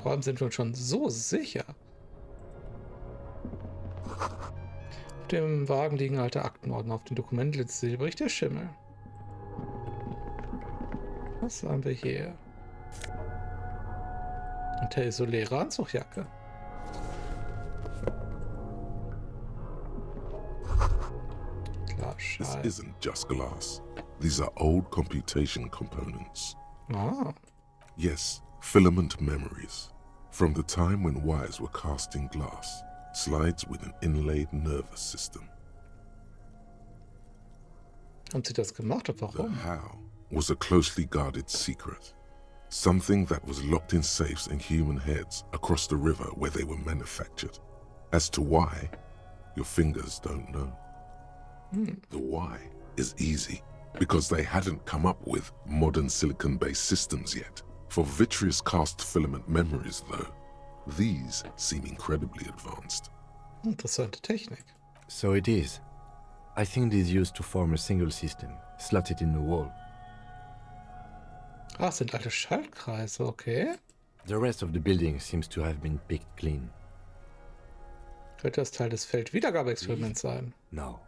S1: Vor allem sind wir uns schon so sicher. Auf dem Wagen liegen alte Aktenordner. Auf den Dokumenten ist der Bericht der Schimmel. Was haben wir hier? Und der isoläre Anzugjacke.
S2: This isn't just glass. These are old computation components.
S1: Ah.
S2: Yes, filament memories. From the time when wires were cast in glass, slides with an inlaid nervous system.
S1: Haben sie das gemacht und warum?
S2: The how was a closely guarded secret. Something that was locked in safes in human heads across the river where they were manufactured. As to why, your fingers don't know. The why is easy, because they hadn't come up with modern silicon-based systems yet. For vitreous cast filament memories, though, these seem incredibly advanced.
S1: Interessante Technik.
S6: So it is. I think it is used to form a single system, slotted in the wall.
S1: Ah, sind alle Schaltkreise, okay.
S6: The rest of the building seems to have been picked clean.
S1: Könnte das Teil des Feldwiedergabeexperiments sein?
S6: No.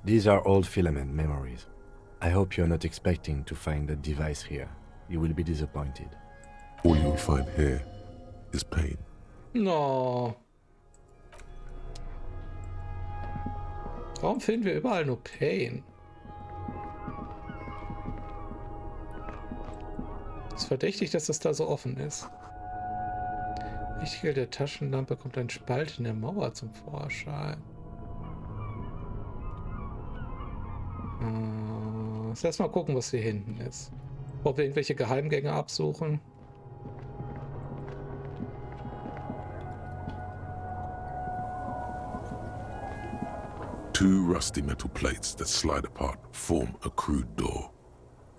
S6: These are old filament memories. I hope you're not expecting to find that device here. You will be disappointed.
S2: All you'll find here is pain.
S1: No. Warum finden wir überall nur Pain? Es ist verdächtig, dass das da so offen ist. Lichtquelle der Taschenlampe kommt ein Spalt in der Mauer zum Vorschein. Erstmal gucken, was hier hinten ist. Ob wir irgendwelche Geheimgänge absuchen.
S2: Two rusty metal plates that slide apart form a crude door.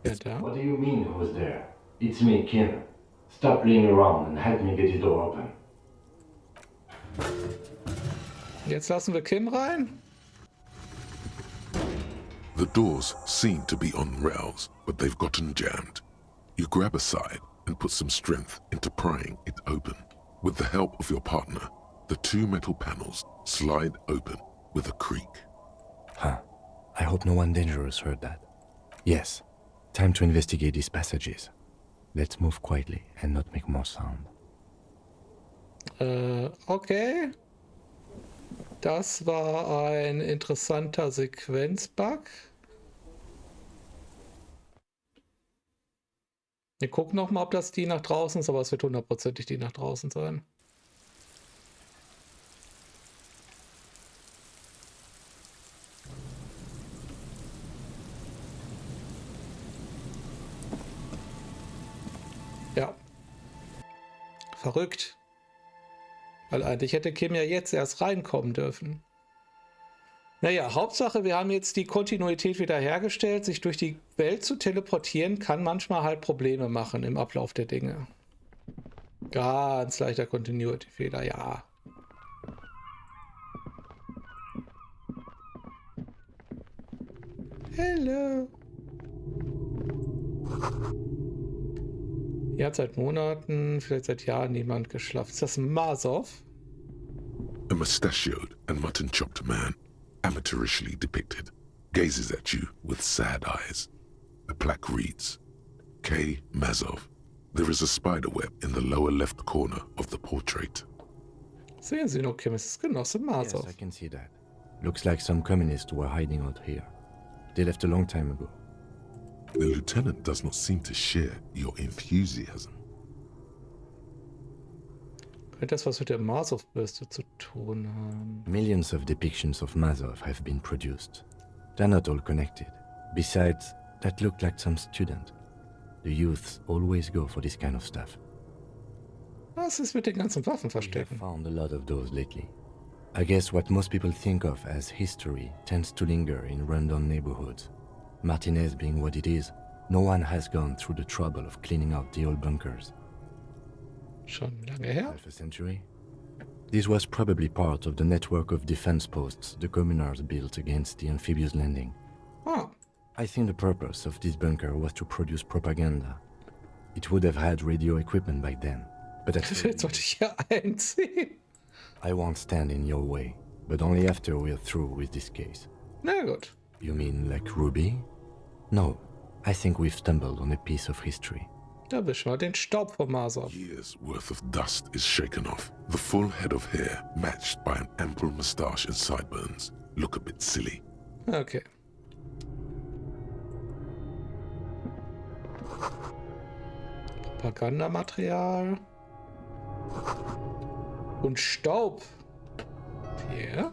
S6: What do you mean who was there? It's me, Kim. Stop playing around and help me get the door open.
S1: Jetzt lassen wir Kim rein.
S2: The doors seem to be on rails, but they've gotten jammed. You grab a side and put some strength into prying it open. With the help of your partner, the two metal panels slide open with a creak.
S6: Huh. I hope no one dangerous heard that. Yes. Time to investigate these passages. Let's move quietly and not make more sound.
S1: Okay. Das war ein interessanter Sequenzbug. Wir gucken noch mal, ob das die nach draußen ist, aber es wird hundertprozentig die nach draußen sein. Ja. Verrückt. Weil eigentlich hätte Kim ja jetzt erst reinkommen dürfen. Naja, Hauptsache, wir haben jetzt die Kontinuität wiederhergestellt. Sich durch die Welt zu teleportieren, kann manchmal halt Probleme machen im Ablauf der Dinge. Ganz leichter Continuity-Fehler, ja. Hello. Hier hat seit Monaten, vielleicht seit Jahren niemand geschlafen. Ist das Masov?
S2: A mustachioed and mutton-chopped man, amateurishly depicted, gazes at you with sad eyes. A plaque reads, K. Mazov. There is a spiderweb in the lower left corner of the portrait.
S1: Sehen Sie noch, Kim, es ist Genosse Masov.
S6: Yes, I can see that. Looks like some communists were hiding out here. They left a long time ago.
S2: The lieutenant does not seem to share your enthusiasm.
S1: Könnte das was mit der Masov-Bürste zu tun haben?
S6: Millions of depictions of Mazov have been produced. They're not all connected. Besides, that looked like some student. The youths always go for this kind of stuff.
S1: Was ist mit den ganzen Waffenverstecken?
S6: I found a lot of those lately. I guess what most people think of as history tends to linger in rundown neighborhoods. Martinez being what it is, no one has gone through the trouble of cleaning out the old bunkers.
S1: Schon lange her?
S6: Half a century? This was probably part of the network of defense posts the communards built against the amphibious landing.
S1: Oh.
S6: I think the purpose of this bunker was to produce propaganda. It would have had radio equipment back then, but
S1: Jetzt sollte ich hier einziehen.
S6: I won't stand in your way, but only after we're through with this case.
S1: Na gut.
S6: You mean like Ruby? No, I think we've stumbled on a piece of history.
S1: Da wischen wir den Staub vom Masov.
S2: Years' worth of dust is shaken off. The full head of hair, matched by an ample moustache and sideburns, look a bit silly.
S1: Okay. Propagandamaterial. Und Staub. Hier.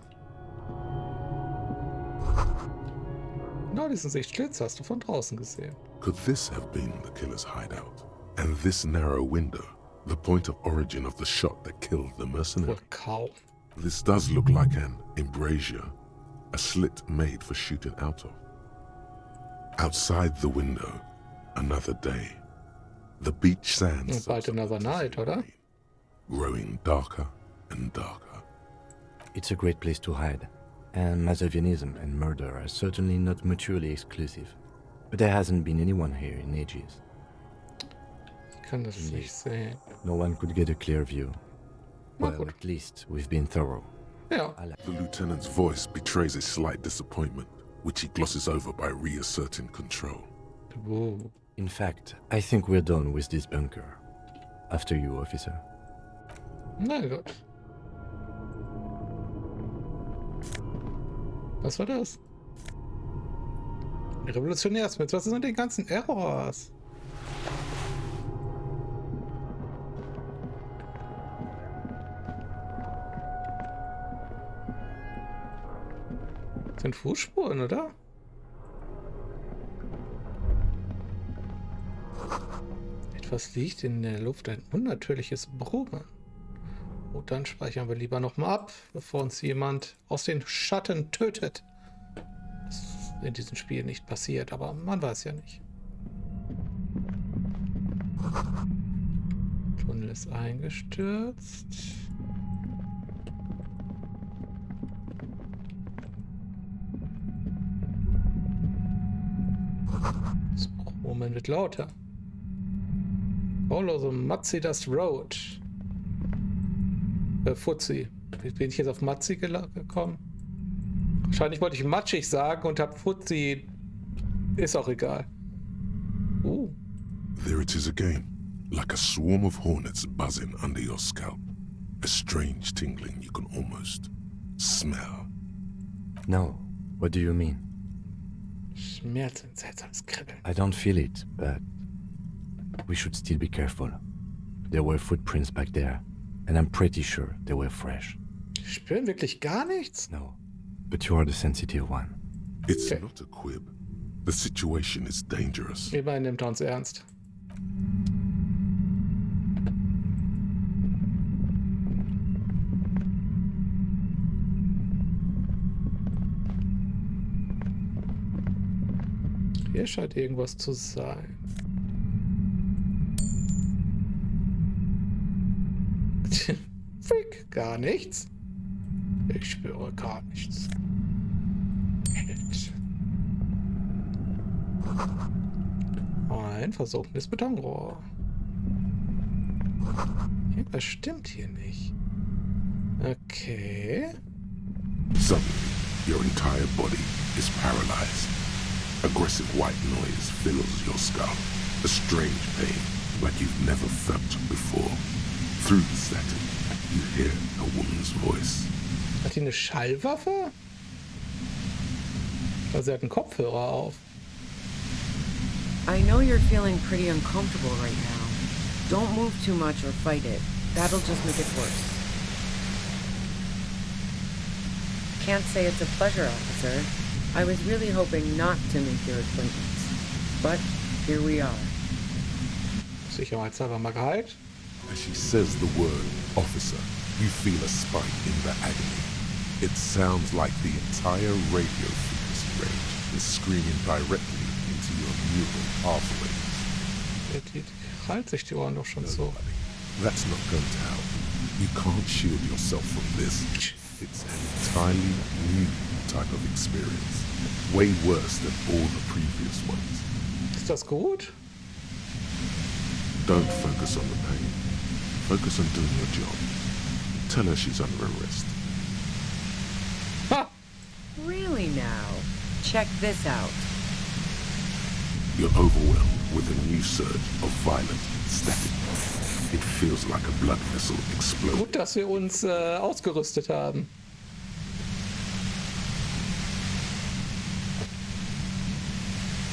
S1: Genau diesen Sichtschlitz hast du von draußen gesehen.
S2: Could this have been the killer's hideout? And this narrow window, the point of origin of the shot that killed the mercenary?
S1: Wohl kaum.
S2: This does look like an embrasure, a slit made for shooting out of. Outside the window, another day. The beach sands
S1: Bald another night, oder?
S2: growing darker and darker.
S6: It's a great place to hide, and Mazovianism and murder are certainly not mutually exclusive. But there hasn't been anyone here in ages.
S1: kann das nicht sehen.
S6: No one could get a clear view. Well, at least we've been thorough.
S1: Ja.
S2: The lieutenant's voice betrays a slight disappointment, which he glosses over by reasserting control.
S1: Ooh.
S6: In fact, I think we're done with this bunker. After you, officer.
S1: Na gut. Was war das? Revolutionärsmittel. Was sind die ganzen Errors? Das sind Fußspuren, oder? Etwas liegt in der Luft, ein unnatürliches Brummen. Oh, dann speichern wir lieber nochmal ab, bevor uns jemand aus den Schatten tötet. Das ist in diesem Spiel nicht passiert, aber man weiß ja nicht. Tunnel ist eingestürzt. Das Brummen wird lauter. Also Matzi das Road. Fuzzi. Wie bin ich jetzt auf Matzi gekommen? Wahrscheinlich wollte ich matschig sagen und hab Fuzzi. Ist auch egal.
S2: There it is again, like a swarm of hornets buzzing under your scalp. A strange tingling you can almost smell.
S6: No, what do you mean?
S1: Schmerz, ein seltsames Kribbeln.
S6: I don't feel it, but we should still be careful. There were footprints back there, and I'm pretty sure they were fresh.
S1: Spüren wirklich gar nichts?
S6: No, but you are the sensitive one.
S2: It's not a quib. The situation is dangerous.
S1: Immerhin nimmt er uns ernst. Hier scheint irgendwas zu sein. Freak, gar nichts. Ich spüre gar nichts. Ein versunkenes Betonrohr. Irgendwas stimmt hier nicht. Okay.
S2: Suddenly, your entire body is paralyzed. Aggressive white noise fills your skull. A strange pain, like you've never felt before. Through the static, you hear a woman's voice.
S1: Hat die eine Schallwaffe? Also sie hat einen Kopfhörer auf.
S7: I know you're feeling pretty uncomfortable right now. Don't move too much or fight it. That'll just make it worse. Can't say it's a pleasure, officer. I was really hoping not to make your acquaintance. But here we are.
S1: Sicherheitshalber mal geheilt.
S2: As she says the word officer, you feel a spike in the agony. It sounds like the entire radio frequency range is screaming directly into your neural pathways.
S1: Die heilt sich die Ohren doch schon so.
S2: That's not going to help. You can't shield yourself from this. It's an entirely new type of experience. Way worse than all the previous ones.
S1: Ist das gut?
S2: Don't focus on the pain. Focus on doing your job. Tell her she's under arrest.
S1: Ha!
S7: Really now? Check this out.
S2: You're overwhelmed with a new surge of violent static. It feels like a blood vessel exploding.
S1: Gut, dass wir uns ausgerüstet haben.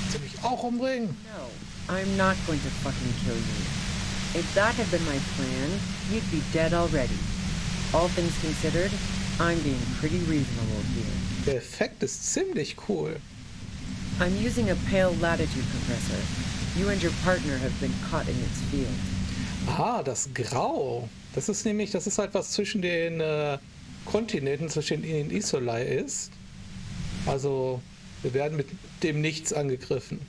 S1: Sie mich auch umbringen?
S7: No, I'm not going to fucking kill you. If that had been my plan, you'd be dead already. All things considered, I'm being pretty reasonable here.
S1: Der Effekt ist ziemlich cool.
S7: I'm using a pale latitude compressor. You and your partner have been caught in its field.
S1: Ah, das Grau. Das ist halt was zwischen den Kontinenten, zwischen den Isolai ist. Also, wir werden mit dem Nichts angegriffen.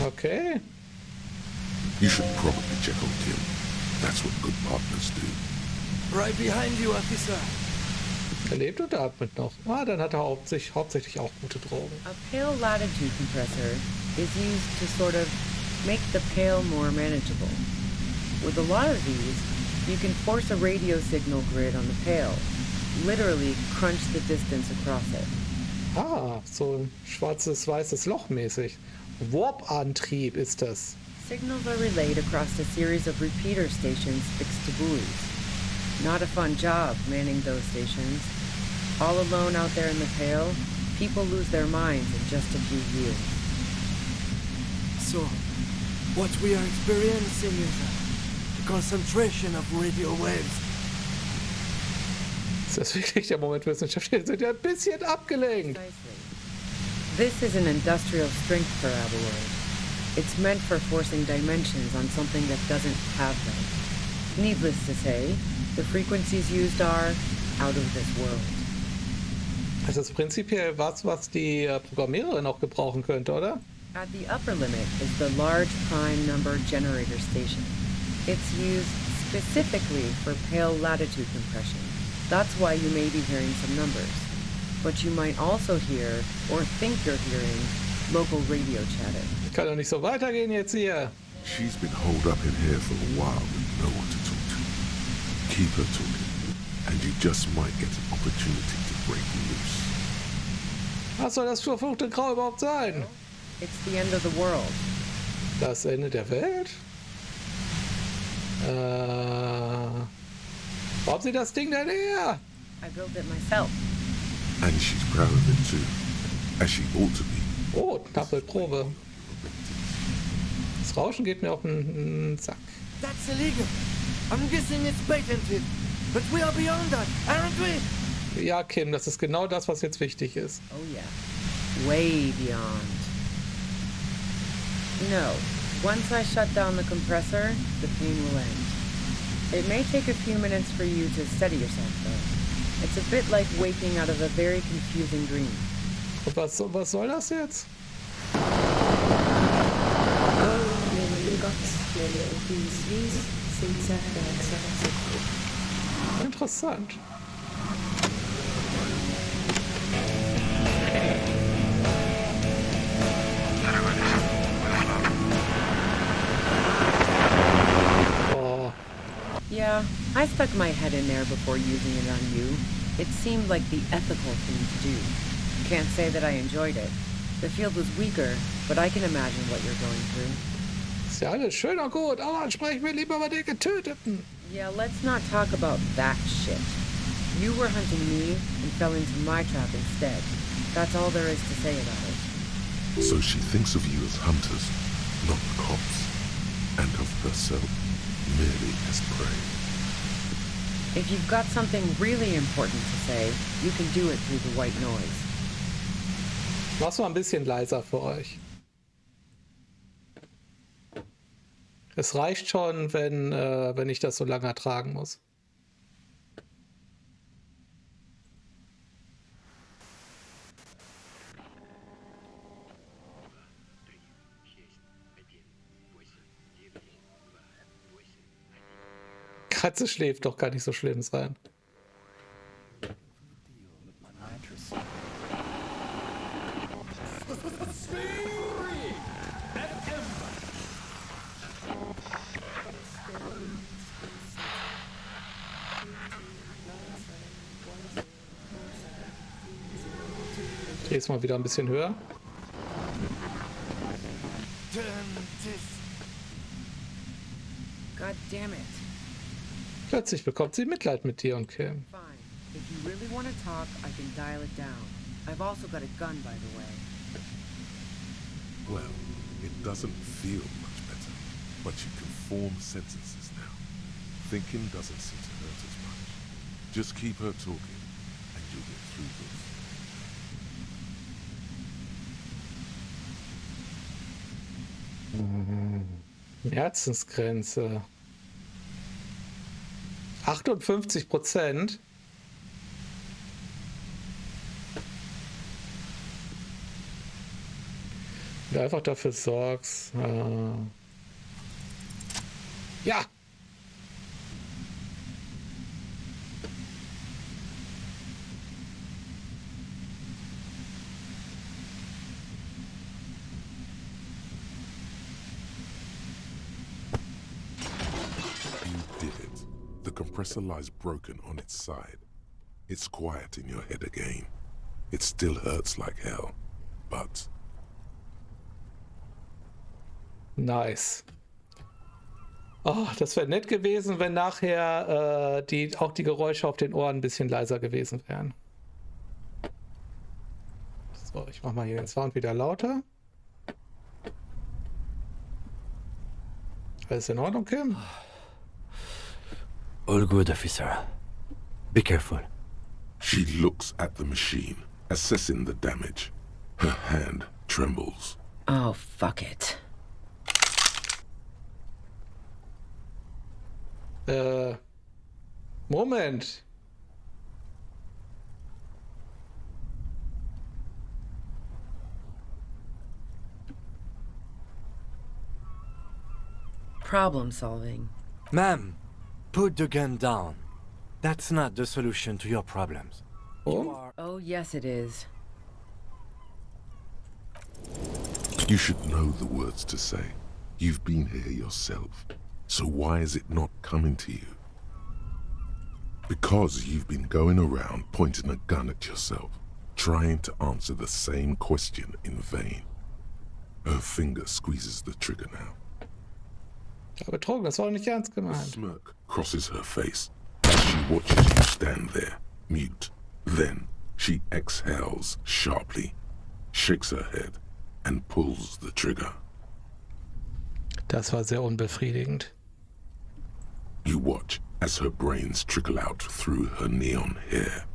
S1: Okay.
S2: You should probably check on Kim. That's what good partners do.
S10: Right behind you, officer.
S1: Er lebt und atmet noch. Ah, dann hat er hauptsächlich auch gute Drogen.
S19: A pale latitude compressor is used to sort of make the pale more manageable. With a lot of these, you can force a radio signal grid on the pale. Literally crunch the distance across it.
S1: Ah, so ein schwarzes, weißes Loch mäßig. Warp-Antrieb ist das.
S19: Signals are relayed across a series of repeater stations fixed to buoys. Not a fun job manning those stations. All alone out there in the pale, people lose their minds in just a few years.
S18: So, what we are experiencing is a concentration of radio waves.
S1: Ist das wirklich der Moment, Wissenschaftler sind ja ein bisschen abgelenkt.
S19: This is an industrial strength paraboloid. It's meant for forcing dimensions on something that doesn't have them. Needless to say, the frequencies used are out of this world.
S1: Das ist prinzipiell was die Programmiererin auch gebrauchen könnte, oder?
S19: At the upper limit is the large prime number generator station. It's used specifically for pale latitude compression. That's why you may be hearing some numbers. But you might also hear, or think you're hearing, local radio chatter.
S1: Kann doch nicht so weitergehen jetzt hier.
S2: She's been holed up in here for a while with no one to talk to. Keep her talking, and you just might get an opportunity to break loose.
S1: Was soll das verfluchte Grau überhaupt sein?
S19: It's the end of the world.
S1: Das Ende der Welt? Wo haben Sie das Ding denn her?
S19: I built it myself.
S2: And she's proud of it too, as she ought to be.
S1: Oh, Knappelprobe. Das Rauschen geht mir auf den Sack.
S18: That's illegal. I'm guessing it's patented. But we are beyond that, aren't we?
S1: Ja, Kim, das ist genau das, was jetzt wichtig ist.
S19: Oh yeah. Way beyond. No. Once I shut down the compressor, the pain will end. It may take a few minutes for you to steady yourself, though. It's a bit like waking out of a very confusing dream.
S1: Und was soll das jetzt? Interessant.
S19: Yeah, I stuck my head in there before using it on you. It seemed like the ethical thing to do. Can't say that I enjoyed it. The field was weaker, but I can imagine what you're going through.
S1: Ist ja alles schön und gut, aber dann sprechen wir lieber über den Getöteten.
S19: Yeah, let's not talk about that shit. You were hunting me and fell into my trap instead. That's all there is to say about it.
S2: So she thinks of you as hunters, not the cops, and of herself merely as prey.
S19: If you've got something really important to say, you can do it through the white noise.
S1: Mach's mal ein bisschen leiser für euch. Es reicht schon, wenn ich das so lange ertragen muss. Katze schläft, doch kann nicht so schlimm sein. Ich drehe es mal wieder ein bisschen höher.
S19: God damn it.
S1: Plötzlich bekommt sie Mitleid mit dir und Kim.
S19: Fine. If you really want to talk, I can dial it down. I've also got a gun, by the way.
S2: Well, it doesn't feel much better, but you can form sentences now. Thinking doesn't seem to hurt as much. Just keep her talking, and you'll get through this.
S1: Herzensgrenze. 58%. Wenn du einfach dafür sorgst. Ja!
S2: compressor lies broken on its side. It's quiet in your head again. It still hurts like hell, but...
S1: Nice. Oh, das wäre nett gewesen, wenn nachher auch die Geräusche auf den Ohren ein bisschen leiser gewesen wären. So, ich mach mal hier den Sound wieder lauter. Alles in Ordnung, Kim?
S6: All good, officer. Be careful.
S2: She looks at the machine, assessing the damage. Her hand trembles.
S19: Oh, fuck it.
S1: Moment.
S19: Problem solving.
S18: Ma'am, put the gun down. That's not the solution to your problems.
S19: Oh, yes, it is.
S2: You should know the words to say. You've been here yourself. So why is it not coming to you? Because you've been going around pointing a gun at yourself, trying to answer the same question in vain. Her finger squeezes the trigger now.
S1: Betrogen, das war nicht ernst
S2: A
S1: gemeint.
S2: smirk crosses her face as she watches you stand there, mute. Then she exhales sharply, shakes her head, and pulls the trigger.
S1: Das war sehr unbefriedigend.
S2: You watch as her brains trickle out through her neon hair.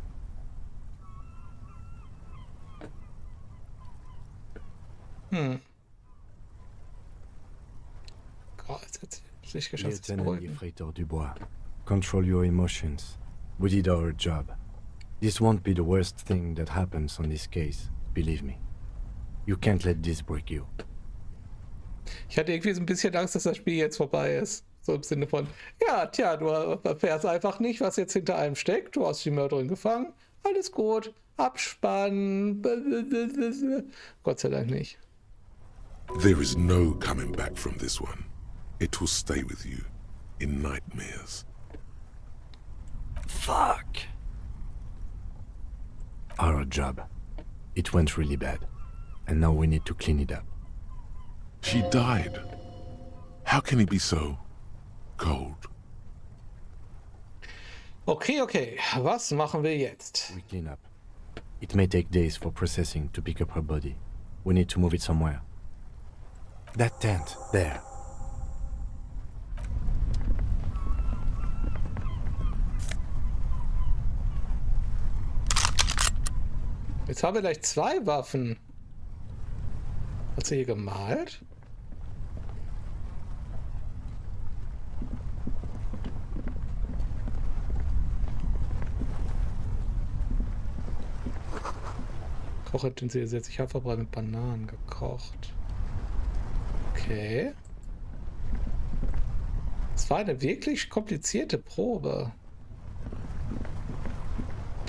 S1: Gott, jetzt sich geschafft zu
S6: Lieutenant
S1: beruhigen.
S6: Yefreitor Dubois, control your emotions. We did our job. This won't be the worst thing that happens on this case, believe me. You can't let this break you.
S1: Ich hatte irgendwie so ein bisschen Angst, dass das Spiel jetzt vorbei ist. So im Sinne von, ja, tja, du erfährst einfach nicht, was jetzt hinter allem steckt. Du hast die Mörderin gefangen. Alles gut. Abspann. Gott sei Dank nicht.
S2: There is no coming back from this one. It will stay with you in nightmares.
S6: Fuck. Our job. It went really bad. And now we need to clean it up.
S2: She died. How can he be so cold?
S1: Okay. Was machen wir jetzt?
S6: We clean up. It may take days for processing to pick up her body. We need to move it somewhere.
S18: That tent, there.
S1: Jetzt haben wir gleich 2 Waffen. Hat sie hier gemalt? Kochintensiv jetzt. Ich habe aber mit Bananen gekocht. Okay. Es war eine wirklich komplizierte Probe.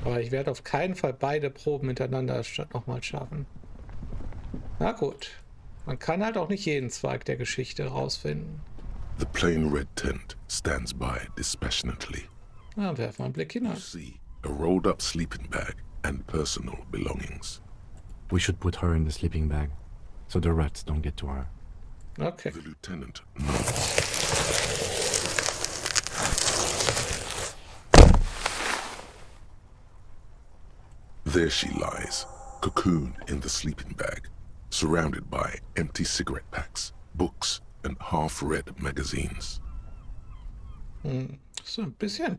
S1: Aber ich werde auf keinen Fall beide Proben hintereinander nochmal schaffen. Na gut. Man kann halt auch nicht jeden Zweig der Geschichte rausfinden.
S2: The plain red tent stands by dispassionately.
S1: Na, werfen wir einen Blick hinein.
S2: You see a rolled up sleeping bag and personal belongings.
S6: We should put her in the sleeping bag, so the rats don't get to her.
S1: Okay.
S2: The lieutenant nods. There she lies, cocooned in the sleeping bag, surrounded by empty cigarette packs, books, and half-read magazines.
S1: So ein bisschen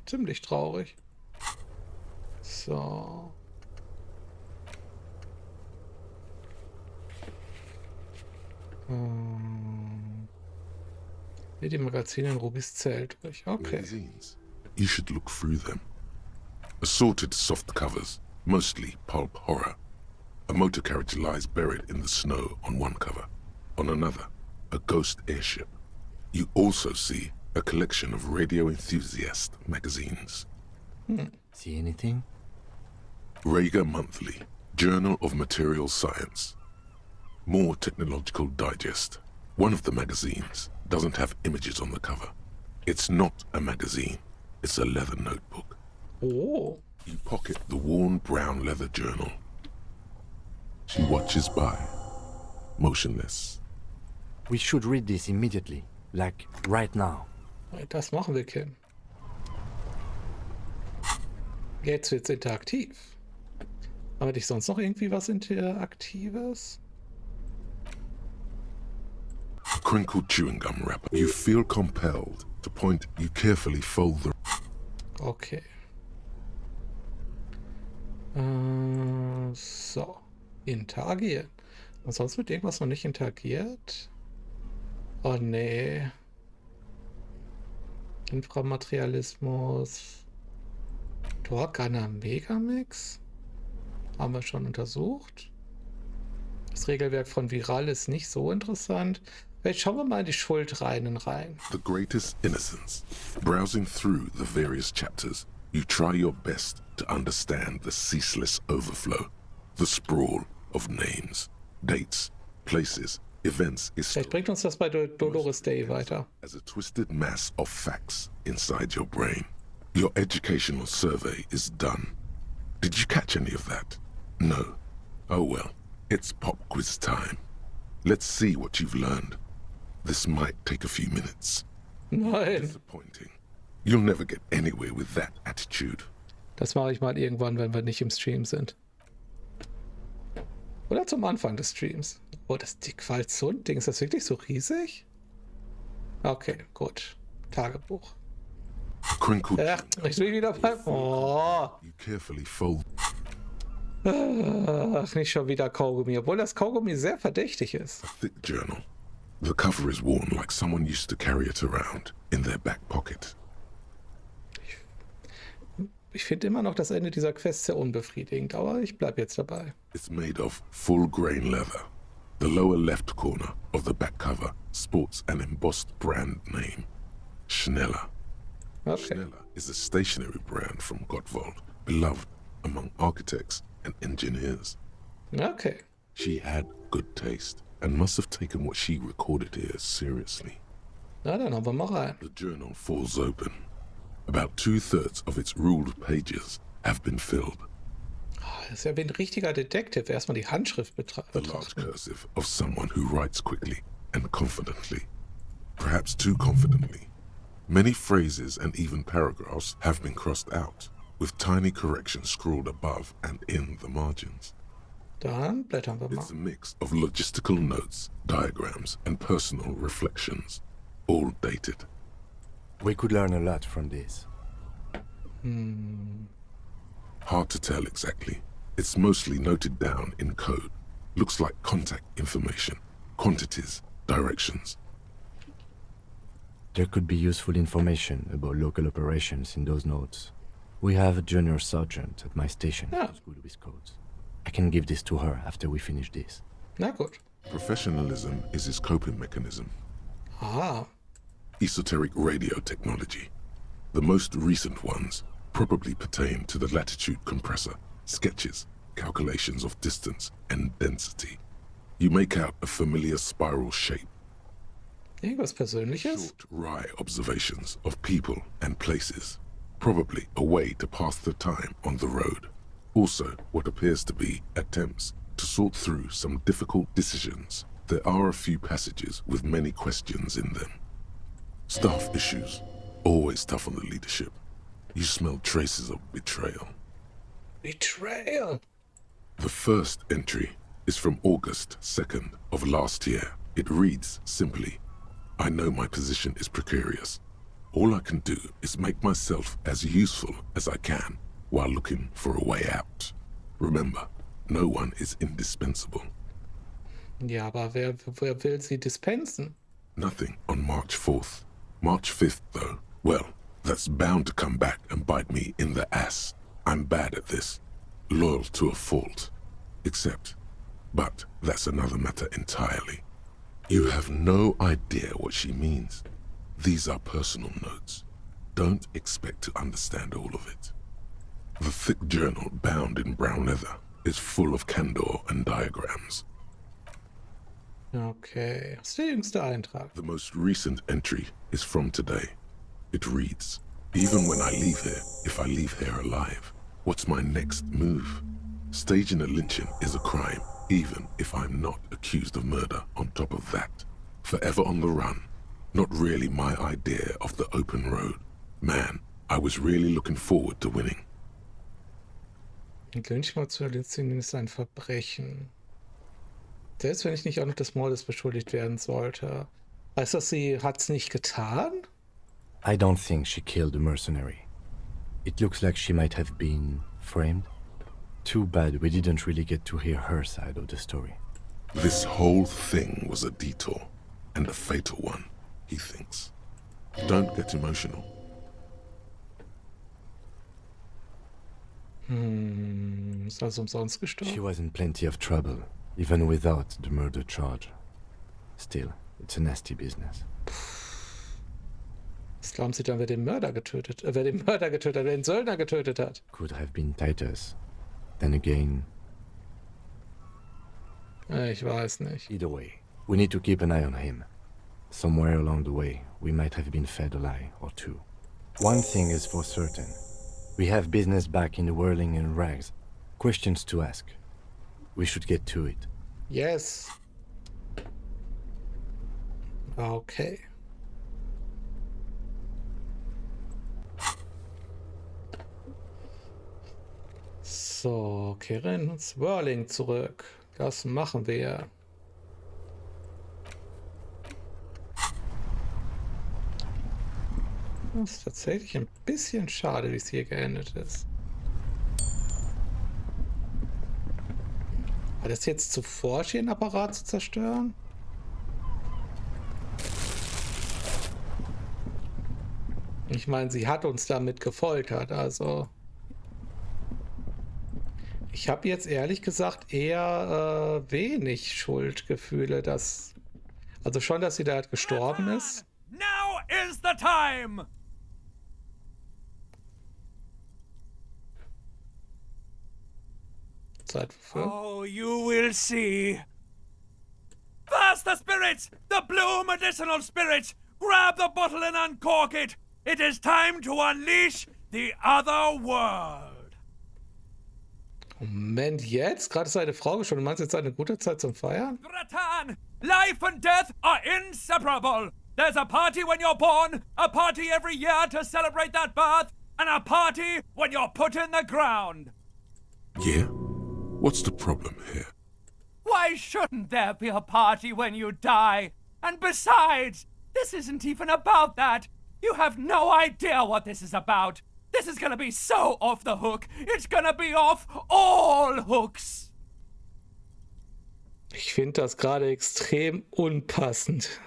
S1: ziemlich traurig. So. Hier die Magazine in Rubis Zelt durch. Okay.
S2: Magazines. You should look through them. Assorted soft covers, mostly pulp horror. A motor carriage lies buried in the snow on one cover. On another, a ghost airship. You also see a collection of radio enthusiast magazines.
S6: See anything?
S2: Rager Monthly, Journal of Material Science. More Technological Digest. One of the magazines doesn't have images on the cover, It's not a magazine. It's a leather notebook.
S1: Oh.
S2: You pocket the worn brown leather journal. She watches by, motionless.
S6: We should read this immediately, like right now.
S1: Das machen wir, Kim. Jetzt wird's interaktiv. Aber nicht sonst noch irgendwie was Interaktives?
S2: A crinkled chewing gum wrapper. You feel compelled to point. You carefully fold the...
S1: Okay. So. Interagieren. Und sonst mit irgendwas noch nicht interagiert? Oh nee. Inframaterialismus. Torgana Megamix? Haben wir schon untersucht. Das Regelwerk von Viral ist nicht so interessant. Vielleicht schauen wir mal in die Schuldreinen rein.
S2: The greatest innocence. Browsing through the various chapters, you try your best to understand the ceaseless overflow, the sprawl of names, dates, places, events.
S1: Vielleicht bringt uns das bei Dolores Day weiter.
S2: As a twisted mass of facts inside your brain. Your educational survey is done. Did you catch any of that? No. Oh well, it's pop quiz time. Let's see what you've learned. This might take a few minutes.
S1: Nein.
S2: Disappointing. You'll never get anywhere with that attitude.
S1: Das mache ich mal irgendwann, wenn wir nicht im Stream sind. Oder zum Anfang des Streams. Oh, das Dickfalzund-Ding, ist das wirklich so riesig? Okay, gut. Tagebuch. Ja, ich will wieder bei... Oh.
S2: You carefully fold.
S1: Ach, nicht schon wieder Kaugummi, obwohl das Kaugummi sehr verdächtig ist.
S2: A thick journal. The cover is worn like someone used to carry it around in their back pocket.
S1: Ich finde immer noch das Ende dieser Quest sehr unbefriedigend, aber ich bleibe jetzt dabei.
S2: It's made of full grain leather. The lower left corner of the back cover sports an embossed brand name. Schneller.
S1: Okay.
S2: Schneller is a stationery brand from Gottwald, beloved among architects and engineers.
S1: Okay.
S2: She had good taste and must have taken what she recorded here seriously.
S1: Na, dann haben wir mal rein.
S2: The journal falls open. About 2/3 of its ruled pages have been filled.
S1: Das ist ja wie ein richtiger Detective. Erstmal die Handschrift
S2: The
S1: betrachten.
S2: large cursive of someone who writes quickly and confidently. Perhaps too confidently. Many phrases and even paragraphs have been crossed out, with tiny corrections scrawled above and in the margins.
S1: Dann blättern wir mal.
S2: It's a mix of logistical notes, diagrams, and personal reflections, all dated.
S6: We could learn a lot from this.
S2: Hard to tell exactly. It's mostly noted down in code. Looks like contact information, quantities, directions.
S6: There could be useful information about local operations in those notes. We have a junior sergeant at my station who's good with codes. I can give this to her after we finish this.
S1: Na gut.
S2: Professionalism is his coping mechanism.
S1: Ah.
S2: Esoteric radio technology. The most recent ones probably pertain to the latitude compressor, sketches, calculations of distance and density. You make out a familiar spiral shape.
S1: Irgendwas Persönliches?
S2: Short, wry observations of people and places. Probably a way to pass the time on the road. Also, what appears to be attempts to sort through some difficult decisions. There are a few passages with many questions in them. Staff issues. Always tough on the leadership. You smell traces of betrayal.
S1: Betrayal?
S2: The first entry is from August 2nd of last year. It reads simply, I know my position is precarious. All I can do is make myself as useful as I can while looking for a way out. Remember, no one is indispensable.
S1: Ja, aber wer will sie dispensen?
S2: Nothing on March 4th. March 5th, though, well, that's bound to come back and bite me in the ass. I'm bad at this. Loyal to a fault. But that's another matter entirely. You have no idea what she means. These are personal notes. Don't expect to understand all of it. The thick journal, bound in brown leather, is full of candor and diagrams.
S1: Okay, das ist der jüngste Eintrag.
S2: The most recent entry is from today. It reads, even when I leave here, if I leave here alive, what's my next move? Staging a lynching is a crime, even if I'm not accused of murder on top of that. Forever on the run. Not really my idea of the open road. Man, I was really looking forward to winning.
S1: Lynchmord zu Elysium ist ein Verbrechen. Selbst wenn ich nicht auch noch des Mordes beschuldigt werden sollte. Heißt das, sie hat's nicht getan?
S6: I don't think she killed the mercenary. It looks like she might have been framed. Too bad we didn't really get to hear her side of the story.
S2: This whole thing was a detour, and a fatal one, he thinks. Don't get emotional.
S1: Ist also umsonst gestorben?
S6: She was in plenty of trouble, even without the murder charge. Still, it's a nasty business.
S1: Was glauben Sie dann, wer den Mörder getötet hat, wer den Söldner getötet hat?
S6: Could have been Titus. Then again...
S1: Ich weiß nicht.
S6: Either way, we need to keep an eye on him. Somewhere along the way, we might have been fed a lie or two. One thing is for certain. We have business back in the whirling and rags. Questions to ask. We should get to it.
S1: Yes. Okay. So, kehren ins Whirling zurück. Das machen wir. Das ist tatsächlich ein bisschen schade, wie es hier geendet ist. War das jetzt zu forsch, hier einen Apparat zu zerstören? Ich meine, sie hat uns damit gefoltert, also... Ich habe jetzt ehrlich gesagt eher wenig Schuldgefühle, dass... Also schon, dass sie da halt gestorben ist.
S20: Now is the time!
S1: Zeit für...
S20: Oh, you will see. Fast the spirits! The blue medicinal spirits! Grab the bottle and uncork it! It is time to unleash the other world!
S1: Moment, jetzt? Gerade ist eine Frau gestorben. Du meinst jetzt eine gute Zeit zum Feiern?
S20: Gratan! Life and death are inseparable! There's a party when you're born, a party every year to celebrate that birth, and a party when you're put in the ground!
S2: Yeah? What's the problem here?
S20: Why shouldn't there be a party when you die? And besides, this isn't even about that! You have no idea what this is about! This is gonna be so off the hook! It's gonna be off all hooks!
S1: Ich finde das gerade extrem unpassend.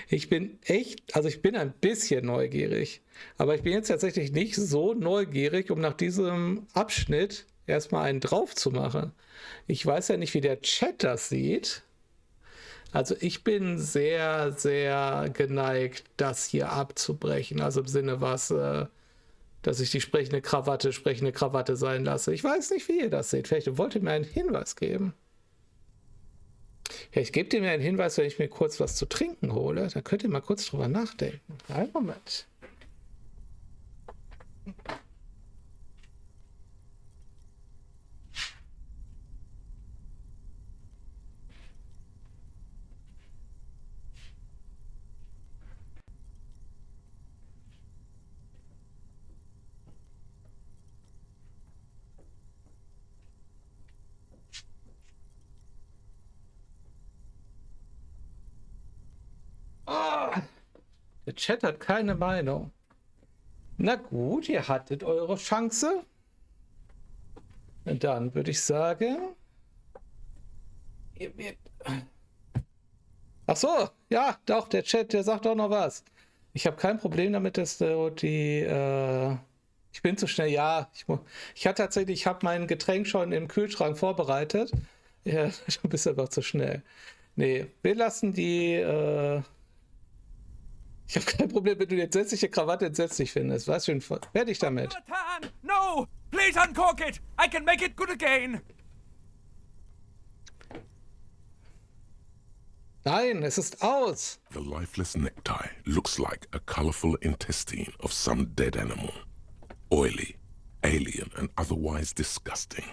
S1: Ich bin echt, also ich bin ein bisschen neugierig, aber ich bin jetzt tatsächlich nicht so neugierig, um nach diesem Abschnitt erstmal einen drauf zu machen. Ich weiß ja nicht, wie der Chat das sieht. Also ich bin sehr, sehr geneigt, das hier abzubrechen. Also im Sinne was, dass ich die sprechende Krawatte sein lasse. Ich weiß nicht, wie ihr das seht. Vielleicht wollt ihr mir einen Hinweis geben. Ja, ich gebe dir mir einen Hinweis, wenn ich mir kurz was zu trinken hole. Da könnt ihr mal kurz drüber nachdenken. Einen Moment. Der Chat hat keine Meinung. Na gut, ihr hattet eure Chance. Und dann würde ich sagen... Ach so, ja, doch, der Chat, der sagt doch noch was. Ich habe kein Problem damit, dass die... ich bin zu schnell, ja. Ich habe mein Getränk schon im Kühlschrank vorbereitet. Ja, du bist aber zu schnell. Nee, wir lassen die... Ich habe kein Problem, wenn du die entsetzliche Krawatte entsetzlich findest. Was für ein... Fertig damit.
S20: No! Please uncork it! I can make it good again!
S1: Nein, es ist aus.
S2: The lifeless necktie looks like a colorful intestine of some dead animal. Oily, alien, and otherwise disgusting.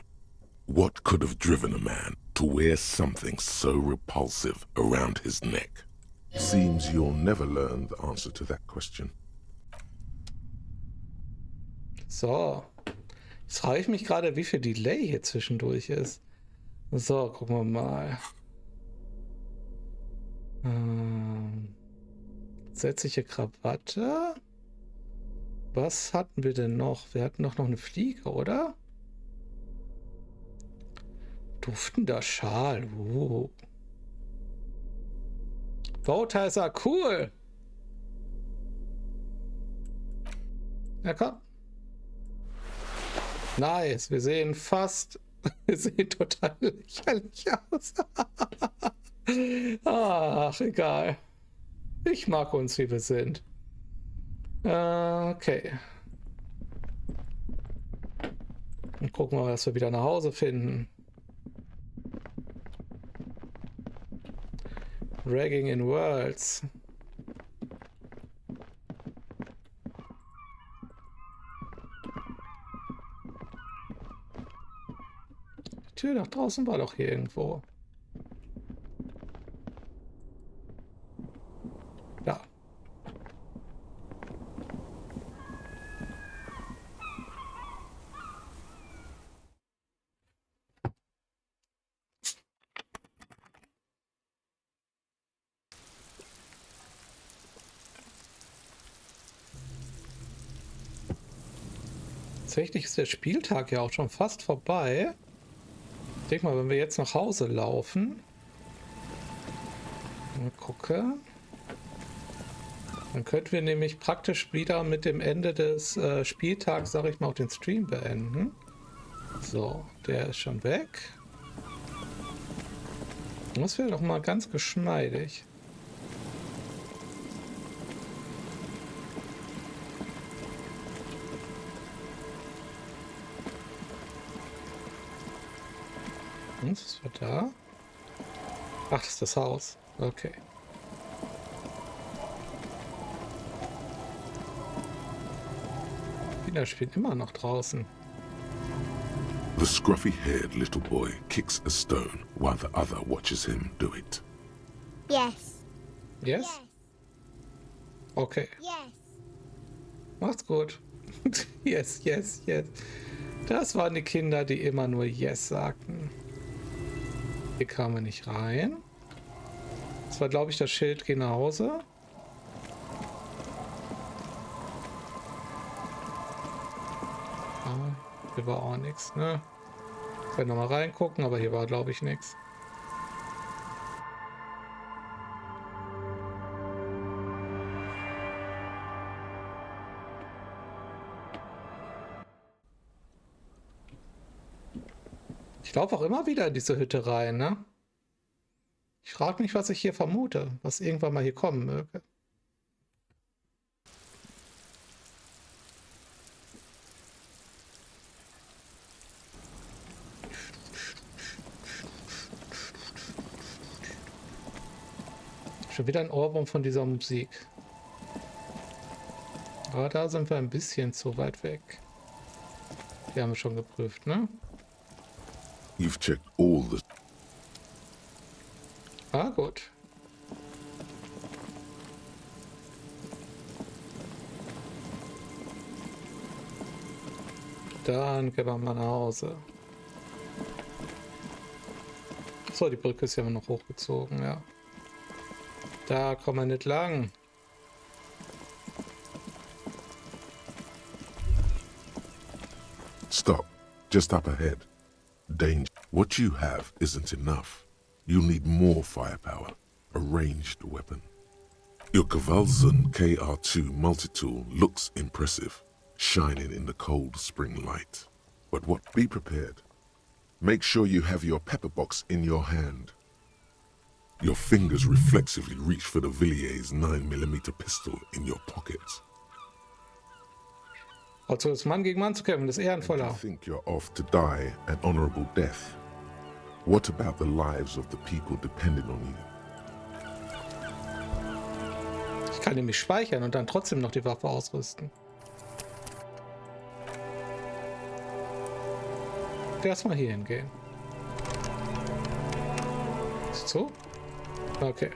S2: What could have driven a man to wear something so repulsive around his neck? Seems you'll never learn the answer to that question.
S1: So. Jetzt frage ich mich gerade, wie viel Delay hier zwischendurch ist. So, gucken wir mal. Zusätzliche Krawatte. Was hatten wir denn noch? Wir hatten doch noch eine Fliege, oder? Duftender Schal. Bauteiser, cool. Ja, komm. Nice, wir sehen total lächerlich aus. Ach, egal. Ich mag uns, wie wir sind. Okay. Und gucken wir mal, dass wir wieder nach Hause finden. Ragging in Worlds. Die Tür nach draußen war doch hier irgendwo. Da. Tatsächlich ist der Spieltag ja auch schon fast vorbei. Ich denke mal, wenn wir jetzt nach Hause laufen, mal gucken, dann könnten wir nämlich praktisch wieder mit dem Ende des Spieltags, sage ich mal, auch den Stream beenden. So, der ist schon weg. Das wäre doch mal ganz geschmeidig. Was war da? Ach, das ist das Haus. Okay. Spieler spielen immer noch draußen.
S2: The scruffy-haired little boy kicks a stone while the other watches him do it.
S21: Yes.
S1: Yes? Okay.
S21: Yes.
S1: Macht's gut. Yes, yes, yes. Das waren die Kinder, die immer nur Yes sagten. Hier kamen wir nicht rein. Das war, glaube ich, das Schild, geh nach Hause. Ah, hier war auch nichts, ne? Ich werde nochmal reingucken, aber hier war, glaube ich, nichts. Ich laufe auch immer wieder in diese Hütte rein, ne? Ich frage mich, was ich hier vermute, was irgendwann mal hier kommen möge. Schon wieder ein Ohrwurm von dieser Musik. Aber da sind wir ein bisschen zu weit weg. Die haben wir schon geprüft, ne?
S2: You've checked all the...
S1: Ah, gut. Dann gehen wir mal nach Hause. So, die Brücke ist ja immer noch hochgezogen, ja. Da kommen wir nicht lang.
S2: Stop. Just up ahead. Danger. What you have isn't enough. You'll need more firepower. A ranged weapon. Your Kvalson KR2 multi-tool looks impressive, shining in the cold spring light. But what? Be prepared. Make sure you have your pepper box in your hand. Your fingers reflexively reach for the Villiers 9mm pistol in your pocket.
S1: Also ist Mann gegen Mann zu kämpfen, das ist ehrenvoller.
S2: You think you're off to die an honorable death. What about the lives of the people depending on you?
S1: kann nämlich speichern und dann trotzdem noch die Waffe ausrüsten. Erstmal hier hingehen. Ist so? Okay.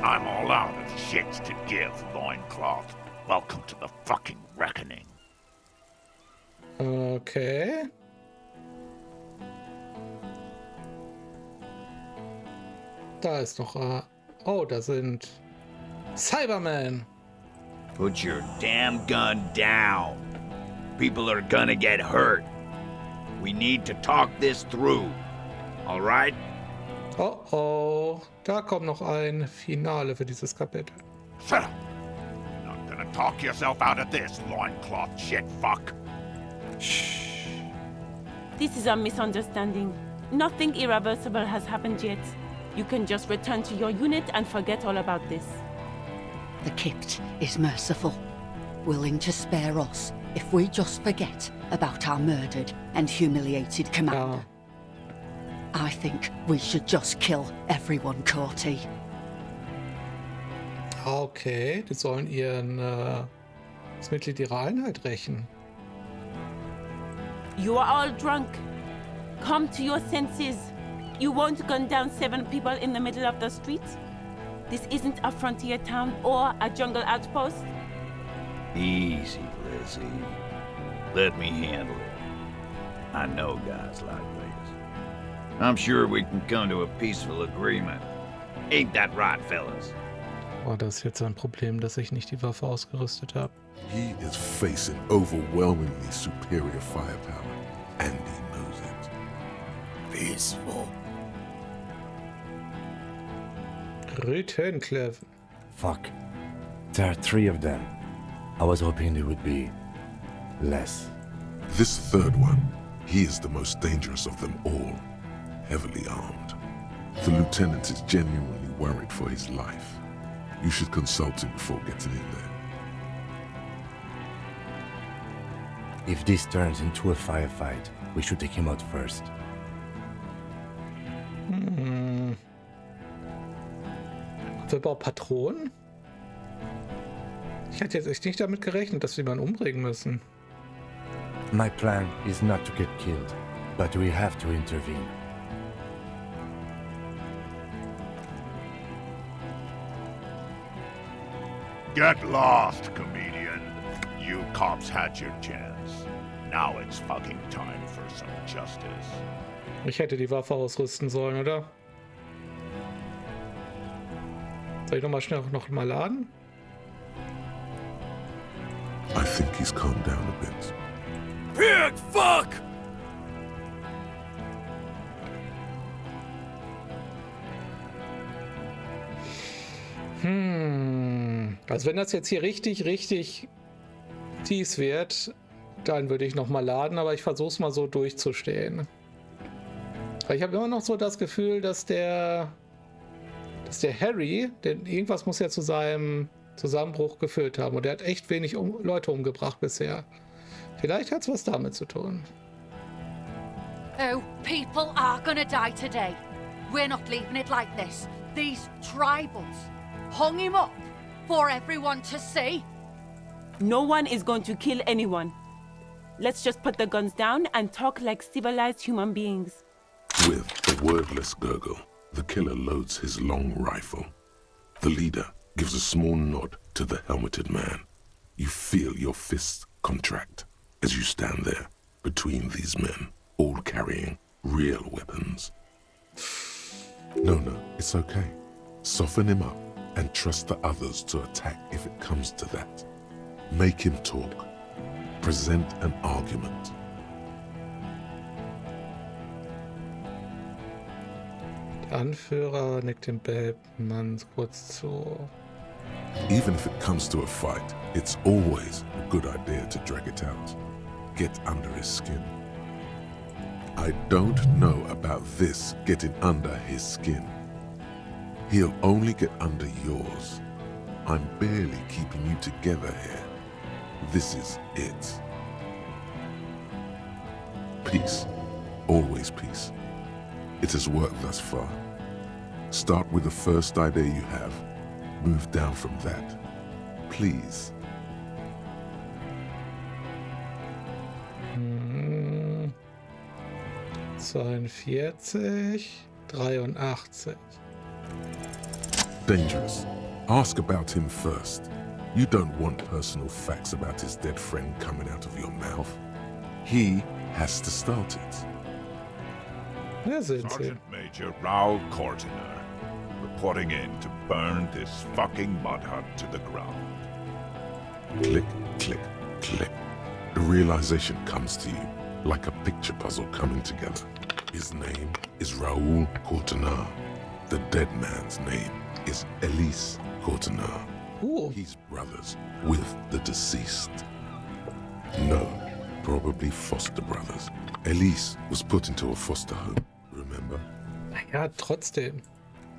S21: I'm all out of shit to give, loincloth. Welcome to the fucking reckoning.
S1: Okay. Da ist noch... oh, da sind... Cybermen!
S21: Put your damn gun down. People are gonna get hurt. We need to talk this through. All right?
S1: Oh, oh. Da kommt noch ein Finale für dieses Kapitel.
S21: Shut up! You're not gonna talk yourself out of this, loincloth shit fuck.
S22: Shh. This is a misunderstanding. Nothing irreversible has happened yet. You can just return to your unit and forget all about this.
S23: The Kipt is merciful, willing to spare us if we just forget about our murdered and humiliated commander. I think we should just kill everyone, Corty.
S1: Okay, die sollen das Mitglied ihrer Einheit rächen.
S22: You are all drunk. Come to your senses. You won't gun down 7 people in the middle of the street? This isn't a frontier town or a jungle outpost.
S21: Easy, Lizzie. Let me handle it. I know guys like this. I'm sure we can come to a peaceful agreement. Ain't that right, fellas?
S1: War das jetzt ein Problem, dass ich nicht die Waffe ausgerüstet habe?
S2: He is facing overwhelmingly superior firepower, and he knows it.
S21: Peaceful.
S1: Rittenkleven.
S6: Fuck. There are 3 of them. I was hoping there would be less.
S2: This third one, he is the most dangerous of them all, heavily armed. The lieutenant is genuinely worried for his life. You should consult him before getting in there.
S6: If this turns into a firefight, we should take him out first.
S1: Verbraucht Patronen? Ich hätte jetzt echt nicht damit gerechnet, dass wir jemanden umbringen müssen.
S6: My plan is not to get killed, but we have to intervene.
S21: Get lost, comedian. You cops had your chance. Now it's fucking time for some justice.
S1: Ich hätte die Waffe ausrüsten sollen, oder? Soll ich noch mal laden?
S2: I think he's calmed down a bit.
S21: Pig fuck!
S1: Also wenn das jetzt hier richtig dies wird, dann würde ich noch mal laden, aber ich versuche es mal so durchzustehen. Weil ich habe immer noch so das Gefühl, dass der Harry, denn irgendwas muss ja zu seinem Zusammenbruch geführt haben und er hat echt wenig Leute umgebracht bisher. Vielleicht hat es was damit zu tun.
S24: Oh, people are gonna die today. We're not leaving it like this. These tribals hung him up for everyone to see.
S22: No one is going to kill anyone. Let's just put the guns down and talk like civilized human beings.
S2: With a wordless gurgle, the killer loads his long rifle. The leader gives a small nod to the helmeted man. You feel your fists contract as you stand there between these men, all carrying real weapons. No, it's okay. Soften him up and trust the others to attack if it comes to that. Make him talk. Present an argument.
S1: Der Anführer nickt dem Mann kurz zu.
S2: Even if it comes to a fight, it's always a good idea to drag it out. Get under his skin. I don't know about this getting under his skin. He'll only get under yours. I'm barely keeping you together here. This is it. Peace always peace. It has worked thus far. Start with the first idea you have. Move down from that. Please.
S1: 42, 83.
S2: Dangerous. Ask about him first. You don't want personal facts about his dead friend coming out of your mouth. He has to start it.
S3: Sergeant Major Raoul Cortiner, reporting in to burn this fucking mud hut to the ground.
S2: Click, click, click. The realization comes to you like a picture puzzle coming together. His name is Raoul Cortiner. The dead man's name is Elise Cortiner. He's brothers with the deceased. No, probably foster brothers. Elise was put into a foster home, remember?
S1: Ja, trotzdem.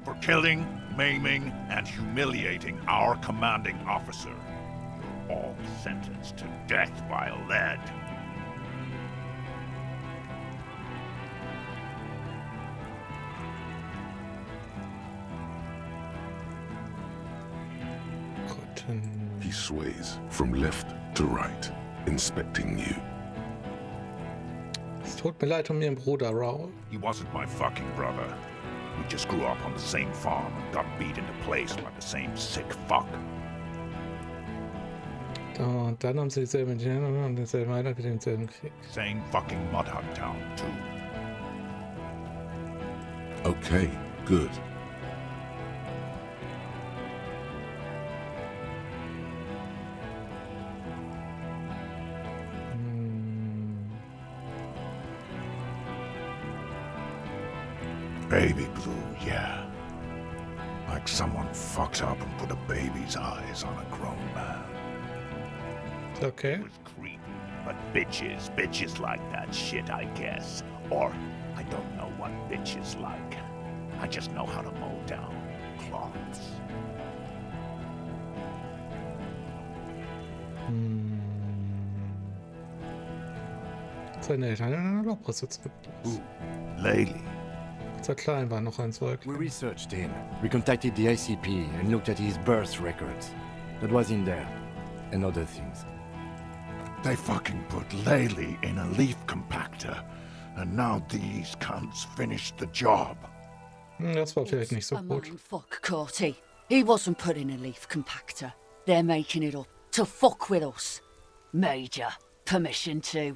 S3: For killing, maiming, and humiliating our commanding officer. You're all sentenced to death by lead.
S2: He sways from left to right, inspecting you.
S1: Es tut mir leid Ihren Bruder, Raoul.
S3: He wasn't my fucking brother. We just grew up on the same farm and got beat into place by the same sick fuck.
S1: Und dann haben sie dieselben Indianer und denselben Heiler mit demselben Krieg.
S3: Same fucking mud hut town, too.
S2: Okay, good.
S3: Baby blue, yeah. Like someone fucked up and put a baby's eyes on a grown man.
S1: Okay.
S3: It was creepy, but bitches like that shit, I guess. Or, I don't know what bitches like. I just know how to mow down cloths.
S1: Seine Eltern in einer Lochbrüste zurückgelassen.
S2: Lately.
S1: Als er klein war, noch ein
S6: We
S1: Säugling.
S6: researched him. We contacted the ICP and looked at his birth records. That was in there. And other things.
S3: They fucking put Laylee in a leaf compactor, and now these cunts finished the job.
S1: Das war vielleicht nicht so
S23: A
S1: gut.
S23: mindfuck, Corty. He wasn't put in a leaf compactor. They're making it up to fuck with us. Major, permission to.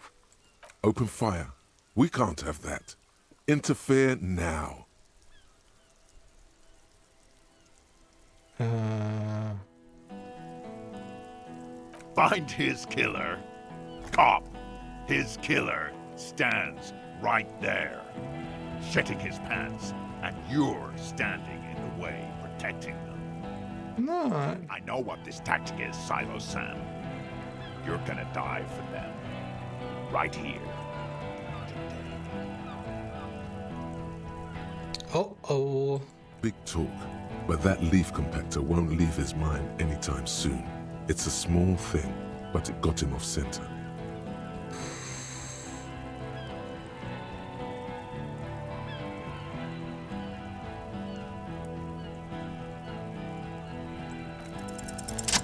S2: Open fire. We can't have that. Interfere now.
S3: Find his killer. Cop. His killer stands right there, shitting his pants, and you're standing in the way, protecting them.
S1: No.
S3: I know what this tactic is, Silo Sam. You're gonna die for them. Right here.
S1: Oh.
S2: Big talk, but that leaf compactor won't leave his mind anytime soon. It's a small thing, but it got him off center.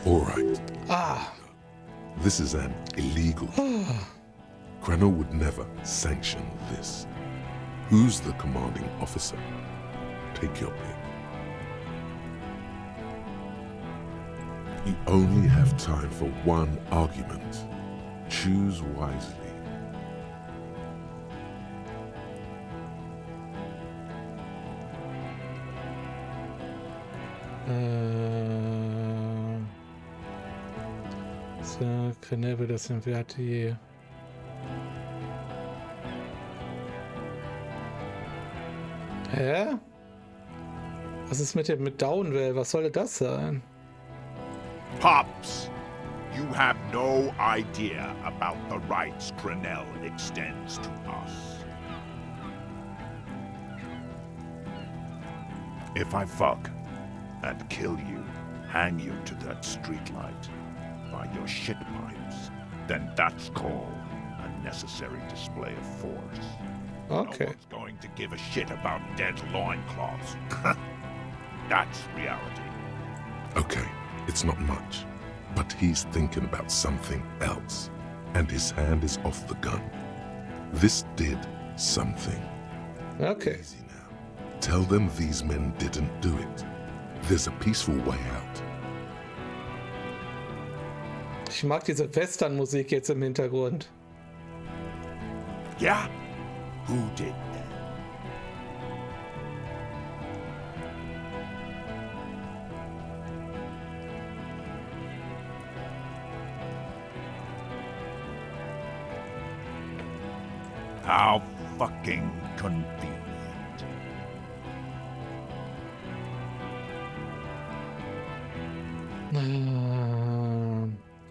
S2: All right. This is an illegal. Crano would never sanction this. Who's the commanding officer? Take your pick. You only have time for one argument. Choose wisely.
S1: So, Grenelle, das sind Werte. Hä? Was ist mit dem Downwell? Was soll das sein?
S3: Pops, you have no idea about the rights Grenelle extends to us. If I fuck and kill you, hang you to that streetlight by your shit pipes, then that's called a necessary display of force.
S1: Okay.
S3: No one's going to give a shit about dead loincloths. That's reality.
S2: Okay, it's not much, but he's thinking about something else, and his hand is off the gun. This did something.
S1: Okay.
S2: Easy now. Tell them these men didn't do it. There's a peaceful way out.
S1: Ich mag diese Western-Musik jetzt im Hintergrund.
S3: Yeah? Who did that? How fucking convenient.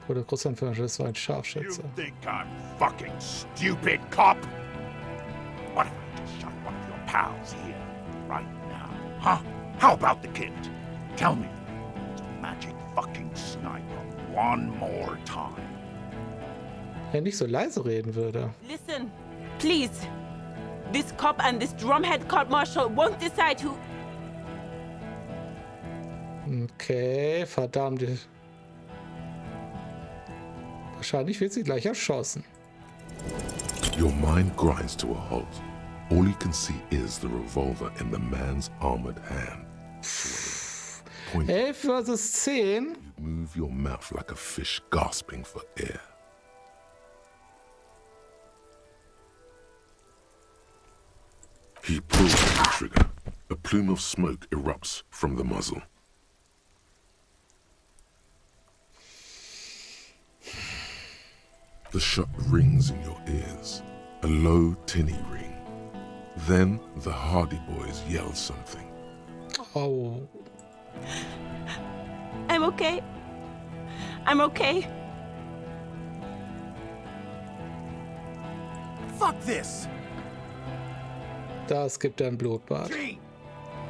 S1: Wurde Russland für ein
S3: You
S1: Scharfschütze.
S3: think I'm fucking stupid, cop? What if I just shot one of your pals here, right now? Huh? How about the kid? Tell me the magic fucking sniper one more time.
S1: Wenn er nicht so leise reden würde.
S22: Listen, please. This cop and this drumhead court marshal won't decide who...
S1: Okay, verdammt. Wahrscheinlich wird sie gleich erschossen.
S2: Your mind grinds to a halt. All you can see is the revolver in the man's armored hand.
S1: 11 versus 10.
S2: You move your mouth like a fish gasping for air. He pulls the trigger. A plume of smoke erupts from the muzzle. The shot rings in your ears, a low, tinny ring. Then the Hardy Boys yell something.
S1: Oh.
S22: I'm okay. I'm okay.
S10: Fuck this!
S1: Das gibt ein Blutbad.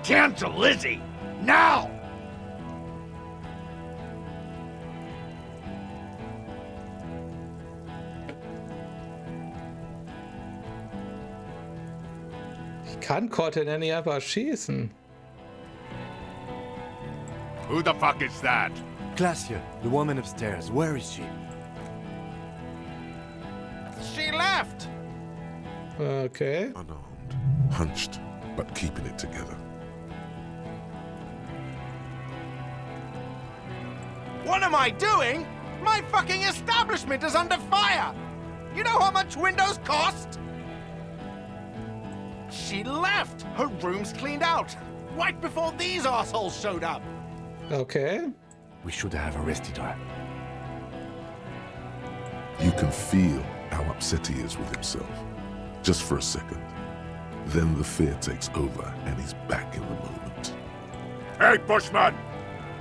S3: Turn to Lizzie! Now!
S1: Ich kann Corten nicht einfach schießen.
S3: Who the fuck is that?
S18: Glacia, the woman upstairs. Where is she?
S10: She left!
S1: Okay.
S2: Unarmed, hunched, but keeping it together.
S10: What am I doing? My fucking establishment is under fire! You know how much windows cost? She left! Her room's cleaned out! Right before these assholes showed up!
S1: Okay.
S18: We should have arrested her.
S2: You can feel how upset he is with himself. Just for a second. Then the fear takes over and he's back in the moment.
S3: Hey, Bushman!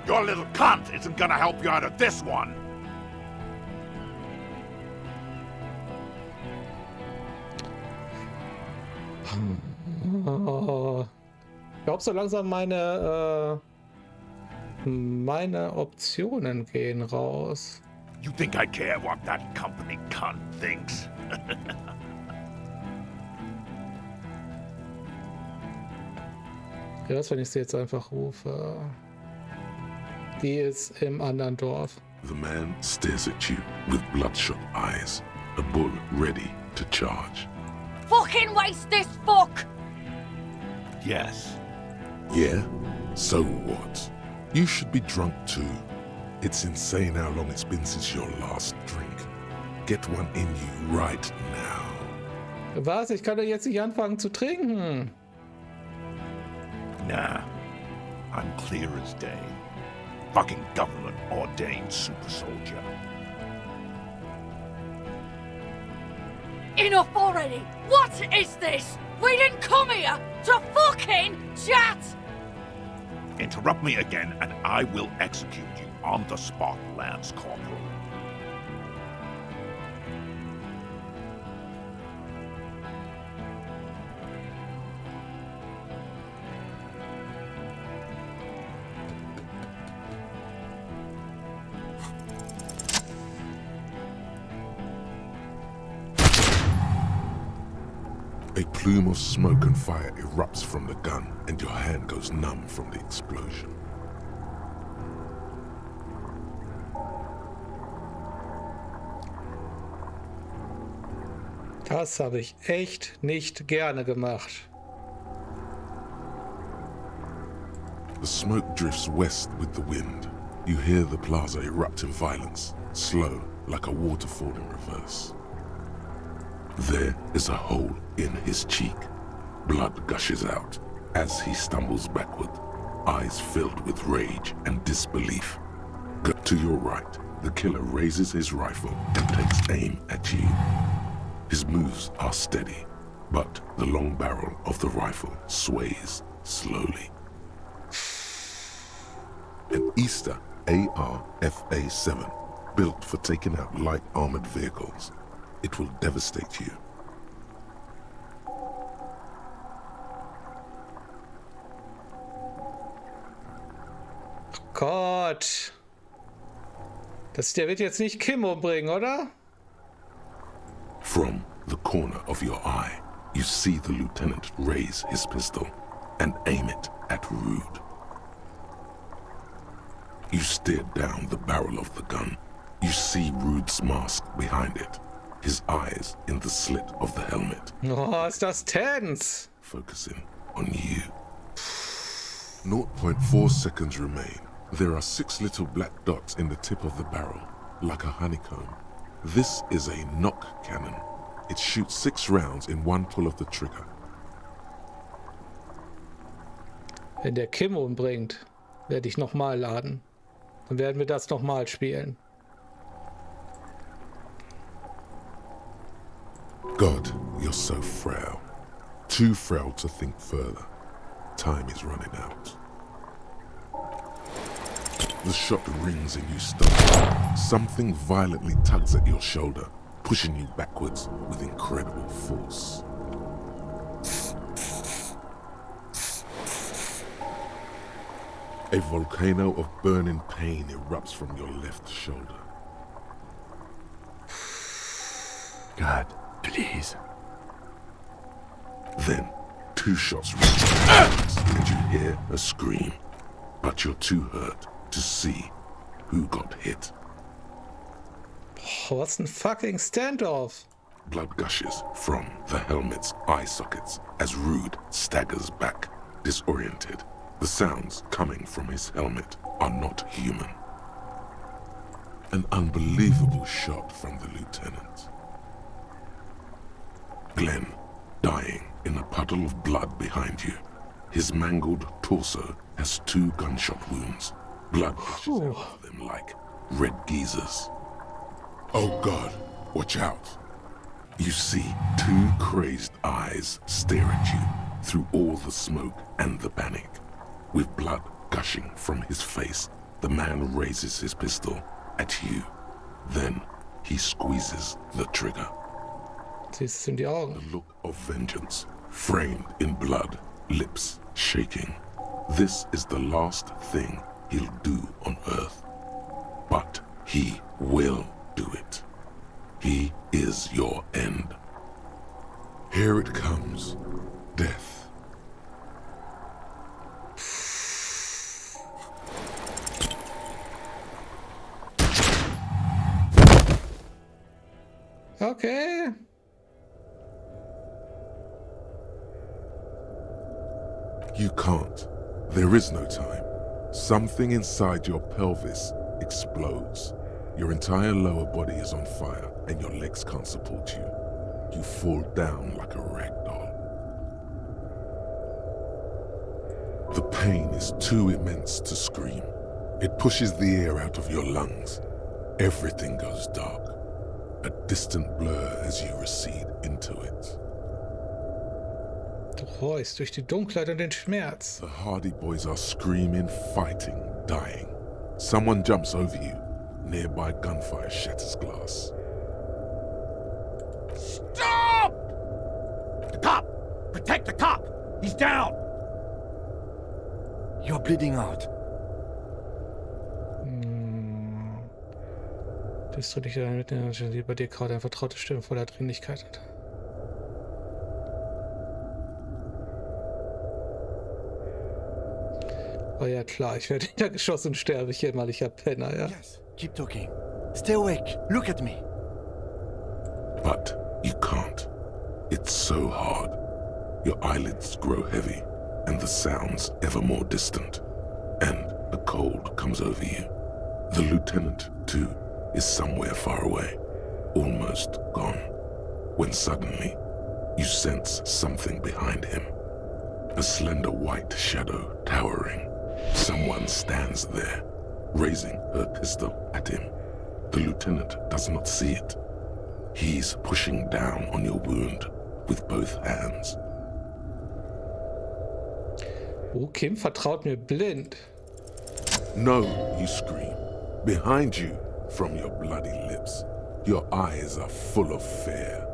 S3: Your little cunt isn't gonna help you out of this one!
S1: Oh. Ich glaube, so langsam meine Optionen gehen raus.
S3: You think I care what that company cunt thinks?
S1: Ja, was, wenn ich sie jetzt einfach rufe? Die ist im anderen Dorf.
S2: The man stares at you with bloodshot eyes, a bull ready to charge.
S24: Fucking waste this fuck!
S3: Yes.
S2: Yeah? So what? You should be drunk too. It's insane how long it's been since your last drink. Get one in you right now.
S1: Was? Ich kann doch jetzt nicht anfangen zu trinken.
S3: Nah. I'm clear as day. Fucking government-ordained super soldier.
S24: Enough already! What is this? We didn't come here to fucking chat!
S3: Interrupt me again and I will execute you on the spot, Lance Corporal.
S2: A plume of smoke and fire erupts from the gun, and your hand goes numb from the explosion.
S1: Das habe ich echt nicht gerne gemacht.
S2: The smoke drifts west with the wind. You hear the plaza erupt in violence, slow, like a waterfall in reverse. There is a hole in his cheek. Blood gushes out as he stumbles backward, eyes filled with rage and disbelief. To your right, the killer raises his rifle and takes aim at you. His moves are steady, but the long barrel of the rifle sways slowly. An Easter AR-FA-7, built for taking out light armored vehicles. It will devastate you.
S1: Gott. Der wird jetzt nicht Kim umbringen, oder?
S2: From the corner of your eye, you see the lieutenant raise his pistol and aim it at Rude. You stare down the barrel of the gun. You see Rude's mask behind it, his eyes in the slit of the helmet.
S1: Oh, ist das tense.
S2: Focusing on you. 0.4 seconds remain. There are 6 little black dots in the tip of the barrel, like a honeycomb. This is a knock cannon. It shoots 6 rounds in one pull of the trigger.
S1: Wenn der Kim umbringt, werde ich nochmal laden. Dann werden wir das nochmal spielen.
S2: God, you're so frail. Too frail to think further. Time is running out. The shot rings and you stop. Something violently tugs at your shoulder, pushing you backwards with incredible force. A volcano of burning pain erupts from your left shoulder.
S6: God, please.
S2: Then, 2 shots reach and you hear a scream, but you're too hurt to see who got hit.
S1: Oh, what's a fucking standoff?
S2: Blood gushes from the helmet's eye sockets as Rude staggers back, disoriented. The sounds coming from his helmet are not human. An unbelievable shot from the lieutenant. Glenn, dying in a puddle of blood behind you. His mangled torso has 2 gunshot wounds. Blood gushes out of them like red geysers. Oh God, watch out. You see 2 crazed eyes stare at you through all the smoke and the panic. With blood gushing from his face, the man raises his pistol at you. Then he squeezes the trigger.
S1: Siehst du in die Augen?
S2: The look of vengeance, framed in blood, lips shaking. This is the last thing he'll do on Earth. But he will do it. He is your end. Here it comes. Death.
S1: Okay.
S2: You can't. There is no time. Something inside your pelvis explodes. Your entire lower body is on fire and your legs can't support you. You fall down like a rag doll. The pain is too immense to scream. It pushes the air out of your lungs. Everything goes dark. A distant blur as you recede into it.
S1: Du rollst durch die Dunkelheit und den Schmerz.
S2: The Hardy Boys are screaming, fighting, dying. Someone jumps over you. Nearby gunfire shatters glass.
S10: Stop! The cop! Protect the cop! He's down!
S18: You're bleeding out.
S1: Bist du dich damit, die bei dir gerade eine vertraute Stimme voller Dringlichkeit hat? Oh ja, klar, ich werde hintergeschossen und sterbe ich jämmerlicher Penner, ja.
S18: Yes, keep talking. Stay awake. Look at me.
S2: But you can't. It's so hard. Your eyelids grow heavy, and the sounds ever more distant. And a cold comes over you. The lieutenant, too, is somewhere far away, almost gone, when suddenly you sense something behind him. A slender white shadow towering. Someone stands there, raising her pistol at him. The lieutenant does not see it. He's pushing down on your wound with both hands.
S1: Oh, Kim vertraut mir blind.
S2: No, you scream. Behind you, from your bloody lips, your eyes are full of fear.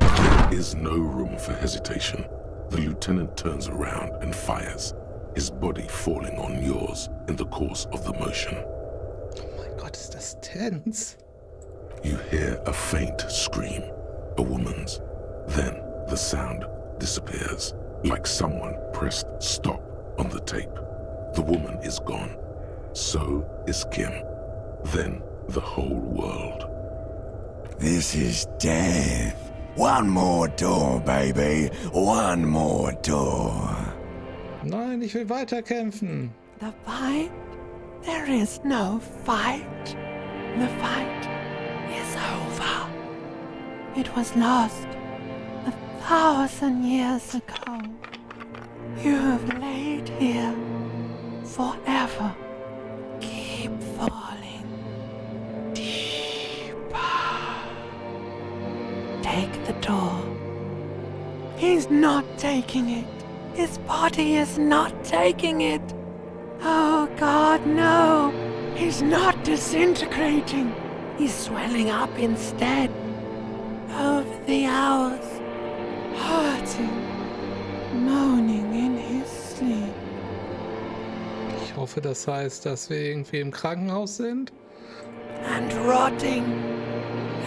S2: There is no room for hesitation. The lieutenant turns around and fires, his body falling on yours in the course of the motion.
S1: Oh mein Gott, ist das tense.
S2: You hear a faint scream, a woman's. Then the sound disappears, like someone pressed stop on the tape. The woman is gone. So is Kim. Then the whole world.
S5: This is death. One more door, baby. One more door.
S1: Nein, ich will weiterkämpfen.
S8: The fight? There is no fight. The fight is over. It was lost 1,000 years ago. You have laid here forever. Keep falling deeper. Take the door. He's not taking it. His body is not taking it. Oh God, no. He's not disintegrating. He's swelling up instead. Over the hours, hurting, moaning in his sleep.
S1: Ich hoffe, das heißt, dass wir irgendwie im Krankenhaus sind.
S8: And rotting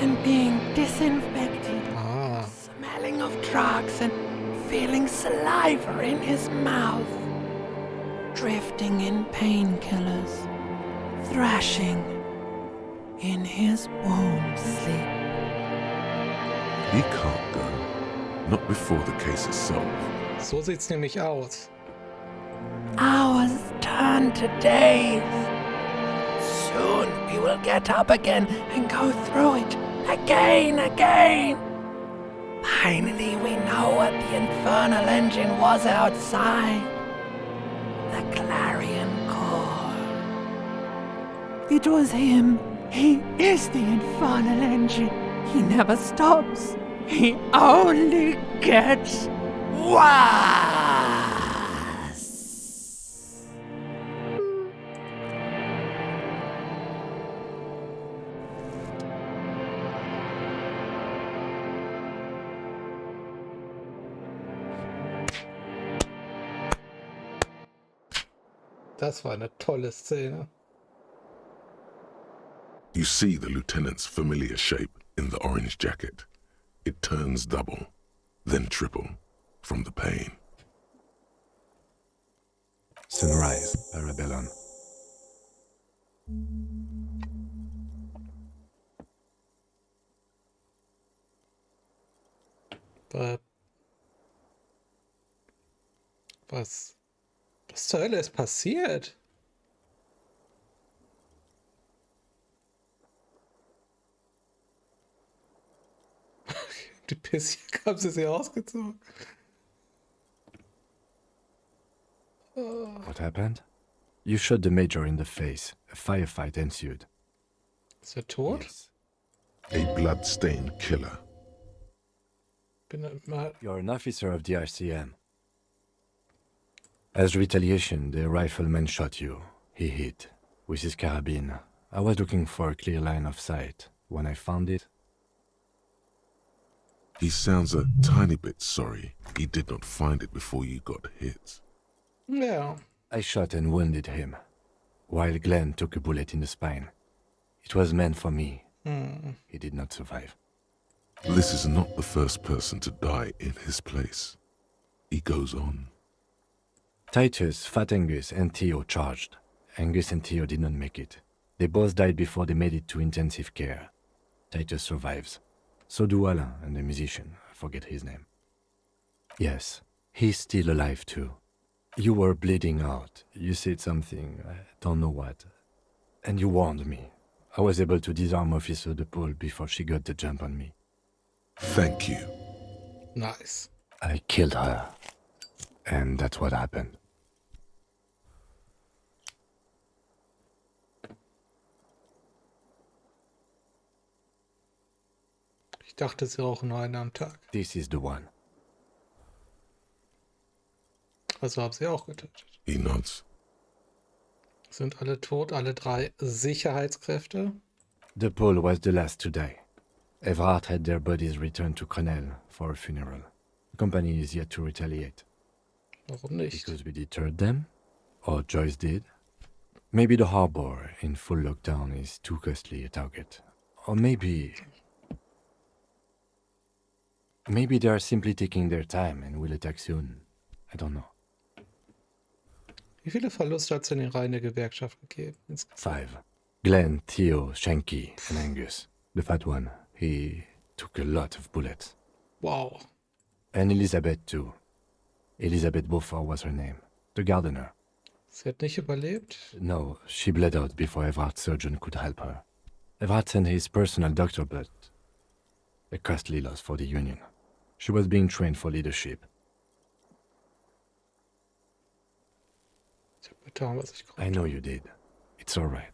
S8: and being disinfected.
S1: Ah.
S8: Smelling of drugs and feeling saliva in his mouth. Drifting in painkillers. Thrashing in his womb sleep.
S2: He can't go. Not before the case is solved.
S1: So sieht's nämlich aus.
S8: Hours turn to days. Soon we will get up again and go through it again. Finally we know what the infernal engine was outside. The clarion call. It was him. He is the infernal engine. He never stops. He only gets worse.
S1: Das war eine tolle Szene.
S2: You see the lieutenant's familiar shape in the orange jacket. It turns double, then triple, from the pain.
S6: Sunrise, Parabellum.
S1: Was zur Hölle ist passiert? Die Pisschen haben sie sich ausgezogen.
S6: What happened? You shot the major in the face. A firefight ensued.
S1: Ist er tot?
S2: Yes. A blood-stained killer.
S6: You're an officer of the RCM. As retaliation, the rifleman shot you. He hit with his carabine. I was looking for a clear line of sight. When I found it...
S2: He sounds a tiny bit sorry he did not find it before you got hit.
S1: Yeah.
S6: I shot and wounded him, while Glenn took a bullet in the spine. It was meant for me. He did not survive.
S2: This is not the first person to die in his place. He goes on.
S6: Titus, Fat Angus, and Theo charged. Angus and Theo did not make it. They both died before they made it to intensive care. Titus survives. So do Alain and the musician. I forget his name. Yes, he's still alive too. You were bleeding out. You said something, I don't know what. And you warned me. I was able to disarm Officer De Paul before she got the jump on me.
S2: Thank you.
S1: Nice.
S6: I killed her. And that's what happened.
S1: Ich dachte, sie rauchen nur einen am Tag.
S6: This is the one.
S1: Also haben sie auch getötet.
S2: He nods.
S1: Sind alle tot, alle 3 Sicherheitskräfte?
S6: De Paul was the last to die. Everard had their bodies returned to Crenel for a funeral. The company is yet to retaliate.
S1: Warum nicht?
S6: Because we deterred them? Or Joyce did? Maybe the harbor in full lockdown is too costly a target. Or maybe they are simply taking their time and will attack soon. I don't know.
S1: Wie viele Verluste hat es in den Reihen der Gewerkschaft gegeben?
S6: 5. Glenn, Theo, Shanky, and Angus. The fat one. He took a lot of bullets.
S1: Wow.
S6: And Elizabeth too. Elizabeth Beaufort was her name. The gardener.
S1: Sie hat nicht überlebt?
S6: No, she bled out before Everard's surgeon could help her. Everard sent his personal doctor, but a costly loss for the Union. She was being trained for leadership. I know you did. It's all right.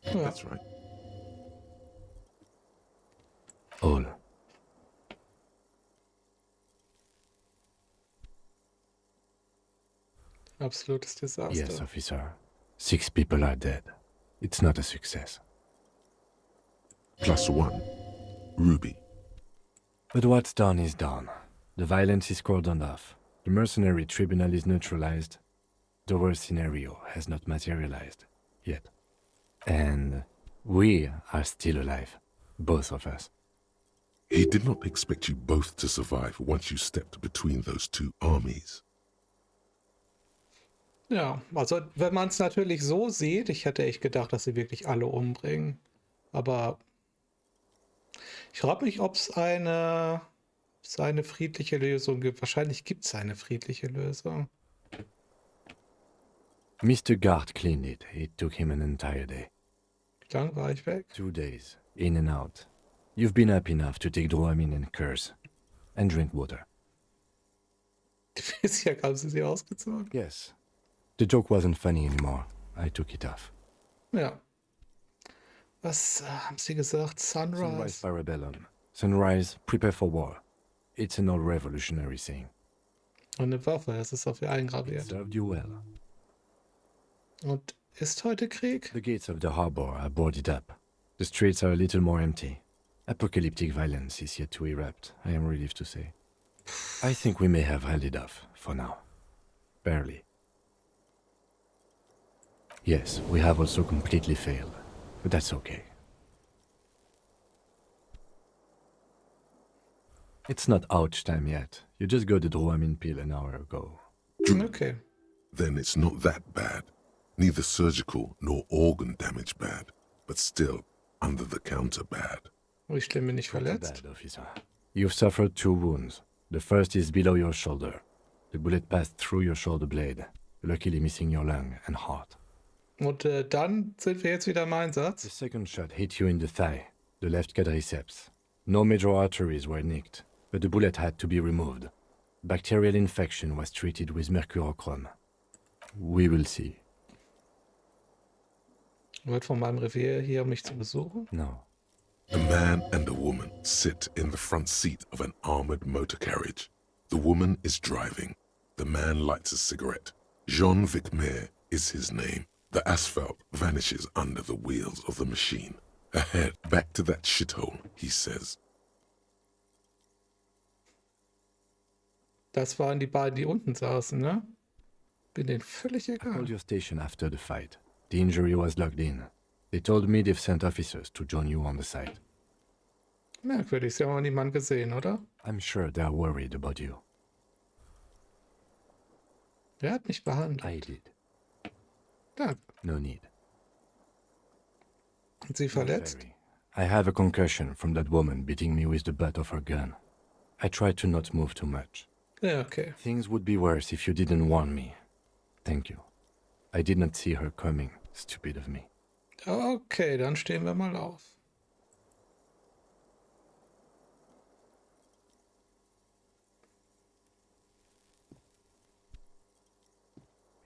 S1: Ja.
S2: That's right.
S6: All.
S1: Absolutes Desaster.
S6: Yes, officer. 6 people are dead. It's not a success.
S2: +1. Ruby.
S6: But what's done is done. The violence is cordoned off. The mercenary tribunal is neutralized. The worst scenario has not materialized yet. And we are still alive. Both of us.
S2: He did not expect you both to survive once you stepped between those 2 armies.
S1: Ja, also wenn man es natürlich so sieht, ich hätte echt gedacht, dass sie wirklich alle umbringen. Aber ich frage mich, ob es eine friedliche Lösung gibt. Wahrscheinlich gibt es eine friedliche Lösung.
S6: Mr. Gard cleaned it. It took him an entire day.
S1: Wie lange war ich weg?
S6: 2 days, in and out. You've been up enough to take Dramamine and curse. And drink water.
S1: Bisher haben sie sie ausgezogen.
S6: Yes. The joke wasn't funny anymore. I took it off.
S1: Ja. Was haben sie gesagt? Sunrise?
S6: Sunrise Parabellum. Sunrise, prepare for war. It's an old revolutionary saying.
S1: Und eine Waffe, das ist auf ihr eingraviert.
S6: It served you well.
S1: Und ist heute Krieg?
S6: The gates of the harbor are boarded up. The streets are a little more empty. Apocalyptic violence is yet to erupt, I am relieved to say. I think we may have held it off, for now. Barely. Yes, we have also completely failed, but that's okay. It's not ouch time yet. You just got the Dramamine pill an hour ago.
S1: Okay.
S2: Then it's not that bad. Neither surgical nor organ damage bad, but still under the counter bad.
S1: Wie schlimm bin ich verletzt?
S6: Bad, officer. You've suffered 2 wounds. The first is below your shoulder. The bullet passed through your shoulder blade, luckily missing your lung and heart.
S1: Und dann sind wir jetzt wieder im Einsatz.
S6: The second shot hit you in the thigh, the left quadriceps. No major arteries were nicked, but the bullet had to be removed. Bacterial infection was treated with mercurochrome. We will see.
S1: Wird von meinem Revier hier, um mich zu besuchen?
S6: No.
S2: A man and a woman sit in the front seat of an armored motor carriage. The woman is driving. The man lights a cigarette. Jean Vicmer is his name. The asphalt vanishes under the wheels of the machine. Ahead, back to that shithole, he says.
S1: Das waren die beiden, die unten saßen, ne? Bin denen völlig
S6: I called
S1: egal.
S6: your station after the fight. The injury was logged in. They told me they've sent officers to join you on the site.
S1: Merkwürdig, sie haben auch niemanden gesehen, oder?
S6: I'm sure they are worried about you.
S1: Wer hat mich behandelt?
S6: I did.
S1: Danke.
S6: No need.
S1: Sind Sie verletzt?
S6: I have a concussion from that woman beating me with the butt of her gun. I tried to not move too much.
S1: Ja, okay.
S6: Things would be worse if you didn't warn me. Thank you. I did not see her coming. Stupid of me.
S1: Okay, dann stehen wir mal auf.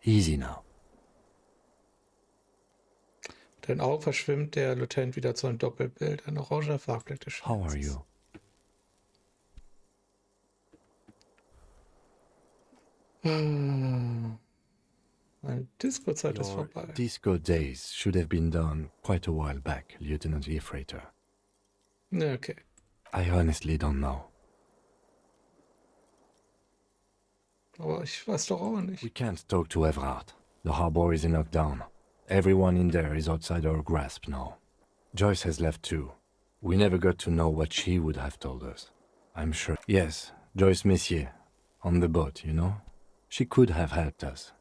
S6: Easy now.
S1: Mit den Augen verschwimmt der Lieutenant wieder zu einem Doppelbild. Ein orangener Farbfleck des
S6: How are you?
S1: Meine Disco-Zeit ist
S6: Your
S1: vorbei.
S6: disco days should have been done quite a while back, Lieutenant Efrater.
S1: Ja, okay.
S6: I honestly don't know.
S1: Aber ich weiß doch auch nicht.
S6: We can't talk to Everard. The harbor is in lockdown. Everyone in there is outside our grasp now. Joyce has left too. We never got to know what she would have told us. I'm sure. Yes, Joyce Messier. On the boat, you know? She could have helped us.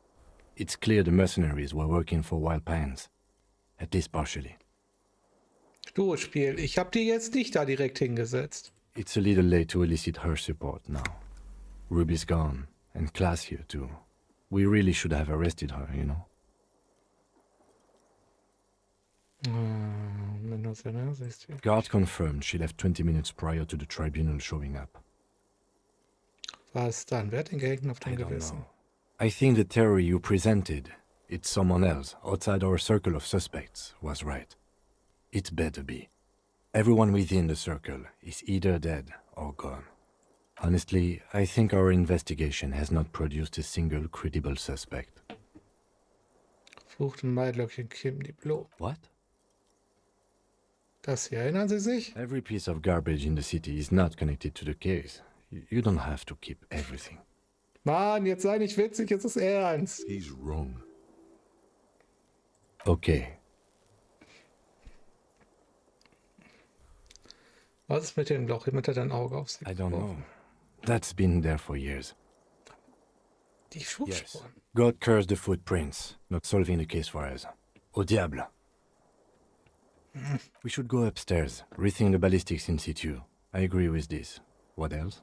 S6: It's clear the mercenaries were working for Wild Pines. At least partially.
S1: Du, Spiel, ich hab die jetzt nicht da direkt hingesetzt.
S6: It's a little late to elicit her support now. Ruby's gone, and Class here too. We really should have arrested her, you know? Guard confirmed she left 20 minutes prior to the tribunal showing up.
S1: Was dann? Wer hat den Gehängten auf dem
S6: I don't
S1: Gewissen?
S6: know. I think the theory you presented, it's someone else outside our circle of suspects, was right. It better be. Everyone within the circle is either dead or gone. Honestly, I think our investigation has not produced a single credible suspect.
S1: Fluchten Maidlöckchen Kim Diplom.
S6: What?
S1: Das hier, erinnern Sie sich?
S6: Every piece of garbage in the city is not connected to the case. You don't have to keep everything.
S1: Mann, jetzt sei nicht witzig, jetzt ist ernst.
S2: He's wrong.
S6: Okay.
S1: Was ist mit dem Loch? Jemand hat ein Auge auf sie
S6: I don't know.
S1: geworfen.
S6: That's been there for years.
S1: Die Fußspuren.
S6: God cursed the footprints, not solving the case for us. Au diable. We should go upstairs, rethink the ballistics in situ. I agree with this. What else?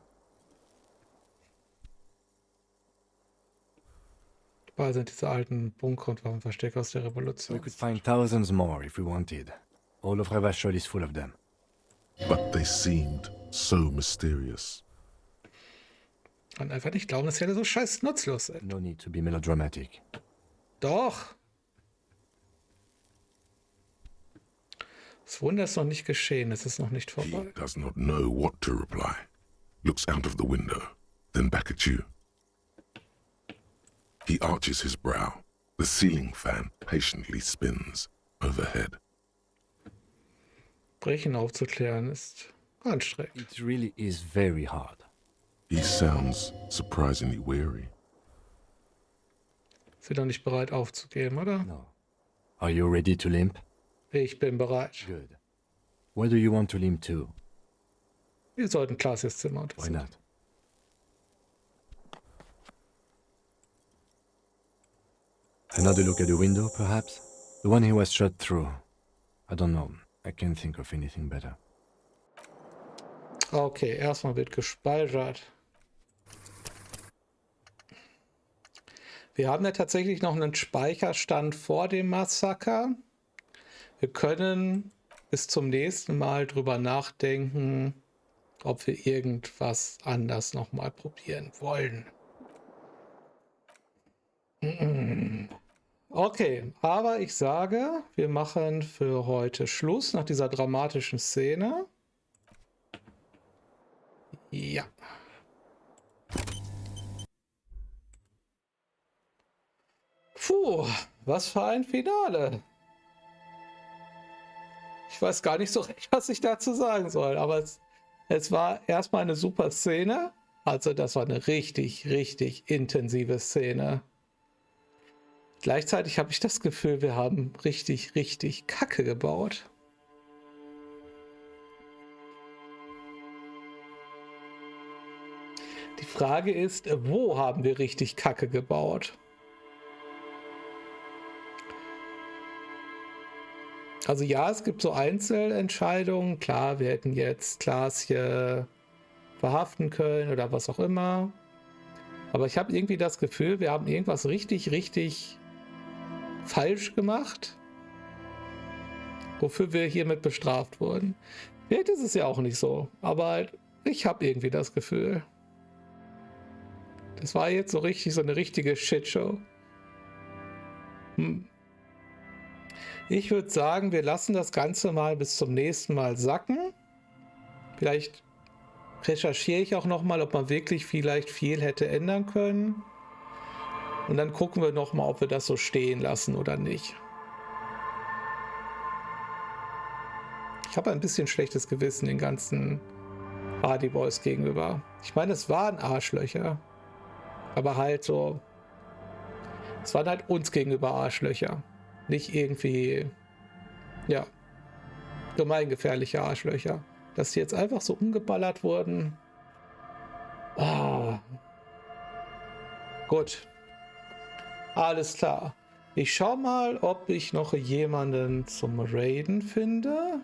S1: Überall sind diese alten Bunker und Waffenverstecke aus der Revolution.
S6: We could find thousands more if we wanted. All of Revachol is full of them.
S2: But they seemed so mysterious.
S1: Und einfach nicht glauben, dass sie alle so scheiß nutzlos sind.
S6: No need to be melodramatic.
S1: Doch. Das Wunder ist noch nicht geschehen, es ist noch nicht vorbei.
S2: He does not know what to reply. Looks out of the window, then back at you. He arches his brow. The ceiling fan patiently spins overhead.
S1: Brechen aufzuklären ist anstrengend.
S6: It really is very hard.
S2: He sounds surprisingly weary.
S1: Sind doch nicht bereit aufzugeben, oder?
S6: No. Are you ready to limp?
S1: Ich bin bereit.
S6: Good. Where do you want to limp to?
S1: Wir sollten Klaas' Zimmer
S6: Why
S1: untersuchen.
S6: not? Another look at the window, perhaps? The one he was shot through. I don't know. I can't think of anything better.
S1: Okay, erstmal wird gespeichert. Wir haben ja tatsächlich noch einen Speicherstand vor dem Massaker. Wir können bis zum nächsten Mal drüber nachdenken, ob wir irgendwas anders nochmal probieren wollen. Okay, aber ich sage, wir machen für heute Schluss nach dieser dramatischen Szene. Ja. Puh, was für ein Finale. Ich weiß gar nicht so recht, was ich dazu sagen soll, aber es war erstmal eine super Szene. Also das war eine richtig, richtig intensive Szene. Gleichzeitig habe ich das Gefühl, wir haben richtig, richtig Kacke gebaut. Die Frage ist, wo haben wir richtig Kacke gebaut? Also ja, es gibt so Einzelentscheidungen. Klar, wir hätten jetzt Klaas hier verhaften können oder was auch immer. Aber ich habe irgendwie das Gefühl, wir haben irgendwas richtig, richtig falsch gemacht, wofür wir hiermit bestraft wurden. Vielleicht ist es ja auch nicht so, aber ich habe irgendwie das Gefühl. Das war jetzt so richtig, so eine richtige Shitshow. Ich würde sagen, wir lassen das Ganze mal bis zum nächsten Mal sacken. Vielleicht recherchiere ich auch noch mal, ob man wirklich vielleicht viel hätte ändern können. Und dann gucken wir noch mal, ob wir das so stehen lassen oder nicht. Ich habe ein bisschen schlechtes Gewissen den ganzen Hardy Boys gegenüber. Ich meine, es waren Arschlöcher. Aber halt so... Es waren halt uns gegenüber Arschlöcher. Nicht irgendwie... Ja. Gemeingefährliche Arschlöcher. Dass die jetzt einfach so umgeballert wurden. Ah. Gut. Alles klar. Ich schau mal, ob ich noch jemanden zum Raiden finde.